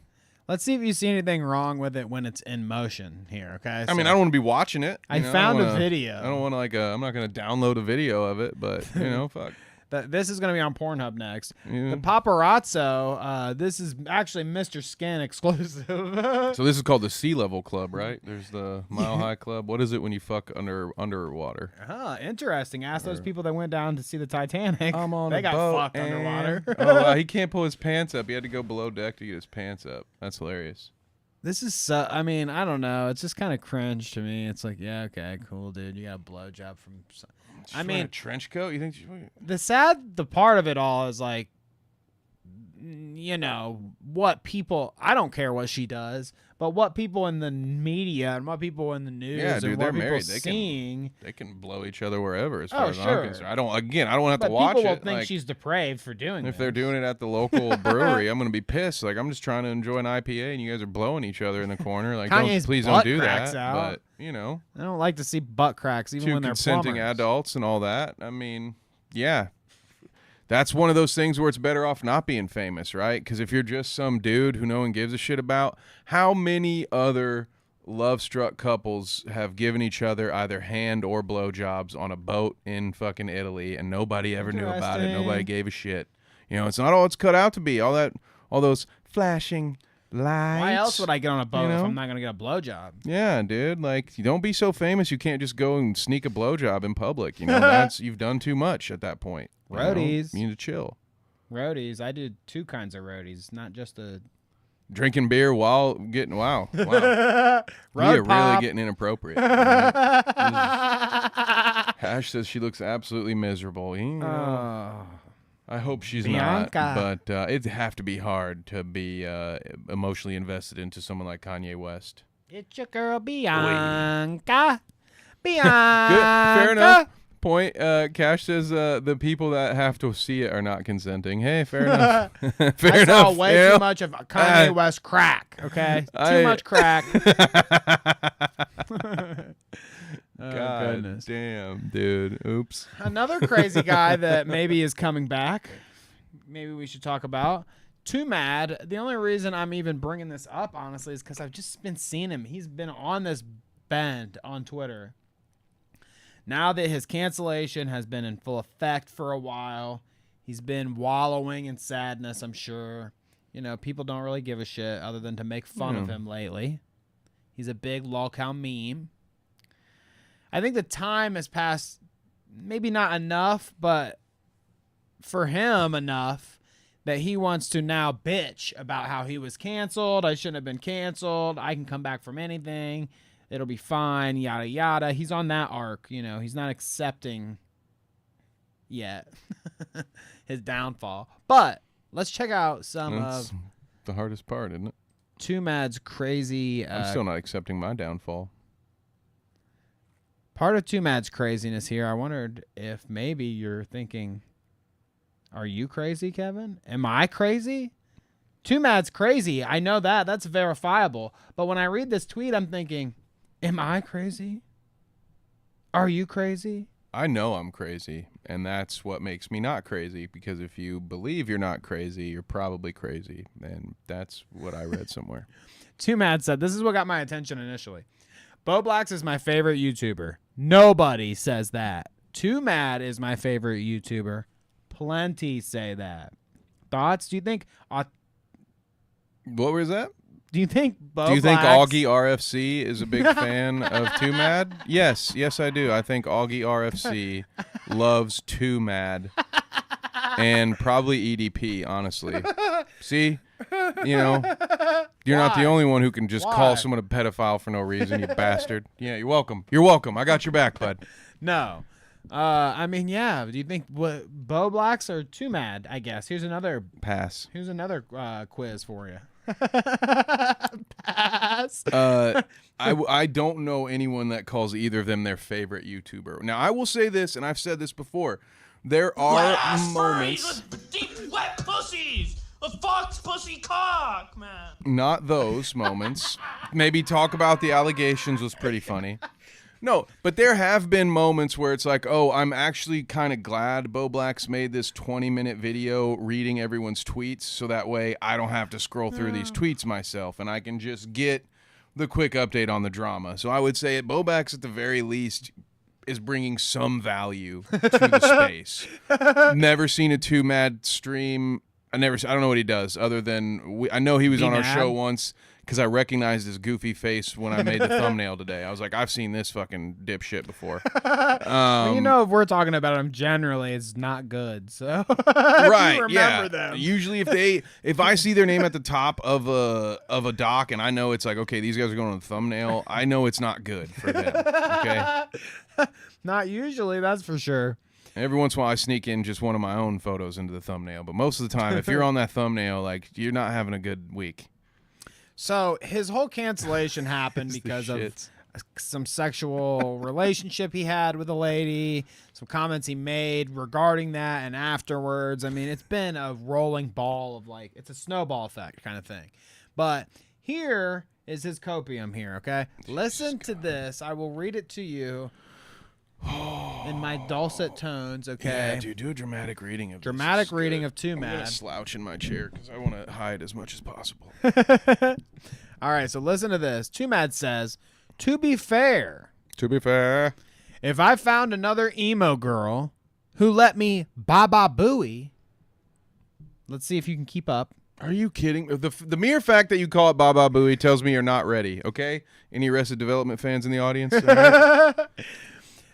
Let's see if you see anything wrong with it when it's in motion here, okay? I mean, I don't want to be watching it. I found a video. I don't want to I'm not going to download a video of it, but, fuck. This is going to be on Pornhub next. Yeah. The paparazzo, this is actually Mr. Skin exclusive. So this is called the Sea Level Club, right? There's the Mile High Club. What is it when you fuck underwater? Interesting. Ask those people that went down to see the Titanic. I'm on they a got boat fucked underwater. Wow, he can't pull his pants up. He had to go below deck to get his pants up. That's hilarious. This is I mean, I don't know. It's just kind of cringe to me. It's like, yeah, okay, cool, dude. You got a blowjob from... I mean, a trench coat. You think the part of it all is like, what people. I don't care what she does, but what people in the media and what people in the news dude, and they're what people married. seeing. They can blow each other wherever. As far as sure. I'm concerned, I don't want to have to watch people will it. think she's depraved for doing. If they're doing it at the local brewery, I'm gonna be pissed. Like, I'm just trying to enjoy an IPA, and you guys are blowing each other in the corner. Like, please don't do that. Out. But I don't like to see butt cracks, even when they're consenting plumbers. adults and all that. I mean, yeah, that's one of those things where it's better off not being famous, right? Because if you're just some dude who no one gives a shit about, how many other love-struck couples have given each other either hand or blowjobs on a boat in fucking Italy, and nobody ever knew about it? Nobody gave a shit. It's not all it's cut out to be. All those flashing lights. Why else would I get on a boat if I'm not gonna get a blowjob? Yeah, dude. Like, you don't be so famous you can't just go and sneak a blowjob in public. That's you've done too much at that point. Roadies. You need to chill. Roadies. I did two kinds of roadies, not just a drinking beer while getting wow. We are really getting inappropriate. Hash says she looks absolutely miserable. I hope she's Bianca. not, but it'd have to be hard to be emotionally invested into someone like Kanye West. It's your girl Bianca. Bianca. Good. Fair enough. Point. Cash says the people that have to see it are not consenting. Hey, fair enough. Fair I enough. saw way too much of Kanye West crack. Okay, too much crack. God goodness. damn, dude. Oops. Another crazy guy that maybe is coming back. Maybe we should talk about. Too Mad. The only reason I'm even bringing this up, honestly, is because I've just been seeing him. He's been on this bend on Twitter. Now that his cancellation has been in full effect for a while, he's been wallowing in sadness, I'm sure. People don't really give a shit other than to make fun of him lately. He's a big lolcow meme. I think the time has passed, maybe not enough, but for him enough that he wants to now bitch about how he was canceled. I shouldn't have been canceled. I can come back from anything. It'll be fine, yada, yada. He's on that arc, He's not accepting yet. His downfall. But let's check out some That's of the hardest part, isn't it? Too Mad's crazy. I'm still not accepting my downfall. Part of Too Mad's craziness here, I wondered if maybe you're thinking, are you crazy, Kevin? Am I crazy? Too Mad's crazy. I know that. That's verifiable. But when I read this tweet, I'm thinking, am I crazy? Are you crazy? I know I'm crazy, and that's what makes me not crazy, because if you believe you're not crazy, you're probably crazy, and that's what I read somewhere. Too Mad said, this is what got my attention initially. Bo Blacks is my favorite YouTuber. Nobody says that. Too Mad is my favorite YouTuber. Plenty say that. Thoughts? Do you think... What was that? Do you think Bo Do you think Blacks- Augie RFC is a big fan of Too Mad? Yes, I do. I think Augie RFC loves Too Mad and probably EDP, honestly. See? You know, you're not the only one who can just call someone a pedophile for no reason, you bastard. Yeah, you're welcome. You're welcome. I got your back, bud. No. I mean, yeah. Do you think Bo Blacks or Too Mad, I guess? Here's another... Pass. Here's another quiz for you. Pass. I don't know anyone that calls either of them their favorite YouTuber. Now, I will say this, and I've said this before. There are moments... Deep wet pussies! A fox pussy cock, man! Not those moments. Maybe talk about the allegations was pretty funny. No, but there have been moments where it's like, oh, I'm actually kind of glad Bo Blacks made this 20-minute video reading everyone's tweets, so that way I don't have to scroll through these tweets myself, and I can just get the quick update on the drama. So I would say Bo Blacks, at the very least, is bringing some value to the space. Never seen a Too Mad stream. I don't know what he does, other than I know he was on our show once, because I recognized his goofy face when I made the thumbnail today. I was like, I've seen this fucking dipshit before. Well, you know, if we're talking about him generally, it's not good. So right, you remember them. Usually, if I see their name at the top of a doc, and I know it's like, okay, these guys are going on the thumbnail, I know it's not good for them. Okay, not usually, that's for sure. Every once in a while, I sneak in just one of my own photos into the thumbnail, but most of the time, if you're on that thumbnail, like, you're not having a good week. So his whole cancellation happened because of some sexual relationship he had with a lady, some comments he made regarding that, and afterwards. I mean, it's been a rolling ball of, like, it's a snowball effect kind of thing. But here is his copium here, okay? Listen to this. I will read it to you in my dulcet tones, okay? Yeah, dude, do a dramatic reading of Dramatic reading of Too Mad. I'm gonna slouch in my chair because I want to hide as much as possible. All right, so listen to this. Too Mad says, to be fair, if I found another emo girl who let me baba booey, let's see if you can keep up. Are you kidding? The mere fact that you call it Baba Booey tells me you're not ready, okay? Any Arrested Development fans in the audience? All right?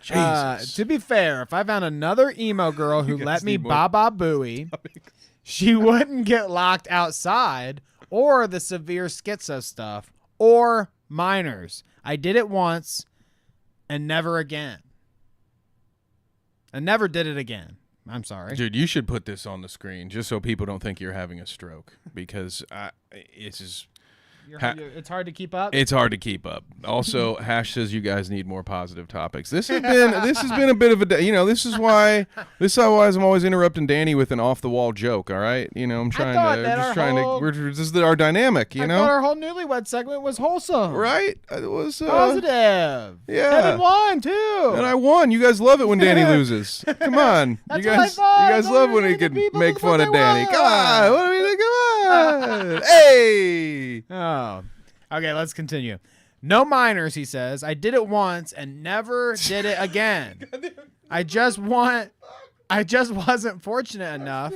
Jesus. To be fair, if I found another emo girl who let me baba booey, she wouldn't get locked outside, or the severe schizo stuff, or minors. I did it once and never again. I never did it again. I'm sorry. Dude, you should put this on the screen just so people don't think you're having a stroke, because it's just... it's hard to keep up. It's hard to keep up. Also, Hash says you guys need more positive topics. This has been a bit of a, this is why I'm always interrupting Danny with an off the wall joke. All right, I'm trying this is our dynamic. I thought our whole newlywed segment was wholesome. Right? It was positive. Yeah. Kevin won too. And I won. You guys love it when Danny loses. Come on. That's you what I thought. You guys love when he can make fun of Danny. Come on. What do we think? Come on. Hey. Oh. Okay, let's continue. No minors, he says. I did it once and never did it again. I just wasn't fortunate enough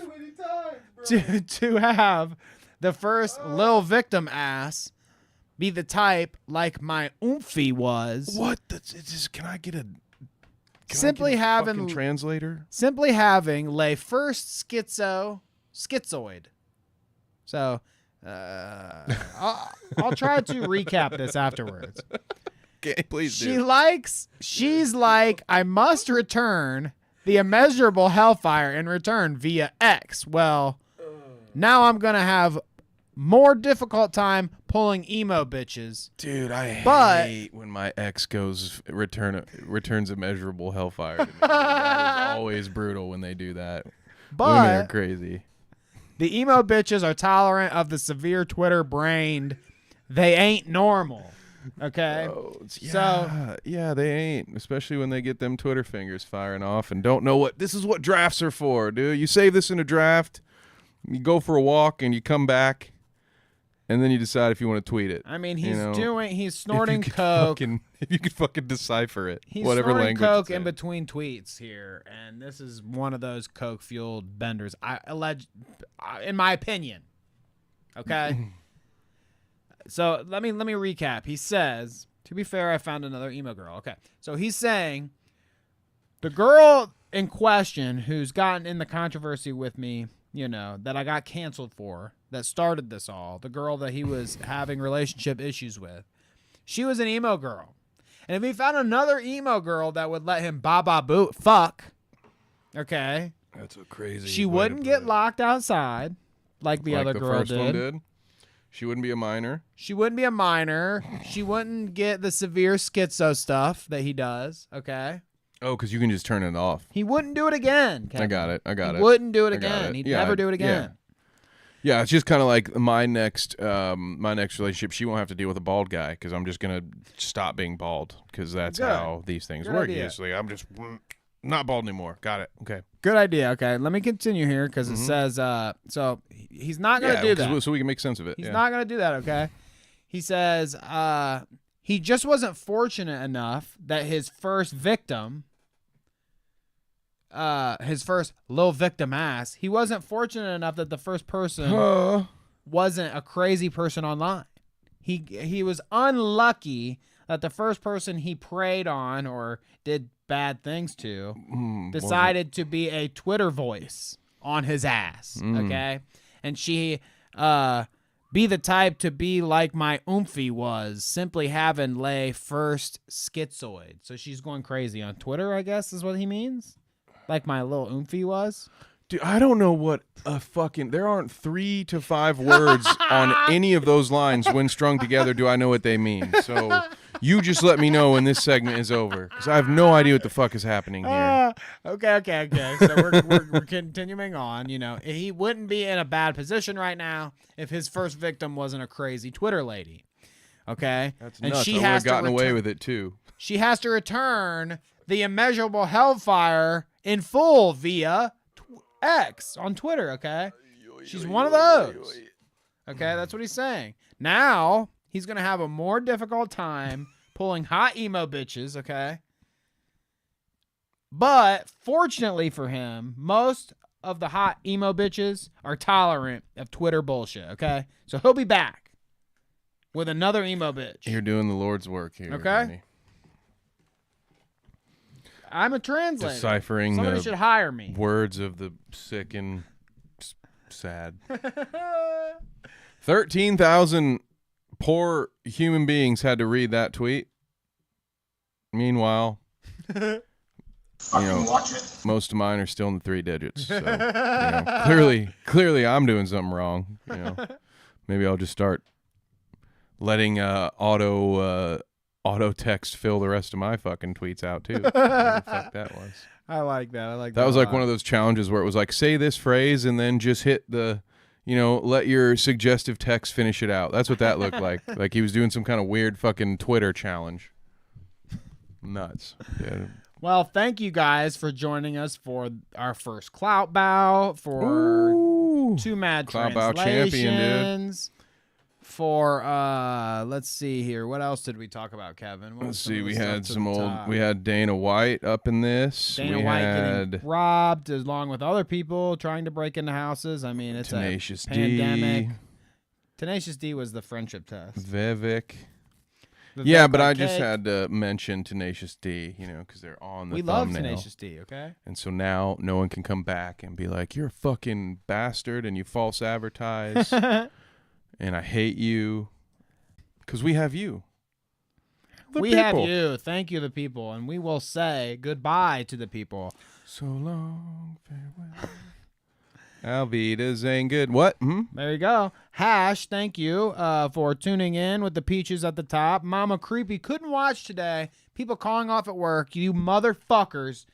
to have the first Lil Victim ass be the type like my oomphy was. What? Can I get a fucking translator? Simply having lay first schizoid. So I'll try to recap this afterwards. Okay, please do. She's like, I must return the immeasurable hellfire in return via X. Well, now I'm going to have more difficult time pulling emo bitches. Dude, I hate when my ex returns immeasurable hellfire to me. Dude. That is always brutal when they do that. Women are crazy. The emo bitches are tolerant of the severe Twitter brained. They ain't normal. Okay? Yeah, they ain't. Especially when they get them Twitter fingers firing off and don't know what this is what drafts are for, dude. You save this in a draft, you go for a walk, and you come back, and then you decide if you want to tweet it. I mean, he's snorting coke. If you could fucking decipher it, He's whatever snorting language. coke in between tweets here, and this is one of those coke-fueled benders. In my opinion. Okay. So let me recap. He says, to be fair, I found another emo girl. Okay. So he's saying the girl in question who's gotten in the controversy with me, that I got canceled for, that started this all, the girl that he was having relationship issues with, she was an emo girl. And if he found another emo girl that would let him boot, fuck, okay? That's a crazy. She wouldn't get locked outside like the other girl first one did. She wouldn't be a minor. She wouldn't be a minor. She wouldn't get the severe schizo stuff that he does, okay? Oh, because you can just turn it off. He wouldn't do it again, Kevin. I got it. He wouldn't do it again. He'd never do it again. Yeah, it's just kind of like my next relationship. She won't have to deal with a bald guy because I'm just gonna stop being bald because that's how these things work. Usually, I'm just not bald anymore. Got it. Okay. Good idea. Okay, let me continue here because it says so he's not gonna do that. So we can make sense of it. He's not gonna do that. Okay. He says he just wasn't fortunate enough that his first victim. His first little victim ass. He wasn't fortunate enough that the first person wasn't a crazy person online. He was unlucky that the first person he preyed on or did bad things to decided to be a Twitter voice on his ass. Okay, and she be the type to be like my oomphy was, simply having lay first schizoid. So she's going crazy on Twitter, I guess is what he means. Like my little oomphy was. Dude, I don't know what a fucking... There aren't 3 to 5 words on any of those lines when strung together do I know what they mean. So you just let me know when this segment is over because I have no idea what the fuck is happening here. Okay. So we're continuing on. He wouldn't be in a bad position right now if his first victim wasn't a crazy Twitter lady. Okay? That's nuts. I would have gotten away with it too. She has to return the immeasurable hellfire in full via X on Twitter, okay? She's one of those. Okay, that's what he's saying. Now, he's going to have a more difficult time pulling hot emo bitches, okay? But, fortunately for him, most of the hot emo bitches are tolerant of Twitter bullshit, okay? So he'll be back with another emo bitch. You're doing the Lord's work here, okay? Danny. I'm a translator. Deciphering somebody should hire me. Words of the sick and sad. 13,000 poor human beings had to read that tweet. Meanwhile, most of mine are still in the 3 digits. So, clearly, I'm doing something wrong. Maybe I'll just start letting auto text fill the rest of my fucking tweets out too. What the fuck that was. I like that. That was like one of those challenges where it was like, say this phrase and then just hit the, let your suggestive text finish it out. That's what that looked like. Like he was doing some kind of weird fucking Twitter challenge. Nuts. Yeah. Well, thank you guys for joining us for our first Clout bow, for 2 mad Clout translations. bow champion, dude. For let's see here. What else did we talk about, Kevin? Let's see. We had we had Dana White up in this. Dana White getting robbed along with other people trying to break into houses. I mean, it's Tenacious a pandemic. D. Tenacious D was the friendship test. Vivek. Yeah, but I just had to mention Tenacious D, because they're on the thumbnail. We love Tenacious D, okay? And so now no one can come back and be like, you're a fucking bastard and you false advertise. And I hate you because we have you. We have you. Thank you, the people. And we will say goodbye to the people. So long, farewell. Alvida's ain't good. What? There you go. Hash, thank you for tuning in with the peaches at the top. Mama Creepy couldn't watch today. People calling off at work. You motherfuckers.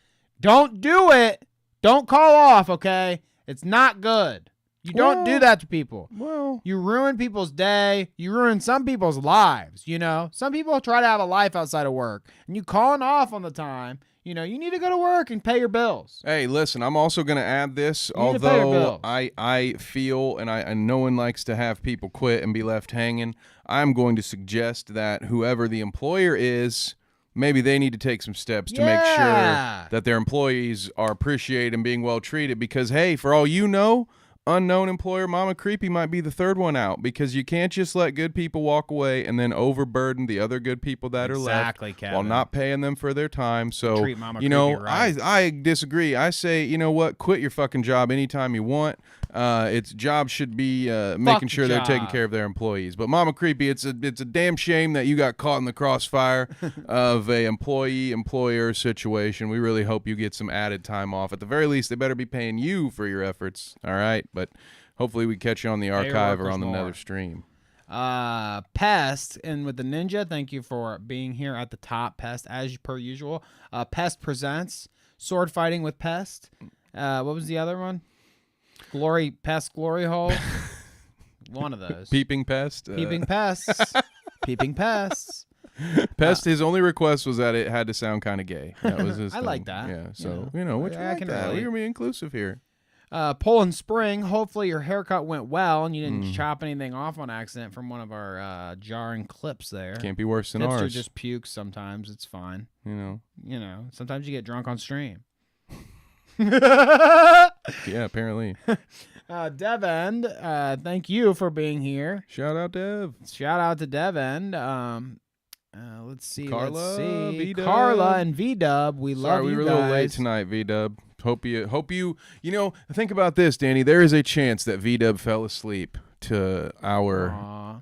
Don't do it. Don't call off, okay? It's not good. You don't do that to people. Well, you ruin people's day. You ruin some people's lives, you know? Some people try to have a life outside of work. And you calling off on the time, you know, you need to go to work and pay your bills. Hey, listen, I'm also going to add this, although I feel, and no one likes to have people quit and be left hanging, I'm going to suggest that whoever the employer is, maybe they need to take some steps to make sure that their employees are appreciated and being well treated because, hey, for all you know, unknown employer Mama Creepy might be the third one out because you can't just let good people walk away and then overburden the other good people that are left while not paying them for their time. So, treat Mama Creepy right. I disagree. I say, you know what? Quit your fucking job anytime you want. Its job should be making sure they're taking care of their employees. But Mama Creepy, it's a damn shame that you got caught in the crossfire of a employee-employer situation. We really hope you get some added time off. At the very least, they better be paying you for your efforts. All right, but hopefully we catch you on the archive or on the nether stream. Pest, and with the ninja, thank you for being here at the top. Pest, as per usual. Pest presents sword fighting with Pest. What was the other one? Pest Glory Hole. One of those. Peeping Pest. Peeping Pests. Peeping Pests. Pest. His only request was that it had to sound kind of gay. That was his I thing. like that. Yeah. So you know, what you like that? We're being inclusive here. Poland Spring, hopefully your haircut went well and you didn't chop anything off on accident from one of our jarring clips there. Can't be worse than Hipster ours. just pukes sometimes. It's fine. You know, sometimes you get drunk on stream. Yeah, apparently. Devend, thank you for being here. Shout out, Dev. Shout out to Devend. Let's see. Carla, V-Dub. Carla and V-Dub. We love you we were guys. a little late tonight, V-Dub. Hope you think about this, Danny. There is a chance that V-Dub fell asleep to our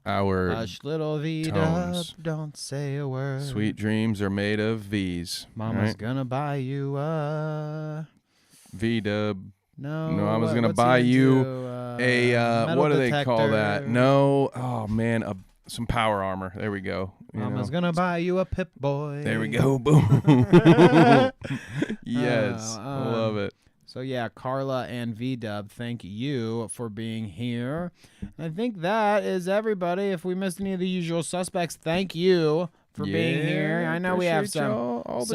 Hush, little V-Dub, tones. don't say a word. Sweet dreams are made of V's. Mama's right? gonna buy you V-Dub. No, I was gonna buy you a what do they call that? No, oh man, some power armor. There we go. Mama's gonna buy you a Pip Boy. There we go. Boom. Yes, I love it. So yeah, Carla and V-Dub, thank you for being here. I think that is everybody. If we missed any of the usual suspects, thank you for being here. I know we have some what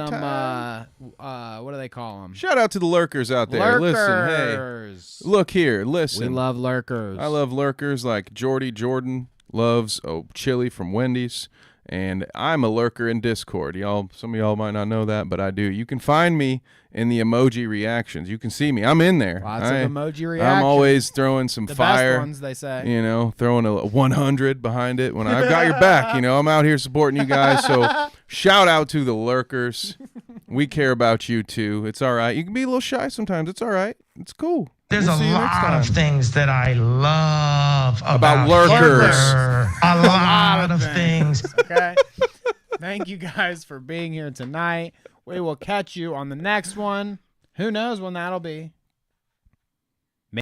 do they call them? Shout out to the lurkers out there. Lurkers. Listen, hey, look here. Listen, we love lurkers. I love lurkers like Jordan loves chili from Wendy's. And I'm a lurker in Discord. Some of y'all might not know that, but I do. You can find me in the emoji reactions. You can see me. I'm in there. Lots of emoji reactions. I'm always throwing some fire. Best ones, they say. Throwing a 100 behind it when I've got your back. I'm out here supporting you guys. So shout out to the lurkers. We care about you too. It's all right. You can be a little shy sometimes. It's all right. It's cool. There's a lot of things that I love about lurkers. A lot of things. Okay. Thank you guys for being here tonight. We will catch you on the next one. Who knows when that'll be?